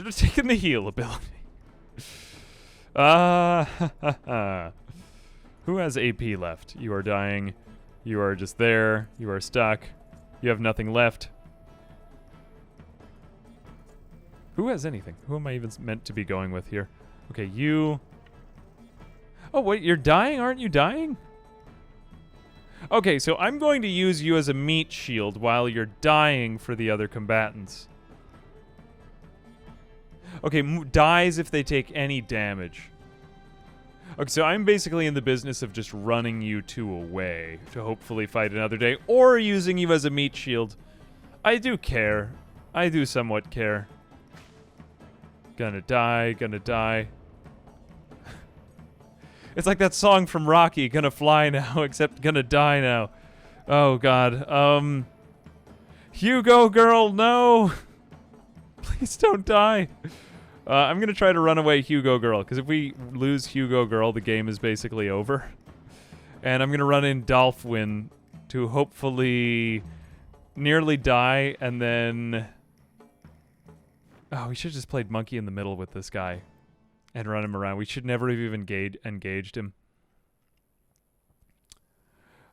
have taken the heal ability. Who has AP left? You are dying. You are just there. You are stuck. You have nothing left. Who has anything? Who am I even meant to be going with here? Okay, you... Oh, wait, you're dying? Aren't you dying? Okay, so I'm going to use you as a meat shield while you're dying for the other combatants. Okay, dies if they take any damage. Okay, so I'm basically in the business of just running you 2 away to hopefully fight another day, or using you as a meat shield. I do care. I do somewhat care. Gonna die, gonna die. It's like that song from Rocky, Gonna Fly Now, except gonna die now. Oh, God. Hugo girl, no! Please don't die. I'm going to try to run away Hugo girl, because if we lose Hugo girl, the game is basically over. And I'm going to run in Dolphwin to hopefully nearly die, and then... Oh, we should have just played monkey in the middle with this guy and run him around. We should never have even engaged him.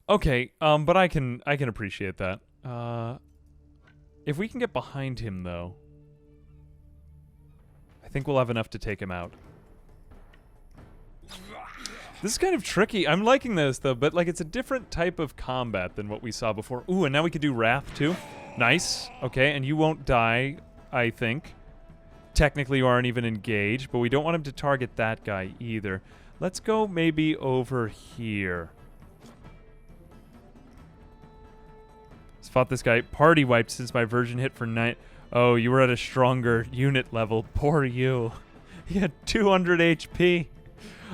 Okay, but I can appreciate that. If we can get behind him, though, I think we'll have enough to take him out. This is kind of tricky. I'm liking this, though, but, like, it's a different type of combat than what we saw before. Ooh, and now we can do Wrath, too. Nice. Okay, and you won't die, I think. Technically, you aren't even engaged, but we don't want him to target that guy either. Let's go maybe over here. Let's fought this guy. Party wiped since my version hit for 9... Oh, you were at a stronger unit level. Poor you. He had 200 HP.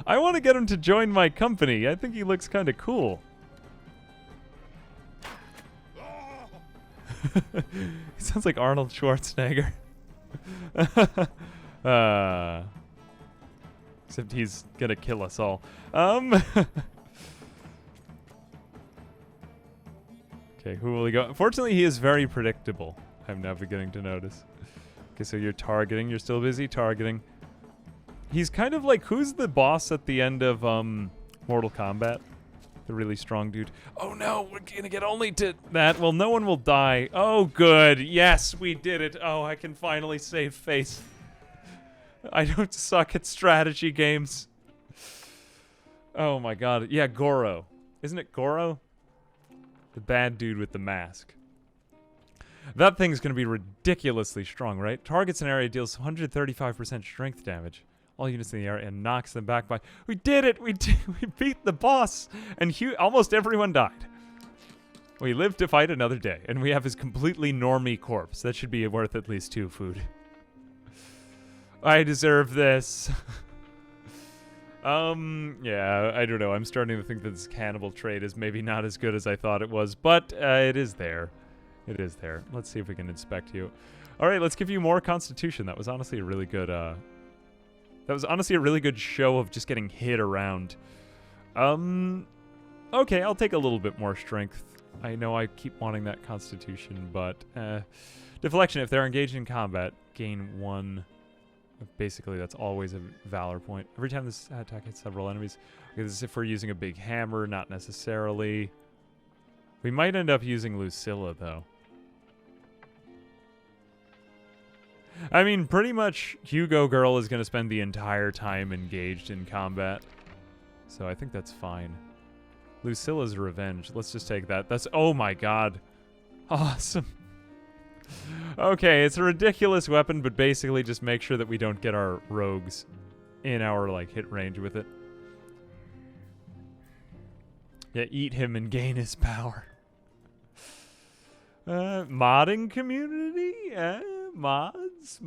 I want to get him to join my company. I think he looks kind of cool. He sounds like Arnold Schwarzenegger. Except he's gonna kill us all. Okay, who will he go? Fortunately, he is very predictable. I'm now beginning to notice. Okay, so you're targeting. You're still busy targeting. He's kind of like, who's the boss at the end of Mortal Kombat? The really strong dude. Oh no, we're gonna get only to that. Well, no one will die. Oh, good. Yes, we did it. Oh, I can finally save face. I don't suck at strategy games. Oh my god. Yeah, Goro. Isn't it Goro? The bad dude with the mask. That thing's gonna be ridiculously strong, right? Targets an area deals 135% strength damage. All units in the area and knocks them back by... We did it! We beat the boss! And almost everyone died. We live to fight another day, and we have his completely normie corpse. That should be worth at least 2 food. I deserve this. Yeah, I don't know. I'm starting to think that this cannibal trait is maybe not as good as I thought it was, but it is there. It is there. Let's see if we can inspect you. All right, let's give you more Constitution. That was honestly a really good... That was honestly a really good show of just getting hit around. Okay, I'll take a little bit more strength. I know I keep wanting that Constitution, but deflection. If they're engaged in combat, gain 1. Basically, that's always a Valor point. Every time this attack hits several enemies. Okay, this is if we're using a big hammer, not necessarily. We might end up using Lucilla, though. I mean, pretty much Hugo Girl is going to spend the entire time engaged in combat. So I think that's fine. Lucilla's revenge. Let's just take that. That's... Oh my god. Awesome. Okay, it's a ridiculous weapon, but basically just make sure that we don't get our rogues in our, like, hit range with it. Yeah, eat him and gain his power. Modding community? Mods?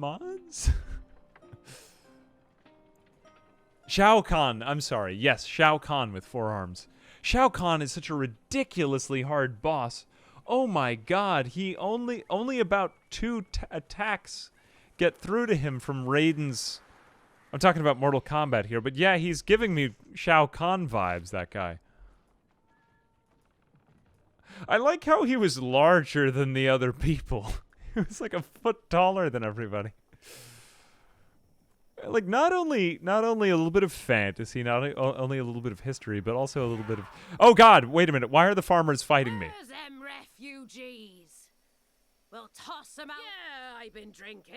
Shao Kahn, I'm sorry. Yes, Shao Kahn with 4 arms. Shao Kahn is such a ridiculously hard boss. Oh my god, he only about 2 attacks get through to him from Raiden's... I'm talking about Mortal Kombat here, but yeah, he's giving me Shao Kahn vibes, that guy. I like how he was larger than the other people. He was like a foot taller than everybody. Like, not only a little bit of fantasy, not only a little bit of history, but also a little bit of... Oh god, wait a minute, why are the farmers fighting me? Where's them refugees? We'll toss them out. Yeah, I've been drinking.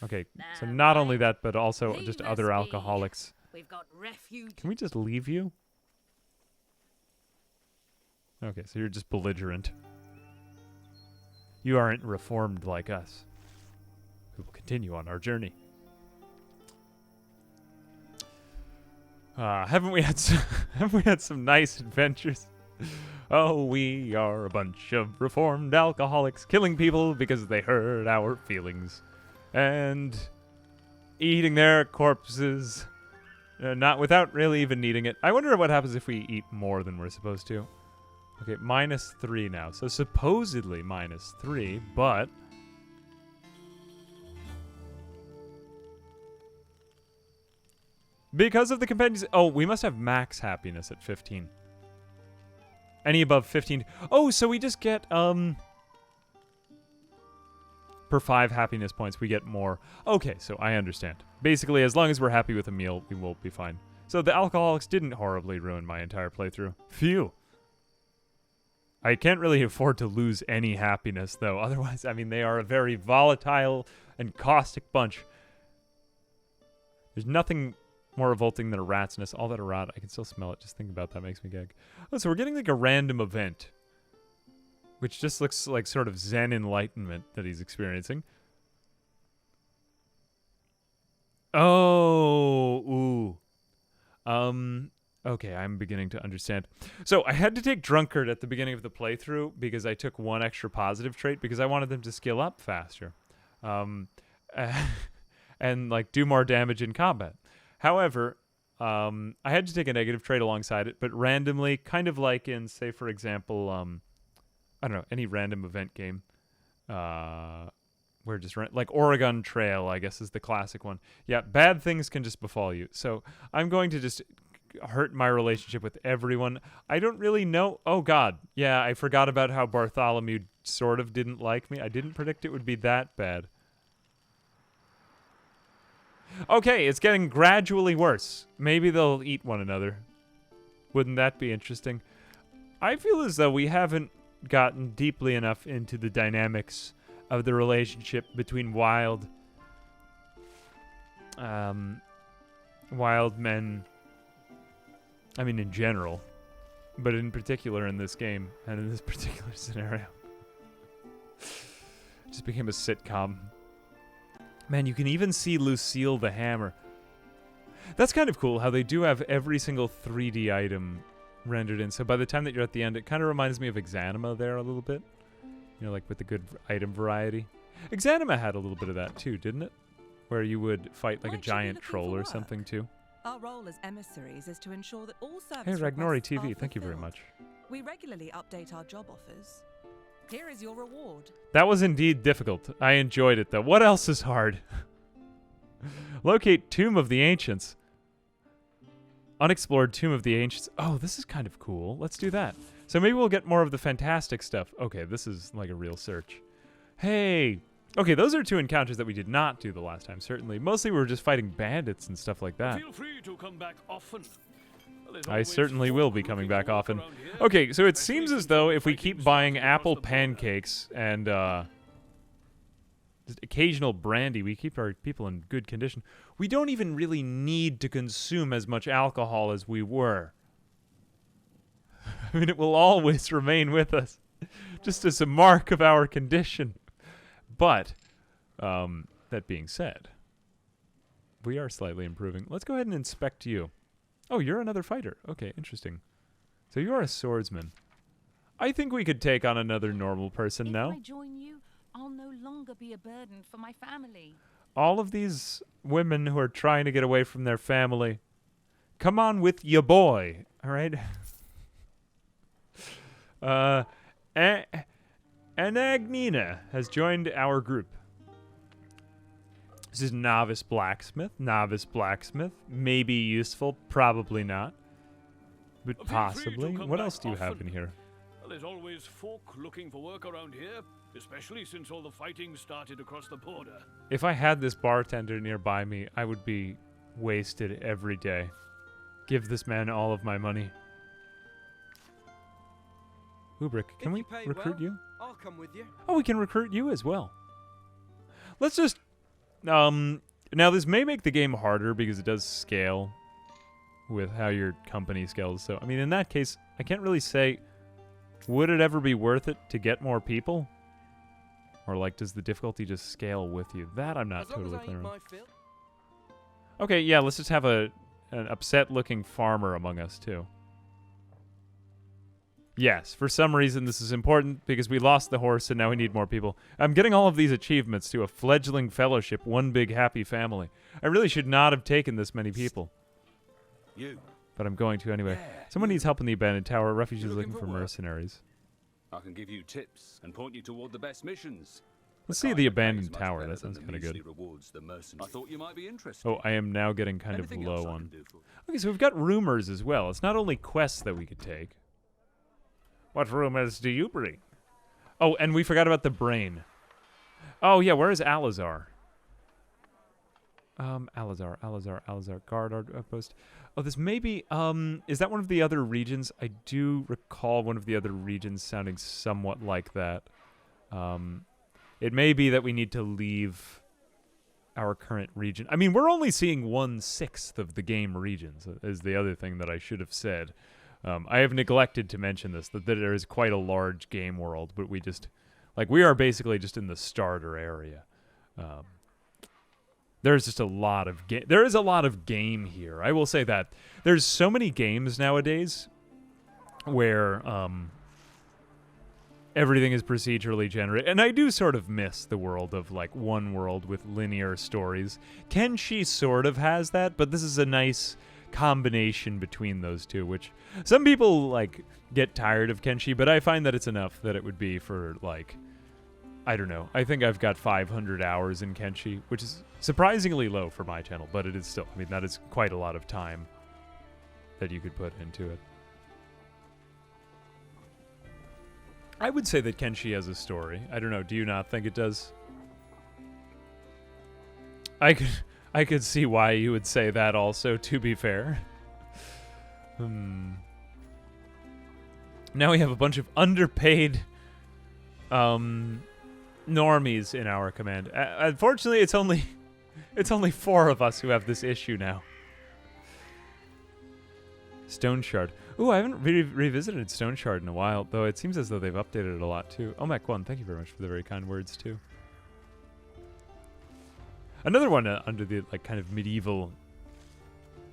Okay, so not only that, but also just other alcoholics. We've got refugees. Can we just leave you? Okay, so you're just belligerent. You aren't reformed like us. We will continue on our journey. Haven't we had some nice adventures? Oh, we are a bunch of reformed alcoholics killing people because they hurt our feelings. And eating their corpses. Not without really even needing it. I wonder what happens if we eat more than we're supposed to. Okay, -3 now. So supposedly -3, but... Because of the compendium... Oh, we must have max happiness at 15. Any above 15... Oh, so we just get, per 5 happiness points, we get more. Okay, so I understand. Basically, as long as we're happy with a meal, we will be fine. So the alcoholics didn't horribly ruin my entire playthrough. Phew. I can't really afford to lose any happiness, though. Otherwise, I mean, they are a very volatile and caustic bunch. There's nothing more revolting than a rat's nest. All that a rat, I can still smell it. Just thinking about that makes me gag. Oh, so we're getting like a random event. Which just looks like sort of Zen enlightenment that he's experiencing. Oh, ooh. Okay, I'm beginning to understand. So I had to take Drunkard at the beginning of the playthrough because I took 1 extra positive trait because I wanted them to skill up faster. and like do more damage in combat. However, I had to take a negative trait alongside it, but randomly, kind of like in, say, for example, I don't know, any random event game, where just like Oregon Trail, I guess, is the classic one. Yeah, bad things can just befall you. So I'm going to just hurt my relationship with everyone. I don't really know. Oh God, yeah, I forgot about how Bartholomew sort of didn't like me. I didn't predict it would be that bad. Okay, it's getting gradually worse. Maybe they'll eat one another. Wouldn't that be interesting? I feel as though we haven't gotten deeply enough into the dynamics of the relationship between wild men, I mean in general, but in particular in this game and in this particular scenario. It just became a sitcom. Man, you can even see Lucille the hammer. That's kind of cool how they do have every single 3D item rendered in. So by the time that you're at the end, it kind of reminds me of Exanima there a little bit. You know, like with the good item variety. Exanima had a little bit of that too, didn't it? Where you would fight like a giant troll or something too. Our role as emissaries is to ensure that all service Hey, Ragnori requests TV, are thank you very fulfilled. much. We regularly update our job offers. Here is your reward. That was indeed difficult. I enjoyed it though. What else is hard? Locate Tomb of the Ancients. Unexplored Tomb of the Ancients. Oh, this is kind of cool. Let's do that. So maybe we'll get more of the fantastic stuff. Okay, this is like a real search. Hey! Okay, those are two encounters that we did not do the last time, certainly. Mostly we were just fighting bandits and stuff like that. Feel free to come back often. I certainly will be coming back often. Okay, so it seems as though if we keep buying apple pancakes and just occasional brandy, we keep our people in good condition. We don't even really need to consume as much alcohol as we were. I mean, it will always remain with us, just as a mark of our condition. But, that being said, we are slightly improving. Let's go ahead and inspect you. Oh, you're another fighter. Okay, interesting. So you're a swordsman. I think we could take on another normal person now. If I join you, I'll no longer be a burden for my family. All of these women who are trying to get away from their family, come on with your boy, all right? Anagnina has joined our group. This is Novice Blacksmith. Novice Blacksmith. Maybe useful, probably not. But possibly. What else do you have in here? Well, there's always folk looking for work around here, especially since all the fighting started across the border. If I had this bartender nearby me, I would be wasted every day. Give this man all of my money. Ubrick, can we recruit you? I'll come with you. Oh, we can recruit you as well. Let's just... now this may make the game harder because it does scale with how your company scales. So, I mean, in that case, I can't really say, would it ever be worth it to get more people? Or, like, does the difficulty just scale with you? That I'm not totally clear on. Okay, yeah, let's just have an upset-looking farmer among us, too. Yes, for some reason this is important because we lost the horse and now we need more people. I'm getting all of these achievements to a fledgling fellowship, one big happy family. I really should not have taken this many people. But I'm going to anyway. Someone needs help in the abandoned tower. Refugees looking for mercenaries. I can give you tips and point you toward the best missions. Let's see the abandoned tower. That sounds kind of good. I thought you might be interested. Oh, I am now getting kind of low on... Okay, so we've got rumors as well. It's not only quests that we could take. What rumors do you bring? Oh, and we forgot about the brain. Oh, yeah, where is Alazar? Alazar. Guard outpost. Oh, this may be, is that one of the other regions? I do recall one of the other regions sounding somewhat like that. It may be that we need to leave our current region. I mean, we're only seeing 1/6 of the game regions, is the other thing that I should have said. I have neglected to mention this, that there is quite a large game world, but we just, like, we are basically just in the starter area. There's just a lot of game. There is a lot of game here. I will say that. There's so many games nowadays where everything is procedurally generated. And I do sort of miss the world of, like, one world with linear stories. Kenshi sort of has that, but this is a nice combination between those two, which some people, like, get tired of Kenshi, but I find that it's enough that it would be for, like, I don't know. I think I've got 500 hours in Kenshi, which is surprisingly low for my channel, but it is still, I mean, that is quite a lot of time that you could put into it. I would say that Kenshi has a story. I don't know. Do you not think it does? I could see why you would say that also, to be fair. Now we have a bunch of underpaid normies in our command. Unfortunately, it's only 4 of us who have this issue now. Stone Shard. Ooh, I haven't revisited Stone Shard in a while, though it seems as though they've updated it a lot too. Omek1, thank you very much for the very kind words too. Another one under the, like, kind of medieval.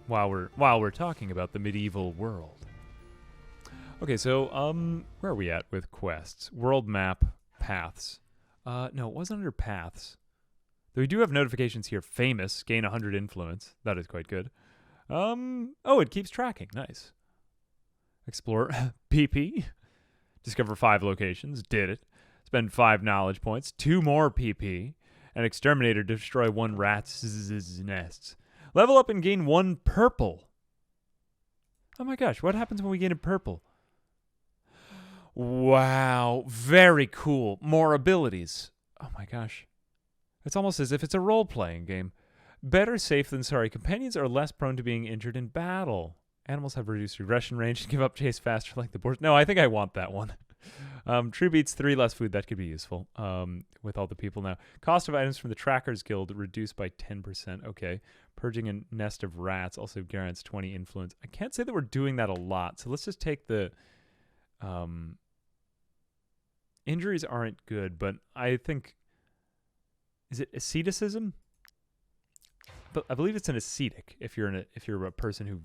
While we're talking about the medieval world. Okay, so where are we at with quests? World map, paths. No, it wasn't under paths. Though we do have notifications here. Famous, gain 100 influence. That is quite good. Oh, it keeps tracking. Nice. Explore PP. Discover 5 locations. Did it. Spend 5 knowledge points. 2 more PP. And exterminator, destroy 1 rat's nests. Level up and gain 1 purple. Oh my gosh, what happens when we gain a purple? Wow, very cool. More abilities. Oh my gosh. It's almost as if it's a role-playing game. Better safe than sorry. Companions are less prone to being injured in battle. Animals have reduced regression range and give up chase faster like the boars. No, I think I want that one. True beats 3 less food. That could be useful with all the people now. Cost of items from the Trackers Guild reduced by 10%. Okay. Purging a nest of rats also guarantees 20 influence. I can't say that we're doing that a lot, so let's just take the... Injuries aren't good, but I think... Is it asceticism? But I believe it's an ascetic if you're a person who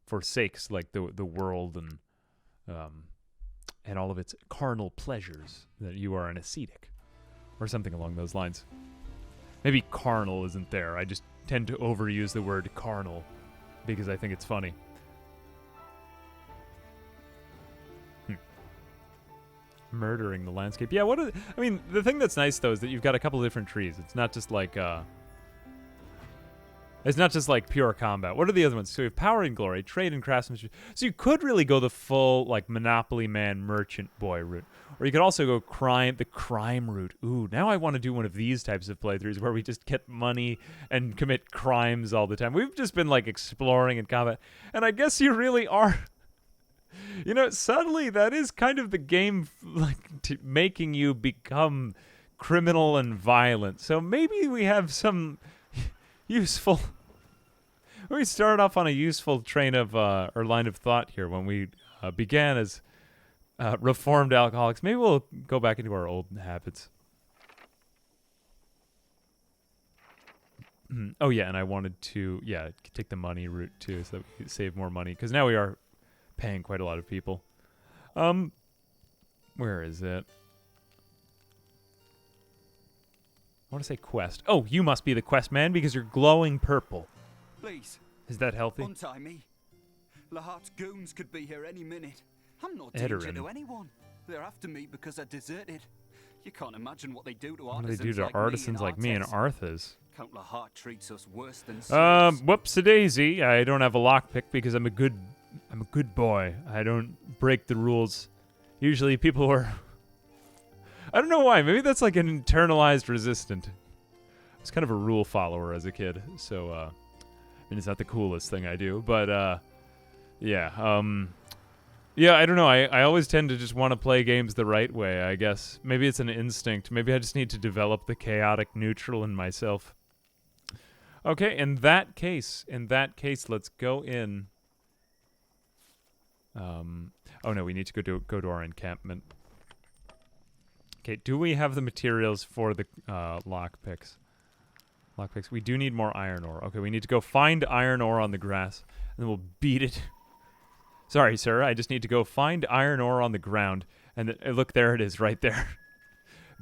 forsakes, like, the world and all of its carnal pleasures, that you are an ascetic or something along those lines. Maybe carnal isn't there. I just tend to overuse the word carnal because I think it's funny. Murdering the landscape. Yeah, I mean, the thing that's nice though is that you've got a couple of different trees. It's not just like pure combat. What are the other ones? So you have power and glory, trade and craftsmanship. So you could really go the full, like, Monopoly Man merchant boy route. Or you could also go the crime route. Ooh, now I want to do one of these types of playthroughs where we just get money and commit crimes all the time. We've just been, like, exploring in combat. And I guess you really are... You know, subtly, that is kind of the game, like, making you become criminal and violent. So maybe we have some useful... We started off on a useful train of, or line of thought here when we began as reformed alcoholics. Maybe we'll go back into our old habits. Oh, yeah, and I wanted to, take the money route, too, so that we could save more money. Because now we are... paying quite a lot of people. Where is it? I want to say quest. Oh, you must be the quest man because you're glowing purple. Please. Is that healthy? Untie me. Lahart's goons could be here any minute. I'm not danger to anyone. They're after me because I deserted. You can't imagine what they do to artisans. What do they do to artisans like me and Arthas? Count Lahart treats us worse than whoops-a-daisy. I don't have a lockpick because I'm a good boy. I don't break the rules. Usually people are... I don't know why. Maybe that's like an internalized resistant. I was kind of a rule follower as a kid. So, I mean, it's not the coolest thing I do. But, yeah. Yeah, I don't know. I always tend to just want to play games the right way, I guess. Maybe it's an instinct. Maybe I just need to develop the chaotic neutral in myself. Okay, in that case, let's go in... oh no, we need to go to our encampment. Okay, do we have the materials for the lockpicks? Lockpicks. We do need more iron ore. Okay, we need to go find iron ore on the grass, and then we'll beat it. Sorry, sir. I just need to go find iron ore on the ground, And look, there it is right there.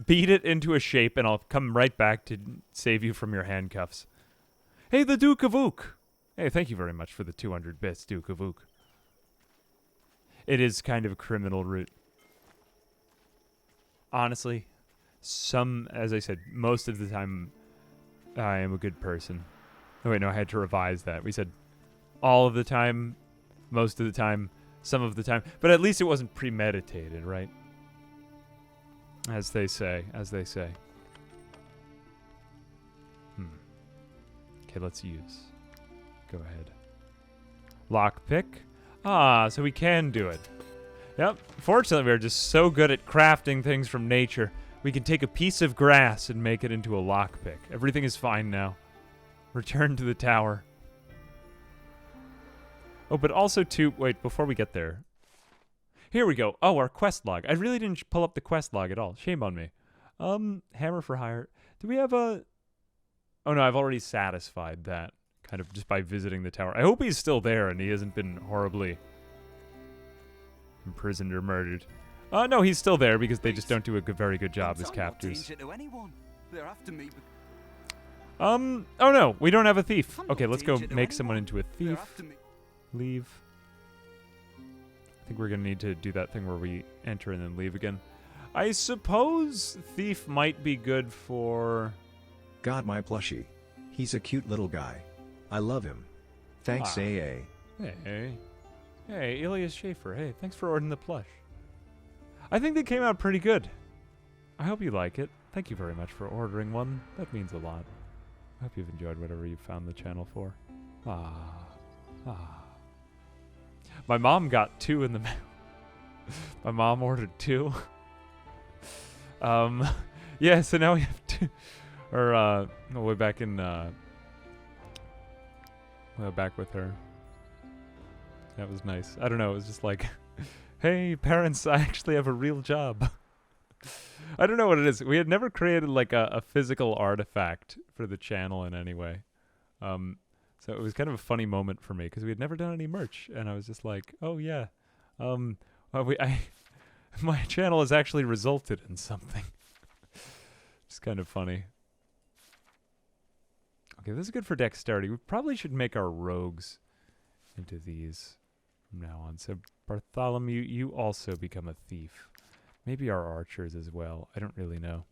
Beat it into a shape, and I'll come right back to save you from your handcuffs. Hey, the Duke of Ook. Hey, thank you very much for the 200 bits, Duke of Ook. It is kind of a criminal route. Honestly, as I said, most of the time, I am a good person. Oh, wait, no, I had to revise that. We said all of the time, most of the time, some of the time. But at least it wasn't premeditated, right? As they say. Okay, let's use. Go ahead. Lockpick. Ah, so we can do it. Yep. Fortunately, we're just so good at crafting things from nature. We can take a piece of grass and make it into a lockpick. Everything is fine now. Return to the tower. Oh, but also wait, before we get there. Here we go. Oh, our quest log. I really didn't pull up the quest log at all. Shame on me. Hammer for hire. Do we have a... Oh, no, I've already satisfied that. Kind of just by visiting the tower. I hope he's still there and he hasn't been horribly imprisoned or murdered. No, he's still there because they just don't do a very good job as captors. Oh no, we don't have a thief. Okay, let's go make someone into a thief. Leave. I think we're gonna need to do that thing where we enter and then leave again. I suppose thief might be good for... Got my plushie. He's a cute little guy. I love him. Thanks, AA. Hey, Elias Schaefer. Hey, thanks for ordering the plush. I think they came out pretty good. I hope you like it. Thank you very much for ordering one. That means a lot. I hope you've enjoyed whatever you found the channel for. My mom got 2 in the mail. My mom ordered 2. Yeah, so now we have 2. Or, way back in, back with her. That was nice. I don't know, it was just like, hey, parents, I actually have a real job. I don't know what it is. We had never created, like, a physical artifact for the channel in any way. So it was kind of a funny moment for me, because we had never done any merch, and I was just like, oh, yeah. My channel has actually resulted in something. It's kind of funny. Okay, this is good for dexterity. We probably should make our rogues into these from now on. So, Bartholomew, you also become a thief. Maybe our archers as well. I don't really know.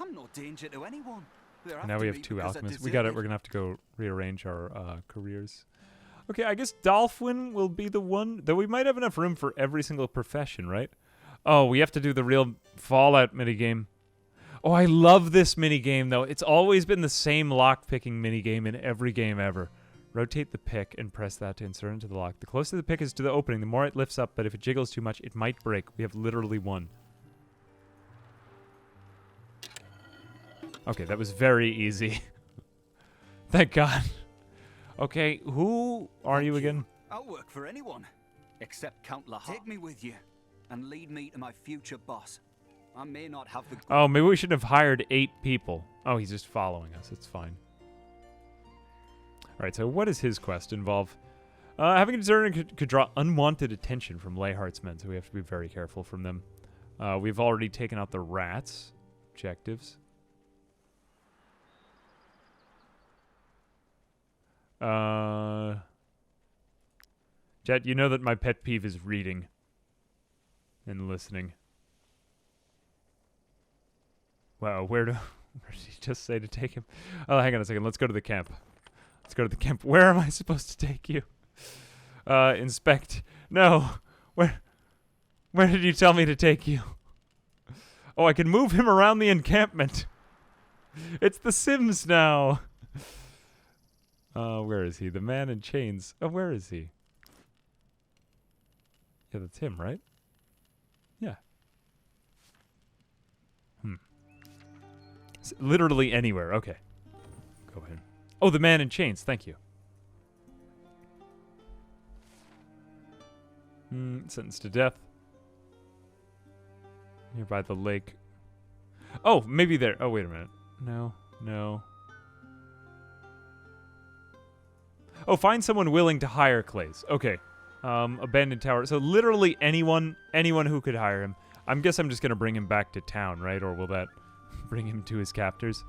I'm no danger to anyone. Now we have 2 alchemists. We're gonna have to go rearrange our careers. Okay, I guess Dolphin will be the one. Though we might have enough room for every single profession, right? Oh, we have to do the real Fallout minigame. Oh, I love this minigame, though. It's always been the same lock-picking minigame in every game ever. Rotate the pick and press that to insert into the lock. The closer the pick is to the opening, the more it lifts up, but if it jiggles too much, it might break. We have literally 1. Okay, that was very easy. Thank God. Okay, who are you again? I'll work for anyone, except Count Lahat. Take me with you and lead me to my future boss. I may not have the... Oh, maybe we should have hired 8 people. Oh, he's just following us. It's fine. All right, so what does his quest involve? Having a deserter could draw unwanted attention from Leyhart's men, so we have to be very careful from them. We've already taken out the rats. Objectives. Jet, you know that my pet peeve is reading and listening. Wow, where did he just say to take him? Oh, hang on a second. Let's go to the camp. Let's go to the camp. Where am I supposed to take you? Inspect. No. Where did you tell me to take you? Oh, I can move him around the encampment. It's The Sims now. Where is he? The man in chains. Oh, where is he? Yeah, that's him, right? Yeah. Literally anywhere. Okay. Go ahead. Oh, the man in chains. Thank you. Sentenced to death. Nearby the lake. Oh, maybe there. Oh, wait a minute. No. Oh, find someone willing to hire Clays. Okay. Abandoned tower. So literally anyone who could hire him. I guess I'm just going to bring him back to town, right? Or will that bring him to his captors?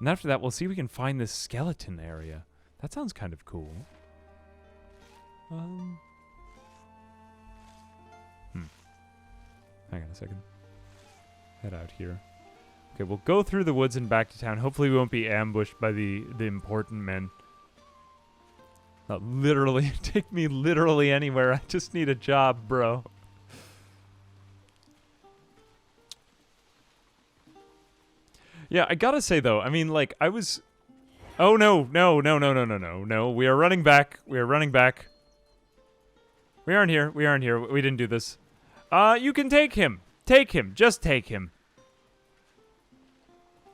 And after that, we'll see if we can find this skeleton area. That sounds kind of cool. Hang on a second. Head out here. Okay, we'll go through the woods and back to town. Hopefully we won't be ambushed by the important men. Not literally. Take me literally anywhere. I just need a job, bro. Yeah, I gotta say, though, I mean, like, I was... Oh, no. No. We are running back. We aren't here. We didn't do this. You can take him. Take him. Just take him.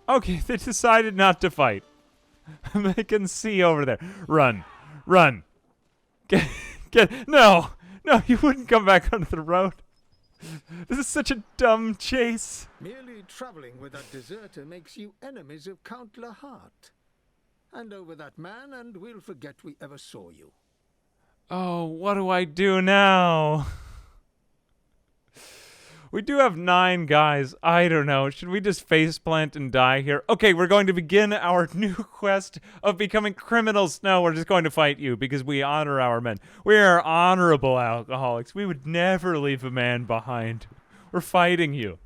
Okay, they decided not to fight. They can see over there. Run. No, you wouldn't come back onto the road. This is such a dumb chase. Merely traveling with that deserter makes you enemies of Count Lahart. Hand over that man and we'll forget we ever saw you. Oh, what do I do now? We do have 9 guys. I don't know. Should we just faceplant and die here? Okay, we're going to begin our new quest of becoming criminals. No, we're just going to fight you because we honor our men. We are honorable alcoholics. We would never leave a man behind. We're fighting you.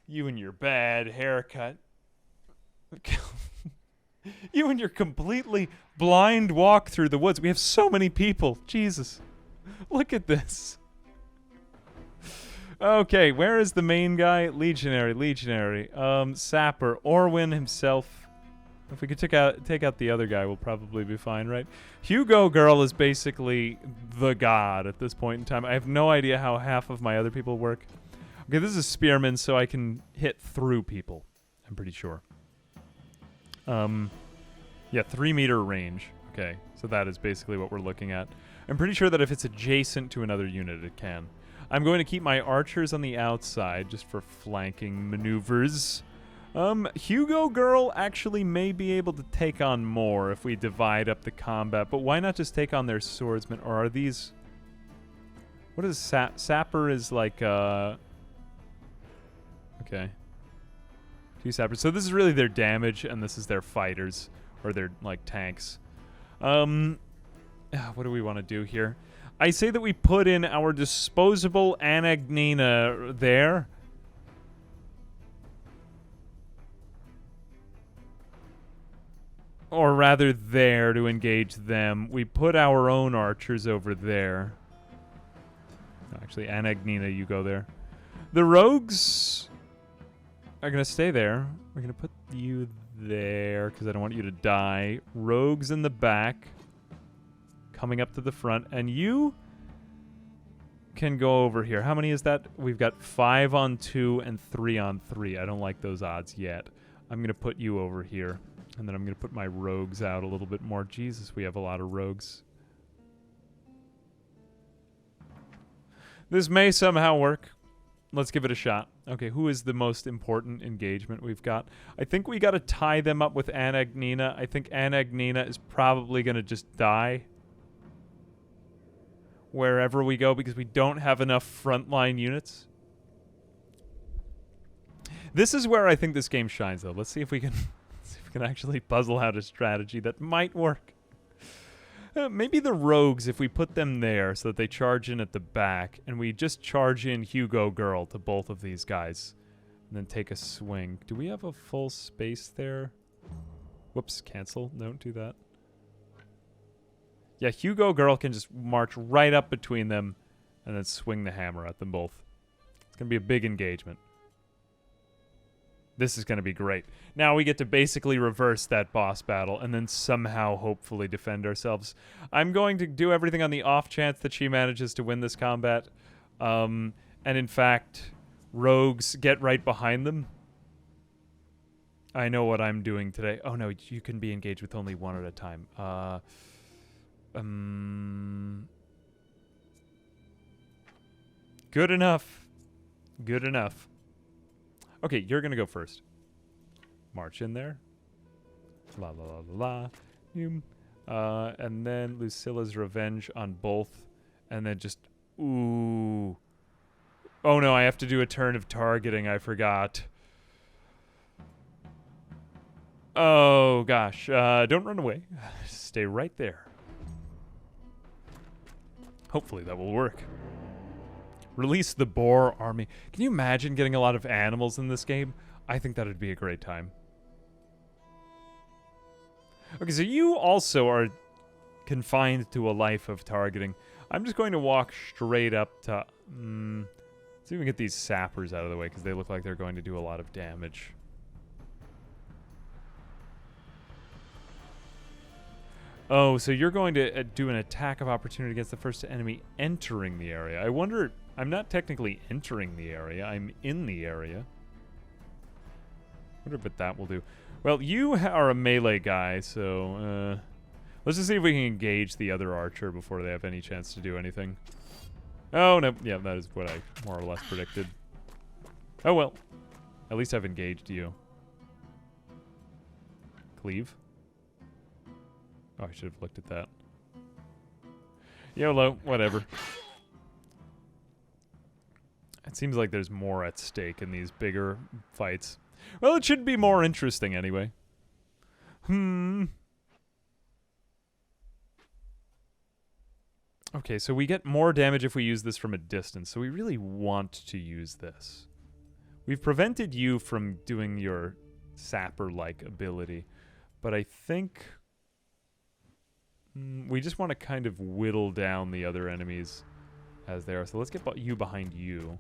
You and your bad haircut. You and your completely blind walk through the woods. We have so many people. Jesus. Look at this. Okay, where is the main guy? Legionary. Sapper. Orwin himself. If we could take out the other guy, we'll probably be fine, right? Hugo Girl is basically the god at this point in time. I have no idea how half of my other people work. Okay, this is a spearman, so I can hit through people. I'm pretty sure. Yeah, 3-meter range. Okay, so that is basically what we're looking at. I'm pretty sure that if it's adjacent to another unit, it can. I'm going to keep my archers on the outside just for flanking maneuvers. Hugo Girl actually may be able to take on more if we divide up the combat, but why not just take on their swordsmen? Or are these... What is Sapper is like, Okay. 2 sappers. So this is really their damage, and this is their fighters, or their, like, tanks. What do we want to do here? I say that we put in our disposable Anagnina there. Or rather there to engage them. We put our own archers over there. Actually, Anagnina, you go there. The rogues are going to stay there. We're going to put you there because I don't want you to die. Rogues in the back. Coming up to the front. And you can go over here. How many is that? We've got 5 on 2 and 3 on 3. I don't like those odds yet. I'm going to put you over here. And then I'm going to put my rogues out a little bit more. Jesus, we have a lot of rogues. This may somehow work. Let's give it a shot. Okay, who is the most important engagement we've got? I think we got to tie them up with Anagnina. I think Anagnina is probably going to just die wherever we go because we don't have enough frontline units. This is where I think this game shines, though. Let's see if we can actually puzzle out a strategy that might work. Maybe the rogues, if we put them there so that they charge in at the back, and we just charge in Hugo Girl to both of these guys, and then take a swing. Do we have a full space there? Whoops, cancel. Don't do that. Yeah, Hugo Girl can just march right up between them and then swing the hammer at them both. It's going to be a big engagement. This is going to be great. Now we get to basically reverse that boss battle and then somehow hopefully defend ourselves. I'm going to do everything on the off chance that she manages to win this combat. And in fact, rogues get right behind them. I know what I'm doing today. Oh no, you can be engaged with only one at a time. Good enough. Good enough. Okay, you're going to go first. March in there. La la la la la. And then Lucilla's revenge on both And then just... Ooh. Oh no, I have to do a turn of targeting. I forgot. Oh gosh. Don't run away. Stay right there. Hopefully that will work. Release the boar army. Can you imagine getting a lot of animals in this game? I think that would be a great time. Okay, so you also are confined to a life of targeting. I'm just going to walk straight up to... let's see if we can get these sappers out of the way, because they look like they're going to do a lot of damage. Oh, so you're going to do an attack of opportunity against the first enemy entering the area. I wonder... I'm not technically entering the area. I'm in the area. I wonder what that will do. Well, you are a melee guy, so... let's just see if we can engage the other archer before they have any chance to do anything. Oh, no. Yeah, that is what I more or less predicted. Oh, well. At least I've engaged you. Cleave. Oh, I should have looked at that. YOLO. Whatever. It seems like there's more at stake in these bigger fights. Well, it should be more interesting anyway. Okay, so we get more damage if we use this from a distance, so we really want to use this. We've prevented you from doing your sapper-like ability, but I think we just want to kind of whittle down the other enemies as they are. So let's get you behind you,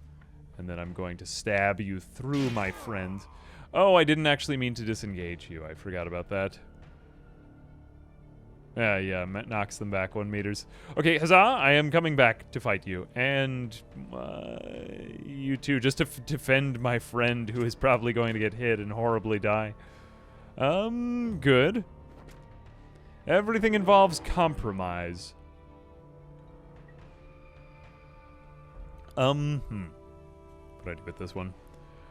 and then I'm going to stab you through, my friend. Oh, I didn't actually mean to disengage you. I forgot about that. Yeah, knocks them back 1 meters. Okay, huzzah! I am coming back to fight you. And you too, just to defend my friend who is probably going to get hit and horribly die. Good. Everything involves compromise. What do I do with this one?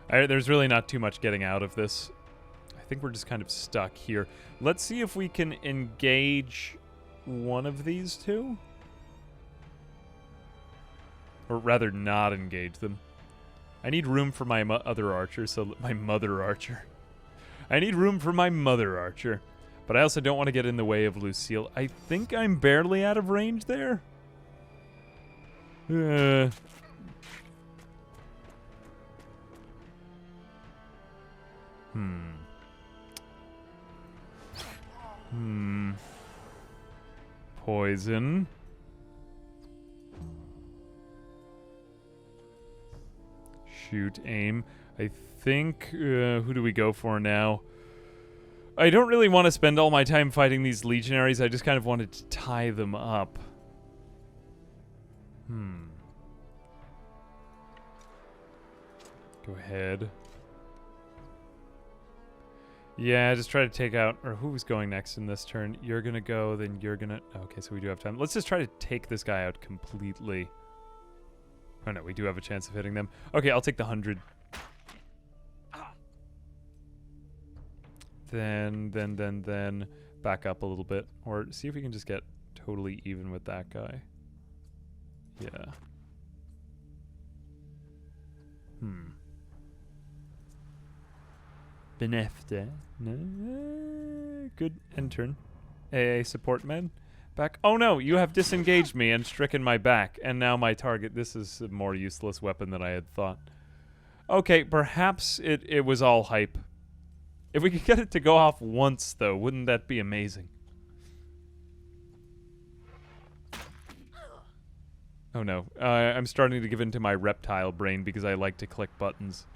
There's really not too much getting out of this. I think we're just kind of stuck here. Let's see if we can engage one of these two. Or rather, not engage them. I need room for my other archer, so my mother archer. I need room for my mother archer. But I also don't want to get in the way of Lucille. I think I'm barely out of range there. Poison. Shoot, aim. I think, who do we go for now? I don't really want to spend all my time fighting these legionaries. I just kind of wanted to tie them up. Go ahead. Yeah, just try to take out... Or who's going next in this turn? You're gonna go, then you're gonna... Okay, so we do have time. Let's just try to take this guy out completely. Oh no, we do have a chance of hitting them. Okay, I'll take the 100. Then back up a little bit. Or see if we can just get totally even with that guy. Yeah. Benefte. No. Good intern. AA support men. Back. Oh no, you have disengaged me and stricken my back. And now my target. This is a more useless weapon than I had thought. Okay, perhaps it was all hype. If we could get it to go off once, though, wouldn't that be amazing? Oh no. I'm starting to give into my reptile brain because I like to click buttons.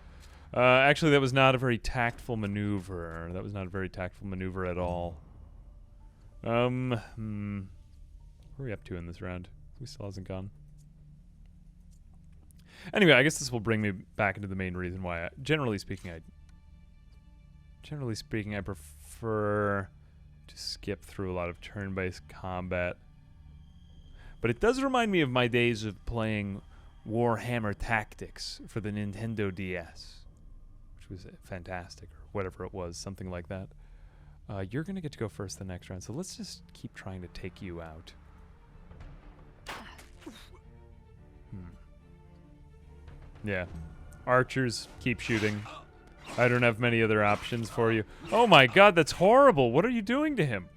Actually, that was not a very tactful maneuver. That was not a very tactful maneuver at all. What are we up to in this round? Who still hasn't gone? Anyway, I guess this will bring me back into the main reason why, generally speaking, I prefer to skip through a lot of turn-based combat. But it does remind me of my days of playing Warhammer Tactics for the Nintendo DS, which was fantastic, or whatever it was, something like that. You're going to get to go first the next round, so let's just keep trying to take you out. Yeah. Archers, keep shooting. I don't have many other options for you. Oh my god, that's horrible. What are you doing to him?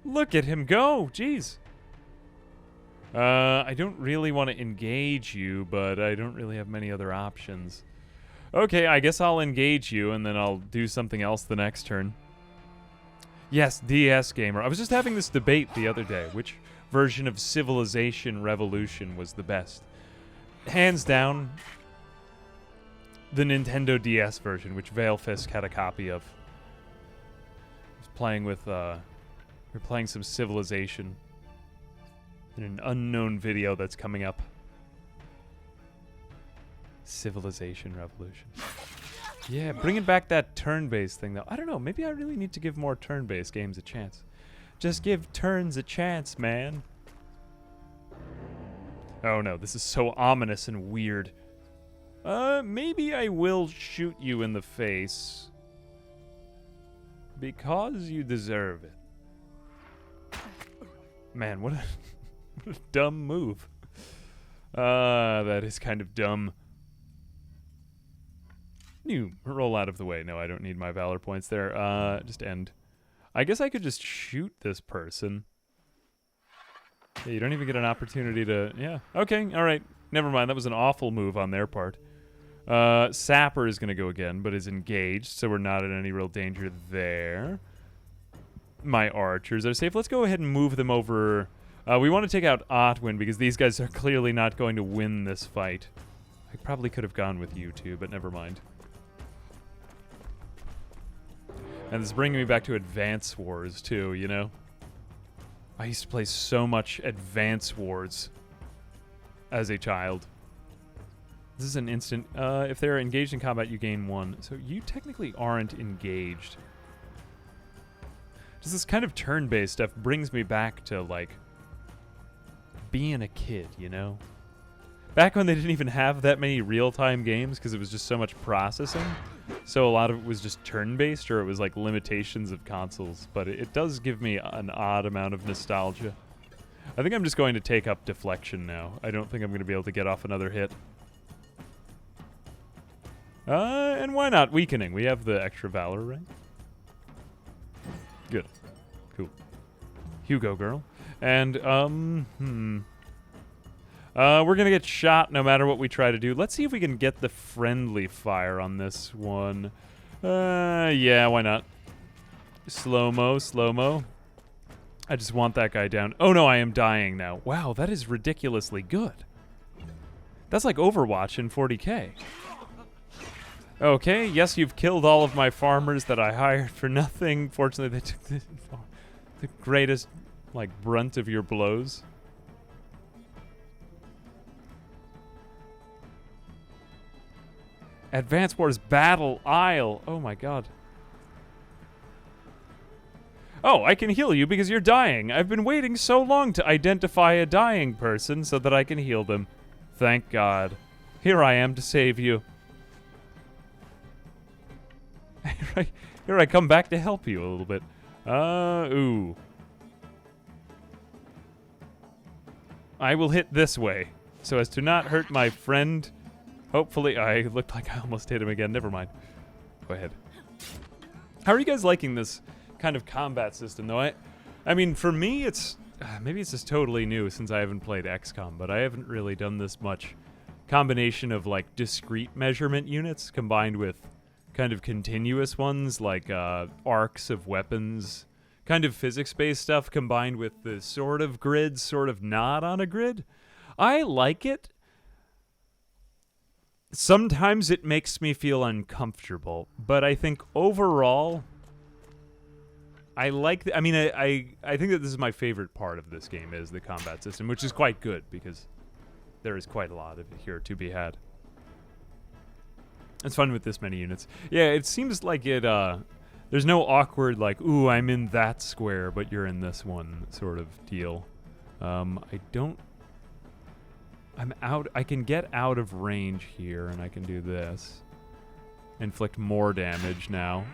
Look at him go. Jeez. I don't really want to engage you, but I don't really have many other options. Okay, I guess I'll engage you, and then I'll do something else the next turn. Yes, DS Gamer. I was just having this debate the other day. Which version of Civilization Revolution was the best? Hands down, the Nintendo DS version, which Veilfisk had a copy of. I was playing with, we're playing some Civilization in an unknown video that's coming up. Civilization Revolution. Yeah, bringing back that turn-based thing, though. I don't know, maybe I really need to give more turn-based games a chance. Just give turns a chance, man. Oh no, this is so ominous and weird. Maybe I will shoot you in the face. Because you deserve it. Man, what a dumb move. That is kind of dumb. You roll out of the way. No, I don't need my valor points there. Just end. I guess I could just shoot this person. Yeah, you don't even get an opportunity to... Yeah, okay, alright. Never mind, that was an awful move on their part. Sapper is going to go again, but is engaged, so we're not in any real danger there. My archers are safe. Let's go ahead and move them over. We want to take out Otwin, because these guys are clearly not going to win this fight. I probably could have gone with you two, but never mind. And this is bringing me back to Advance Wars, too, you know? I used to play so much Advance Wars as a child. This is an instant... if they're engaged in combat, you gain 1. So you technically aren't engaged. Just this kind of turn-based stuff brings me back to, like, being a kid, you know? Back when they didn't even have that many real-time games because it was just so much processing. So a lot of it was just turn-based, or it was like limitations of consoles. But it does give me an odd amount of nostalgia. I think I'm just going to take up deflection now. I don't think I'm going to be able to get off another hit. And why not weakening? We have the extra valor, right? Good. Cool. Hugo girl. And, we're gonna get shot no matter what we try to do. Let's see if we can get the friendly fire on this one. Yeah, why not? Slow-mo, slow-mo. I just want that guy down. Oh no, I am dying now. Wow, that is ridiculously good. That's like Overwatch in 40K. Okay, yes, you've killed all of my farmers that I hired for nothing. Fortunately, they took the greatest, like, brunt of your blows. Advance Wars Battle Isle. Oh my god. Oh, I can heal you because you're dying. I've been waiting so long to identify a dying person so that I can heal them. Thank God. Here I am to save you. Here I come back to help you a little bit. Ooh. I will hit this way so as to not hurt my friend. Hopefully, I looked like I almost hit him again. Never mind. Go ahead. How are you guys liking this kind of combat system, though? I mean, for me, it's... maybe it's just totally new since I haven't played XCOM, but I haven't really done this much combination of, like, discrete measurement units combined with kind of continuous ones, like arcs of weapons, kind of physics-based stuff combined with the sort of grid, sort of not on a grid. I like it. Sometimes it makes me feel uncomfortable, but I think overall, I like... I mean, I think that this is my favorite part of this game, is the combat system, which is quite good, because there is quite a lot of it here to be had. It's fun with this many units. Yeah, it seems like it, there's no awkward, like, ooh, I'm in that square, but you're in this one sort of deal. I don't... I'm out... I can get out of range here, and I can do this. Inflict more damage now.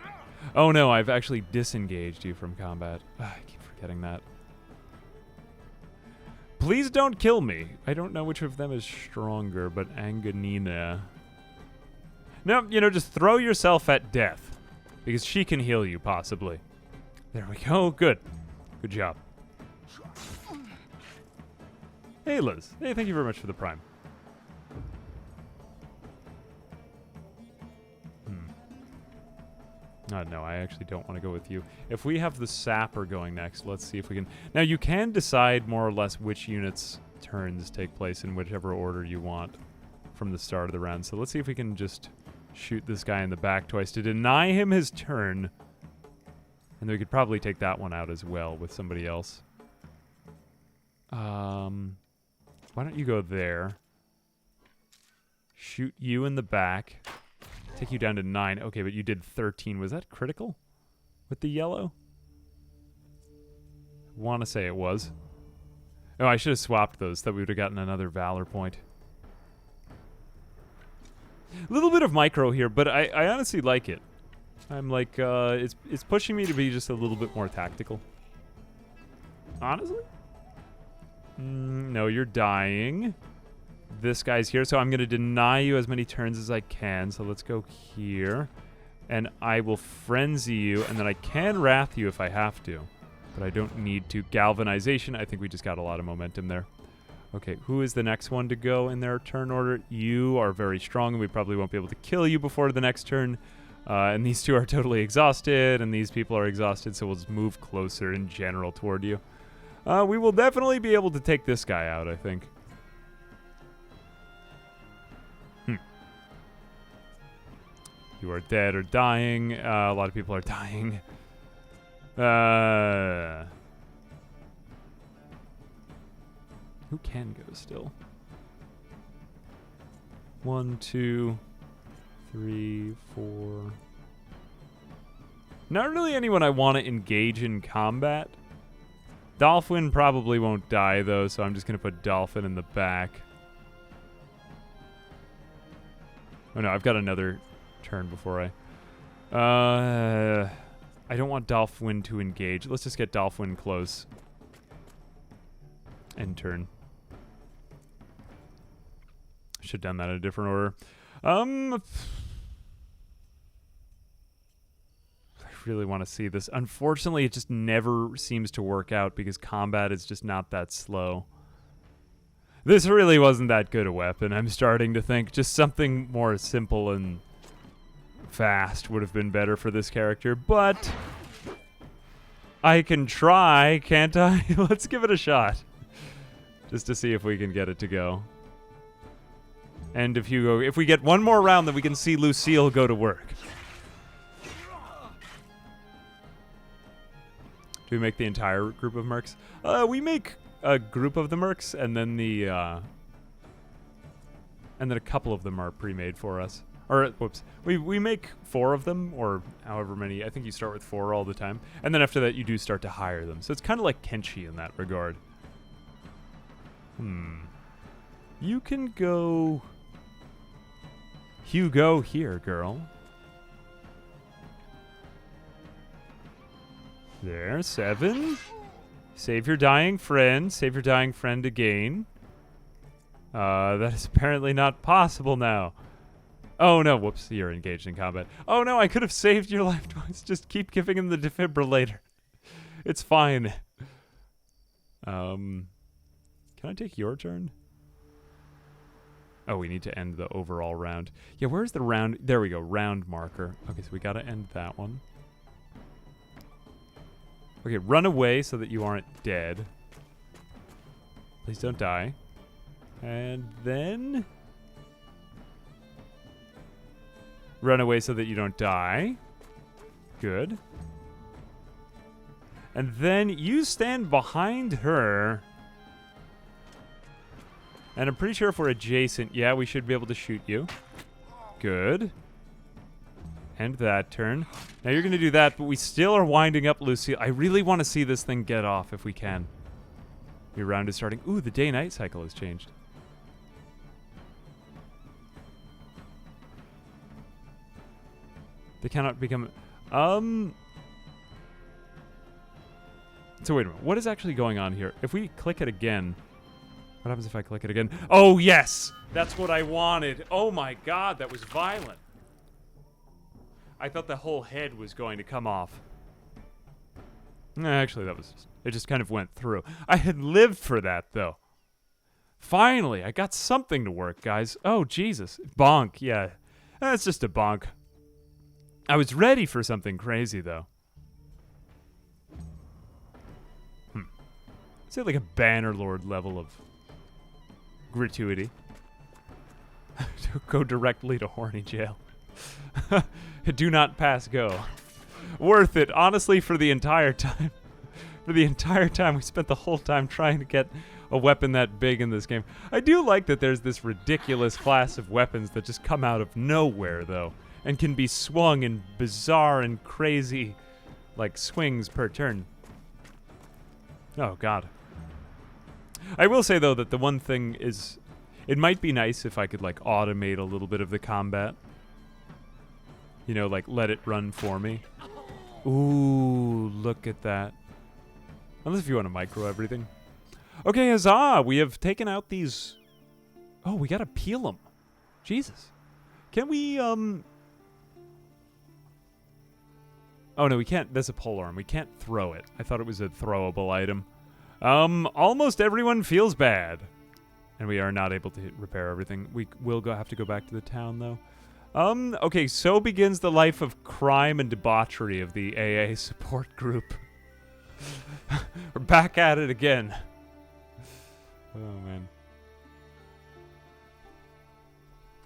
Oh no, I've actually disengaged you from combat. I keep forgetting that. Please don't kill me. I don't know which of them is stronger, but Anganina. No, just throw yourself at death. Because she can heal you, possibly. There we go. Good. Good job. Hey, Liz. Hey, thank you very much for the Prime. No, I actually don't want to go with you. If we have the Sapper going next, let's see if we can... Now, you can decide more or less which units' turns take place in whichever order you want from the start of the round. So let's see if we can just shoot this guy in the back twice to deny him his turn. And then we could probably take that one out as well with somebody else. Why don't you go there? Shoot you in the back. Take you down to 9. Okay, but you did 13. Was that critical with the yellow? I want to say it was. Oh, I should have swapped those. That we would have gotten another Valor point. A little bit of micro here, but I honestly like it. I'm like, it's pushing me to be just a little bit more tactical. Honestly? No, you're dying. This guy's here, so I'm going to deny you as many turns as I can. So let's go here. And I will frenzy you, and then I can wrath you if I have to. But I don't need to. Galvanization, I think we just got a lot of momentum there. Okay, who is the next one to go in their turn order? You are very strong, and we probably won't be able to kill you before the next turn. And these two are totally exhausted, and these people are exhausted, so we'll just move closer in general toward you. We will definitely be able to take this guy out, I think. You are dead or dying. A lot of people are dying. Who can go still? 1, 2, 3, 4. Not really anyone I want to engage in combat. Dolphin probably won't die, though, so I'm just going to put Dolphin in the back. Oh, no, I've got another turn before I don't want Dolphin to engage. Let's just get Dolphin close. End turn. Should have done that in a different order. I really want to see this. Unfortunately, it just never seems to work out because combat is just not that slow. This really wasn't that good a weapon. I'm starting to think just something more simple and fast would have been better for this character, but I can try, can't I? Let's give it a shot. Just to see if we can get it to go. And if we get one more round, then we can see Lucille go to work. Do we make the entire group of mercs? We make a group of the mercs, and then a couple of them are pre-made for us. Or, whoops. We make 4 of them, or however many. I think you start with 4 all the time. And then after that, you do start to hire them. So it's kind of like Kenshi in that regard. You can go... Hugo here, girl. There, 7. Save your dying friend. Save your dying friend again. That is apparently not possible now. Oh no, whoops, you're engaged in combat. Oh no, I could have saved your life twice. Just keep giving him the defibrillator. It's fine. Can I take your turn? Oh, we need to end the overall round. Yeah, where's the round? There we go, round marker. Okay, so we gotta end that one. Okay, run away so that you aren't dead. Please don't die. And then... run away so that you don't die. Good. And then you stand behind her. And I'm pretty sure if we're adjacent, yeah, we should be able to shoot you. Good. End that turn. Now you're going to do that, but we still are winding up Lucille. I really want to see this thing get off if we can. Your round is starting. Ooh, the day-night cycle has changed. They cannot become... So wait a minute. What is actually going on here? If we click it again... What happens if I click it again? Oh, yes! That's what I wanted. Oh my god, that was violent. I thought the whole head was going to come off. Actually, it just kind of went through. I had lived for that, though. Finally, I got something to work, guys. Oh, Jesus. Bonk, yeah. That's just a bonk. I was ready for something crazy, though. Is it like a Bannerlord level of gratuity? Go directly to horny jail. Do not pass go. Worth it, honestly, for the entire time. For the entire time, we spent the whole time trying to get a weapon that big in this game. I do like that there's this ridiculous class of weapons that just come out of nowhere, though, and can be swung in bizarre and crazy, like, swings per turn. Oh, God. I will say, though, that the one thing is, it might be nice if I could, like, automate a little bit of the combat. You know, like, let it run for me. Ooh, look at that. Unless if you want to micro everything. Okay, huzzah! We have taken out these... Oh, we gotta peel them. Jesus. Can we, Oh, no, we can't. That's a polearm. We can't throw it. I thought it was a throwable item. Almost everyone feels bad. And we are not able to repair everything. We will have to go back to the town, though. Okay, so begins the life of crime and debauchery of the AA support group. We're back at it again. Oh, man.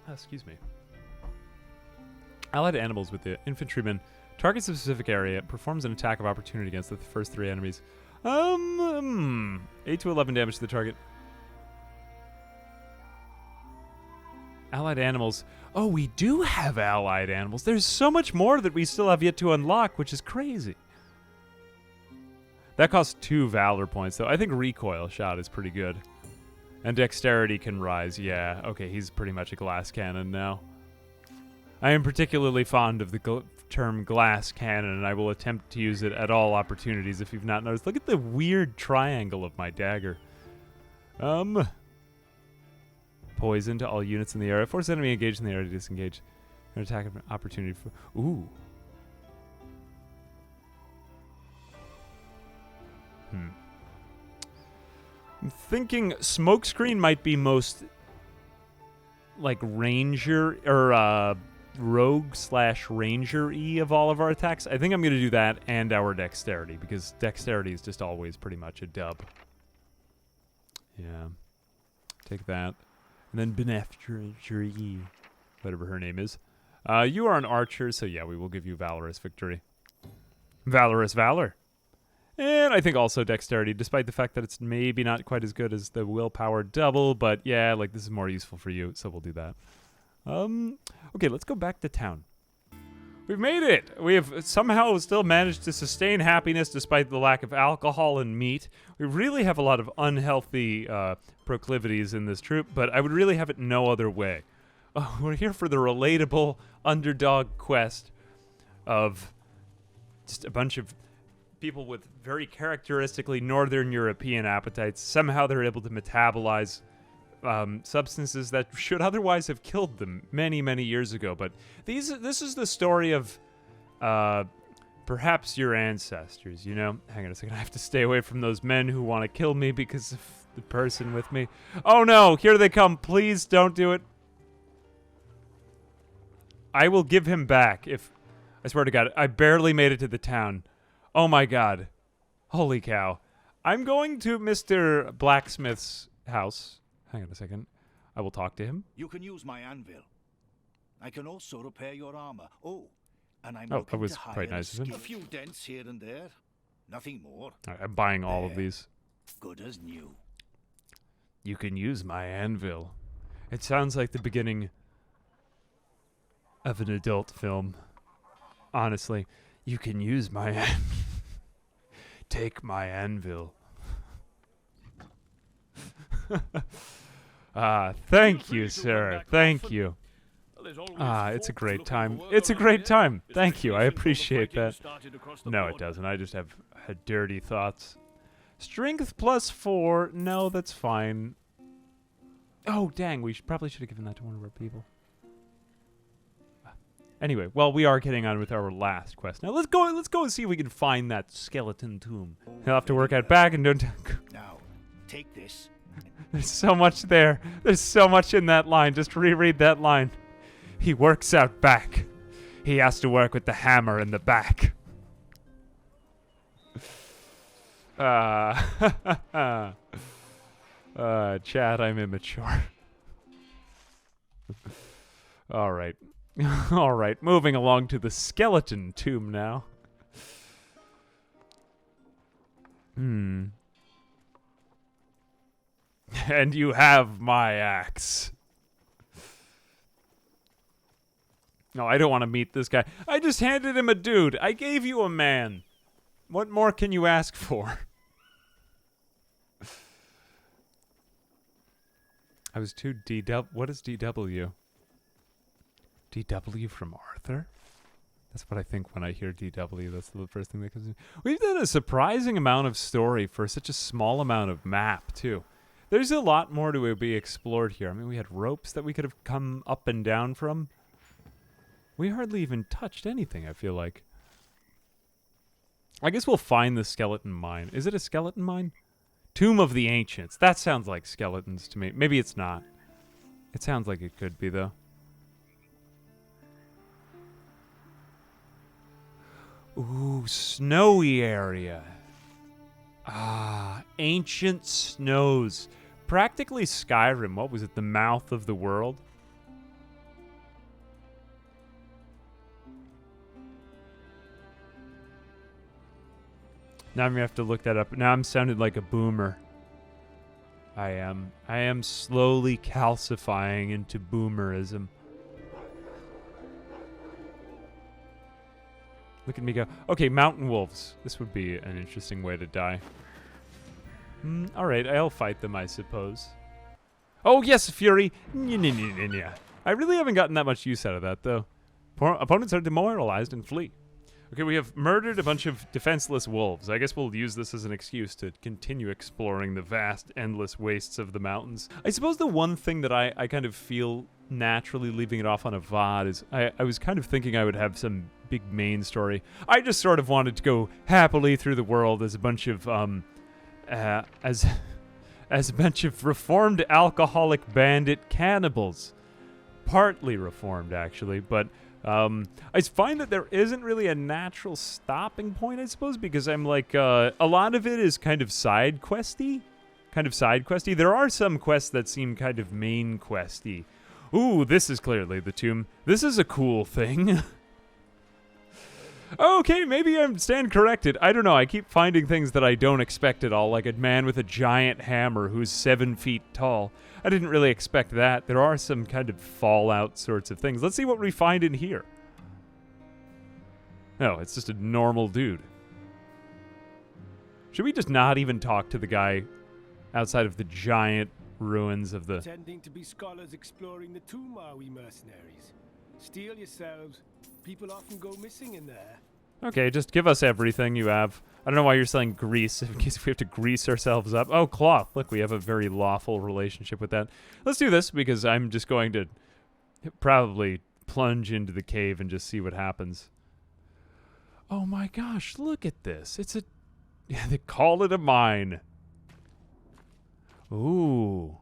Oh, excuse me. Allied animals with the infantryman targets a specific area, performs an attack of opportunity against the first 3 enemies. 8 to 11 damage to the target. Allied animals. Oh, we do have allied animals. There's so much more that we still have yet to unlock, which is crazy. That costs 2 Valor points, though. I think recoil shot is pretty good. And dexterity can rise. Yeah, okay, he's pretty much a glass cannon now. I am particularly fond of the term glass cannon, and I will attempt to use it at all opportunities if you've not noticed. Look at the weird triangle of my dagger. Poison to all units in the area. Force enemy engaged in the area to disengage. An attack of an opportunity for... Ooh. I'm thinking smokescreen might be most like ranger or rogue/ranger-y of all of our attacks. I think I'm going to do that and our dexterity, because dexterity is just always pretty much a dub. Yeah. Take that. And then Beneftree, whatever her name is. You are an archer, so yeah, we will give you Valorous Victory. Valorous Valor. And I think also dexterity, despite the fact that it's maybe not quite as good as the willpower double, but yeah, like this is more useful for you, so we'll do that. Okay, let's go back to town. We've made it! We have somehow still managed to sustain happiness despite the lack of alcohol and meat. We really have a lot of unhealthy proclivities in this troop, but I would really have it no other way. We're here for the relatable underdog quest of just a bunch of people with very characteristically Northern European appetites. Somehow they're able to metabolize substances that should otherwise have killed them many, many years ago. But this is the story of perhaps your ancestors, you know? Hang on a second. I have to stay away from those men who want to kill me because of the person with me. Oh no, here they come. Please don't do it. I will give him back if... I swear to God, I barely made it to the town. Oh my God. Holy cow. I'm going to Mr. Blacksmith's house. Hang on a second. I will talk to him. You can use my anvil. I can also repair your armor. Oh, and I'm that was quite nice of him. A few dents here and there. Nothing more. Right, I'm buying all of these. Good as new. You can use my anvil. It sounds like the beginning of an adult film. Honestly, you can use my anvil. Take my anvil. Thank you, sir. Thank you. It's a great time. It's a great time. Thank you. I appreciate that. No, it doesn't. I just have dirty thoughts. Strength +4. No, that's fine. Oh, dang, we probably should have given that to one of our people. Anyway, well, we are getting on with our last quest. Now, let's go and see if we can find that skeleton tomb. He'll have to work out back and don't... Now, take this. There's so much there. There's so much in that line. Just reread that line. He works out back. He has to work with the hammer in the back. Chat, I'm immature. All right. All right, moving along to the skeleton tomb now. And you have my axe. No, I don't want to meet this guy. I just handed him a dude. I gave you a man. What more can you ask for? I was too DW. What is DW? DW from Arthur? That's what I think when I hear DW. That's the first thing that comes in. We've done a surprising amount of story for such a small amount of map, too. There's a lot more to be explored here. I mean, we had ropes that we could have come up and down from. We hardly even touched anything, I feel like. I guess we'll find the skeleton mine. Is it a skeleton mine? Tomb of the Ancients. That sounds like skeletons to me. Maybe it's not. It sounds like it could be, though. Ooh, snowy area. Ah, ancient snows. Practically Skyrim. What was it? The mouth of the world? Now I'm gonna have to look that up. Now I'm sounding like a boomer. I am slowly calcifying into boomerism. Look at me go. Okay, mountain wolves. This would be an interesting way to die. Alright, I'll fight them, I suppose. Oh, yes, Fury! I really haven't gotten that much use out of that, though. Opponents are demoralized and flee. Okay, we have murdered a bunch of defenseless wolves. I guess we'll use this as an excuse to continue exploring the vast, endless wastes of the mountains. I suppose the one thing that I kind of feel naturally leaving it off on a VOD is I was kind of thinking I would have some big main story. I just sort of wanted to go happily through the world as a bunch of as a bunch of reformed alcoholic bandit cannibals. Partly reformed, actually, but I find that there isn't really a natural stopping point, I suppose, because I'm like, a lot of it is kind of side questy. There are some quests that seem kind of main questy. Ooh, this is clearly the tomb. This is a cool thing. Okay, maybe I stand corrected. I don't know. I keep finding things that I don't expect at all, like a man with a giant hammer who's 7 feet tall. I didn't really expect that. There are some kind of Fallout sorts of things. Let's see what we find in here. No, it's just a normal dude. Should we just not even talk to the guy outside of the giant ruins of the... Pretending to be scholars exploring the tomb, are we, mercenaries? Steal yourselves. People often go missing in there. Okay, just give us everything you have. I don't know why you're selling grease, in case we have to grease ourselves up. Oh, cloth. Look, we have a very lawful relationship with that. Let's do this, because I'm just going to probably plunge into the cave and just see what happens. Oh my gosh, look at this. It's a... Yeah, they call it a mine. Ooh.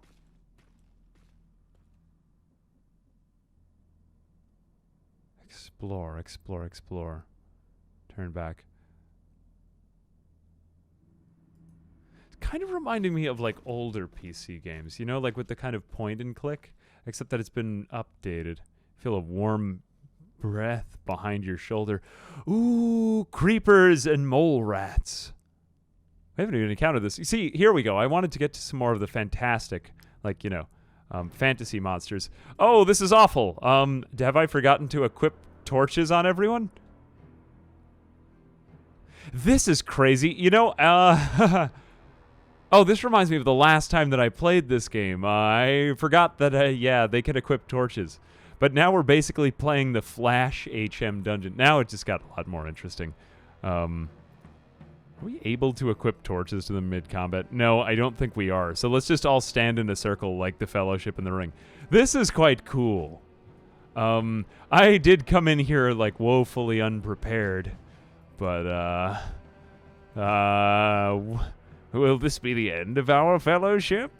Explore, explore, explore. Turn back. It's kind of reminding me of like older PC games, you know, like with the kind of point and click, except that it's been updated. Feel a warm breath behind your shoulder. Ooh, creepers and mole rats. We haven't even encountered this. You see, here we go. I wanted to get to some more of the fantastic, like, you know, fantasy monsters. Oh, this is awful. Have I forgotten to equip torches on everyone? This is crazy. You know, oh, this reminds me of the last time that I played this game. I forgot that, yeah, they can equip torches. But now we're basically playing the Flash HM dungeon. Now it just got a lot more interesting. Are we able to equip torches to them mid-combat? No, I don't think we are. So let's just all stand in a circle like the Fellowship in the Ring. This is quite cool. I did come in here, like, woefully unprepared. But, will this be the end of our fellowship?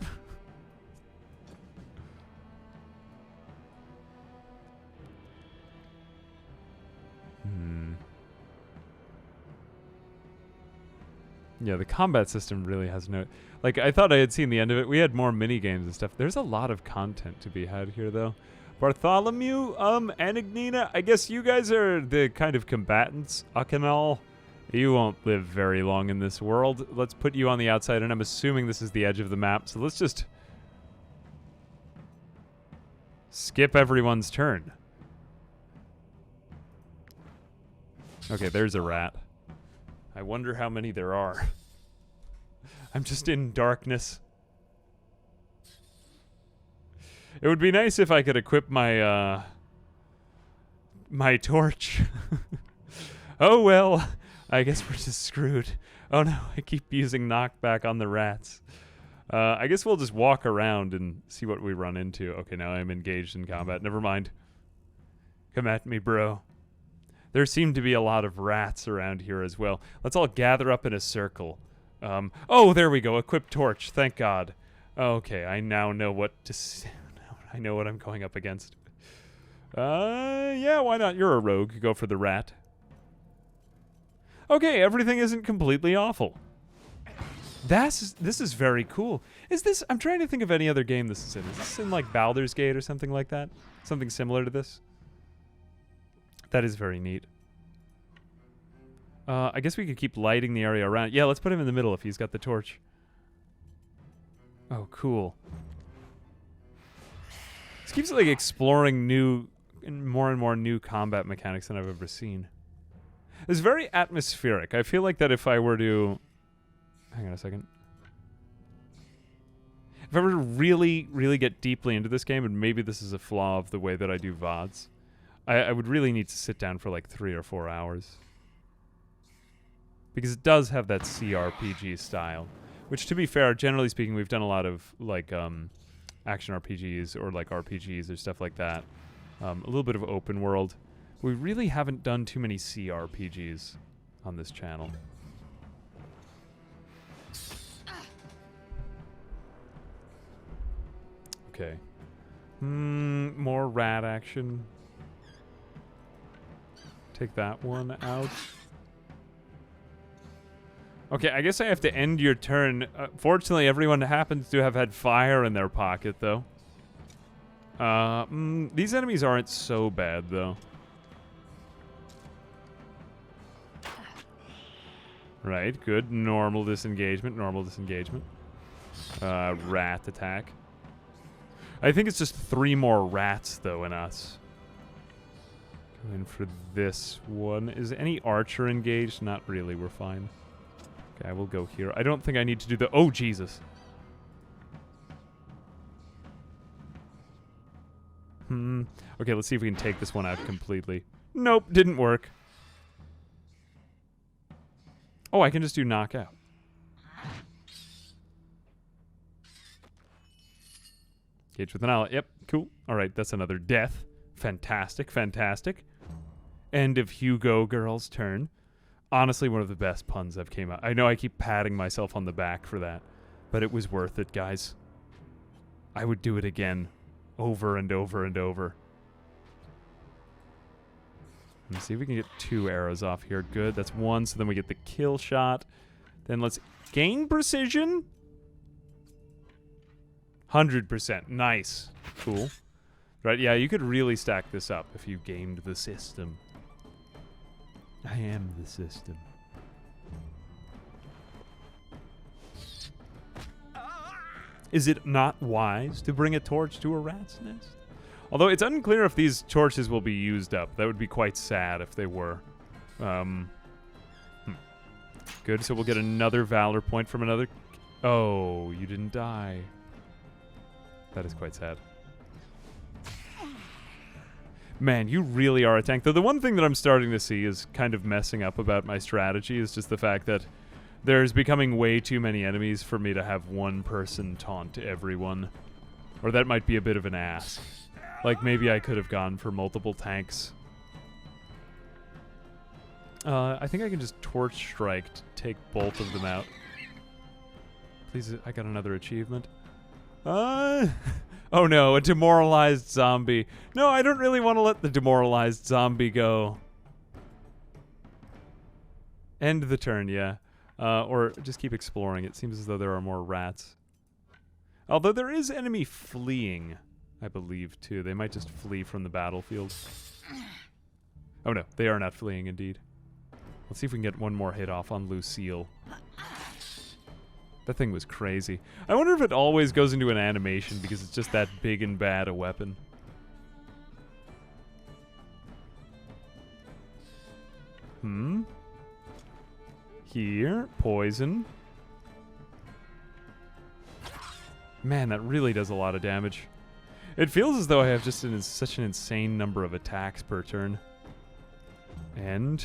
Yeah, the combat system really has no... Like, I thought I had seen the end of it. We had more mini-games and stuff. There's a lot of content to be had here, though. Bartholomew, Anagnina, I guess you guys are the kind of combatants. Akanal, you won't live very long in this world. Let's put you on the outside, and I'm assuming this is the edge of the map, so let's just... skip everyone's turn. Okay, there's a rat. I wonder how many there are. I'm just in darkness. It would be nice if I could equip my, my torch. Oh well, I guess we're just screwed. Oh no, I keep using knockback on the rats. I guess we'll just walk around and see what we run into. Okay, now I'm engaged in combat. Never mind. Come at me, bro. There seem to be a lot of rats around here as well. Let's all gather up in a circle. Oh, there we go. Equip torch. Thank God. Okay, I now know what to... I know what I'm going up against. Yeah, why not? You're a rogue. Go for the rat. Okay, everything isn't completely awful. This is very cool. Is this... I'm trying to think of any other game this is in. Is this in, like, Baldur's Gate or something like that? Something similar to this? That is very neat. I guess we could keep lighting the area around. Yeah, let's put him in the middle if he's got the torch. Oh, cool. This keeps, like, exploring new... and more new combat mechanics than I've ever seen. It's very atmospheric. I feel like that if I were to... Hang on a second. If I were to really, really get deeply into this game, and maybe this is a flaw of the way that I do VODs, I would really need to sit down for like 3 or 4 hours. Because it does have that CRPG style. Which, to be fair, generally speaking, we've done a lot of like action RPGs or like RPGs or stuff like that. A little bit of open world. We really haven't done too many CRPGs on this channel. Okay. More rat action. Take that one out. Okay, I guess I have to end your turn. Fortunately, everyone happens to have had fire in their pocket, though. These enemies aren't so bad, though. Right, good. Normal disengagement, normal disengagement. Rat attack. I think it's just 3 more rats, though, in us. Go in for this one. Is any archer engaged? Not really, we're fine. Okay, I will go here. I don't think I need to do the... Oh, Jesus. Okay, let's see if we can take this one out completely. Nope, didn't work. Oh, I can just do knockout. Engage with an ally. Yep, cool. All right, that's another death. Fantastic, fantastic. End of Hugo Girl's turn. Honestly, one of the best puns I've came out. I know I keep patting myself on the back for that, but it was worth it, guys. I would do it again. Over and over and over. Let's see if we can get 2 arrows off here. Good, that's 1, so then we get the kill shot. Then let's gain precision. 100%. Nice. Cool. Right, yeah, you could really stack this up if you gamed the system. I am the system. Is it not wise to bring a torch to a rat's nest? Although it's unclear if these torches will be used up. That would be quite sad if they were. Good, so we'll get another Valor point from another... Oh, you didn't die. That is quite sad. Man, you really are a tank. Though the one thing that I'm starting to see is kind of messing up about my strategy is just the fact that There's becoming way too many enemies for me to have one person taunt everyone. Or that might be a bit of an ask. Like, maybe I could have gone for multiple tanks. I think I can just Torch Strike to take both of them out. Please, I got another achievement. Oh no, a demoralized zombie. No, I don't really want to let the demoralized zombie go. End the turn, yeah. Or just keep exploring. It seems as though there are more rats. Although there is enemy fleeing, I believe, too. They might just flee from the battlefield. Oh no, they are not fleeing indeed. Let's see if we can get one more hit off on Lucille. That thing was crazy. I wonder if it always goes into an animation because it's just that big and bad a weapon. Here, poison. Man, that really does a lot of damage. It feels as though I have just such an insane number of attacks per turn. And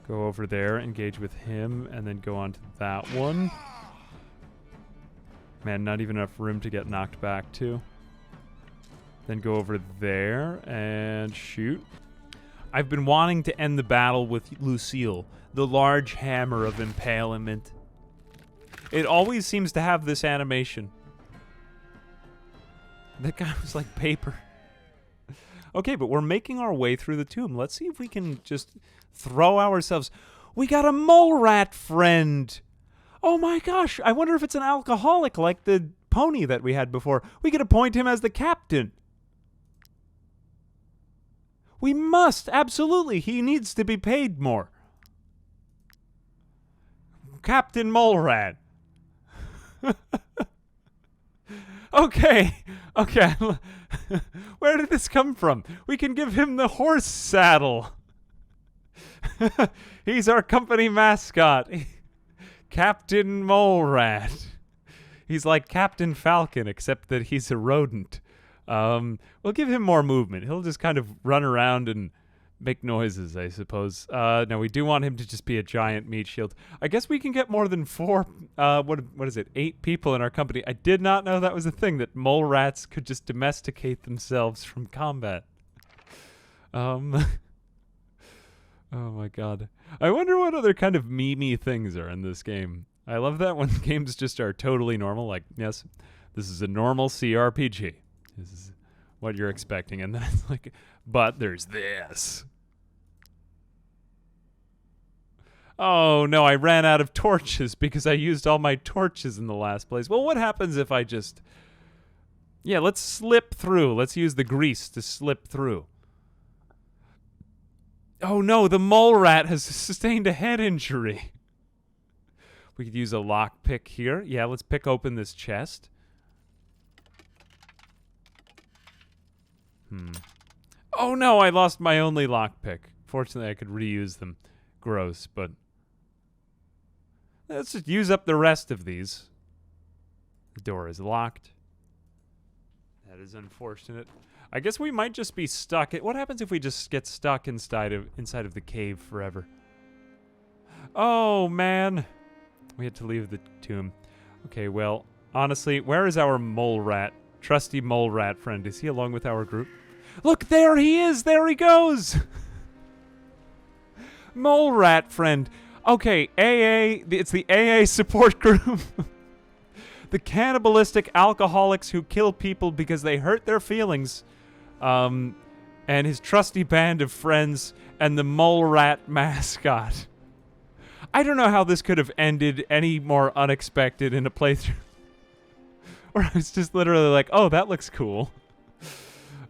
go over there, engage with him, and then go on to that one. Man, not even enough room to get knocked back to. Then go over there and shoot. I've been wanting to end the battle with Lucille, the large hammer of impalement. It always seems to have this animation. That guy was like paper. Okay, but we're making our way through the tomb. Let's see if we can just throw ourselves... We got a mole rat friend! Oh my gosh, I wonder if it's an alcoholic like the pony that we had before. We could appoint him as the captain. We must, absolutely. He needs to be paid more. Captain Mole Rat. Okay. Where did this come from? We can give him the horse saddle. He's our company mascot. Captain Mole Rat. He's like Captain Falcon, except that he's a rodent. We'll give him more movement. He'll just kind of run around and make noises, I suppose. Now, we do want him to just be a giant meat shield. I guess we can get more than 4, what is it, 8 people in our company. I did not know that was a thing, that mole rats could just domesticate themselves from combat. Oh my god. I wonder what other kind of memey things are in this game. I love that when games just are totally normal, like, yes, this is a normal CRPG. This is what you're expecting, and then it's like, but there's this. Oh no, I ran out of torches because I used all my torches in the last place. Well, what happens if I just... Yeah, let's slip through. Let's use the grease to slip through. Oh no, the mole rat has sustained a head injury. We could use a lockpick here. Yeah, let's pick open this chest. Oh no, I lost my only lockpick. Fortunately, I could reuse them. Gross, but... Let's just use up the rest of these. The door is locked. That is unfortunate. I guess we might just be stuck. What happens if we just get stuck inside of the cave forever? Oh, man. We had to leave the tomb. Okay, well, honestly, where is our mole rat? Trusty mole rat friend. Is he along with our group? Look, there he is! There he goes! Mole rat friend. Okay, AA. It's the AA support group. The cannibalistic alcoholics who kill people because they hurt their feelings. And his trusty band of friends and the mole rat mascot. I don't know how this could have ended any more unexpected in a playthrough. Or I was just literally like, oh, that looks cool.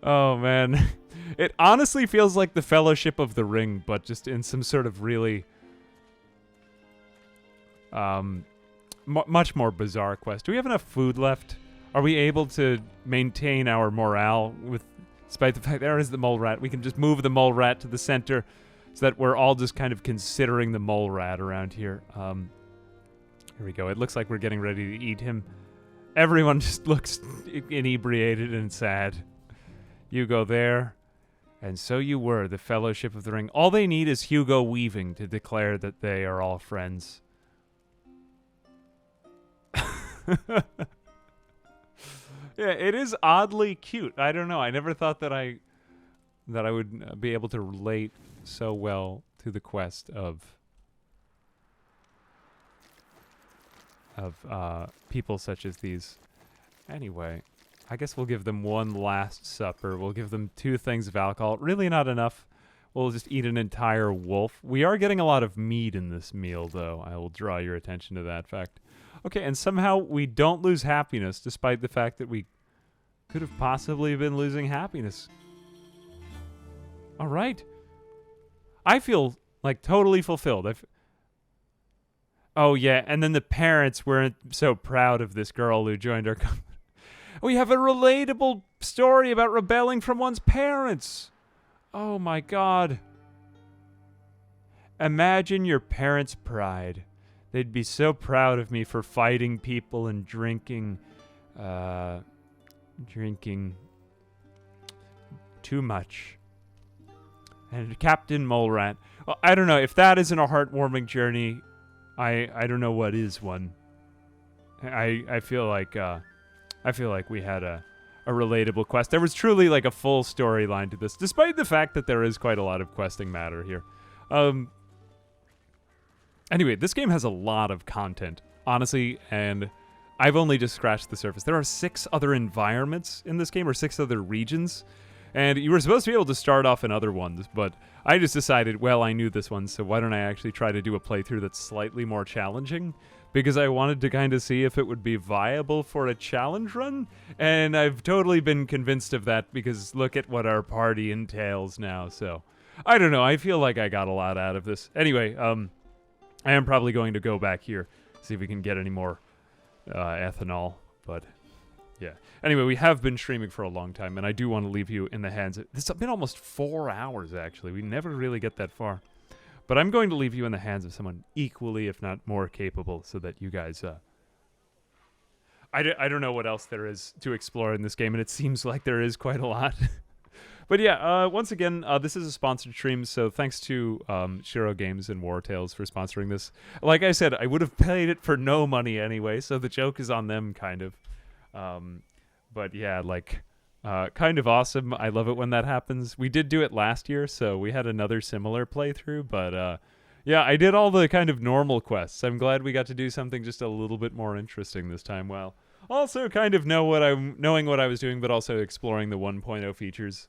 Oh, man. It honestly feels like the Fellowship of the Ring, but just in some sort of really... much more bizarre quest. Do we have enough food left? Are we able to maintain our morale despite the fact there is the mole rat? We can just move the mole rat to the center so that we're all just kind of considering the mole rat around here. Here we go. It looks like we're getting ready to eat him. Everyone just looks inebriated and sad. You go there. And so you were, the Fellowship of the Ring. All they need is Hugo Weaving to declare that they are all friends. Yeah, it is oddly cute. I don't know. I never thought that I would be able to relate so well to the quest of people such as these. Anyway, I guess we'll give them one last supper. We'll give them 2 things of alcohol. Really not enough. We'll just eat an entire wolf. We are getting a lot of meat in this meal, though. I will draw your attention to that fact. Okay, and somehow we don't lose happiness, despite the fact that we could have possibly been losing happiness. All right. I feel, like, totally fulfilled. Oh, yeah, and then the parents weren't so proud of this girl who joined our company. We have a relatable story about rebelling from one's parents. Oh, my God. Imagine your parents' pride. They'd be so proud of me for fighting people and drinking too much. And Captain Mole Rat. Well, I don't know. If that isn't a heartwarming journey, I don't know what is one. I feel like we had a relatable quest. There was truly like a full storyline to this, despite the fact that there is quite a lot of questing matter here. Anyway, this game has a lot of content, honestly, and I've only just scratched the surface. There are 6 other environments in this game, or 6 other regions, and you were supposed to be able to start off in other ones, but I just decided, well, I knew this one, so why don't I actually try to do a playthrough that's slightly more challenging? Because I wanted to kind of see if it would be viable for a challenge run, and I've totally been convinced of that because look at what our party entails now, so I don't know, I feel like I got a lot out of this. Anyway, I am probably going to go back here, see if we can get any more ethanol, but yeah. Anyway, we have been streaming for a long time, and I do want to leave you in the hands of... This has been almost 4 hours, actually. We never really get that far. But I'm going to leave you in the hands of someone equally, if not more capable, so that you guys... I don't know what else there is to explore in this game, and it seems like there is quite a lot. But yeah, once again, this is a sponsored stream, so thanks to Shiro Games and WarTales for sponsoring this. Like I said, I would have paid it for no money anyway, so the joke is on them, kind of. But yeah, like, kind of awesome. I love it when that happens. We did do it last year, so we had another similar playthrough, but yeah, I did all the kind of normal quests. I'm glad we got to do something just a little bit more interesting this time, while also kind of knowing what I was doing, but also exploring the 1.0 features.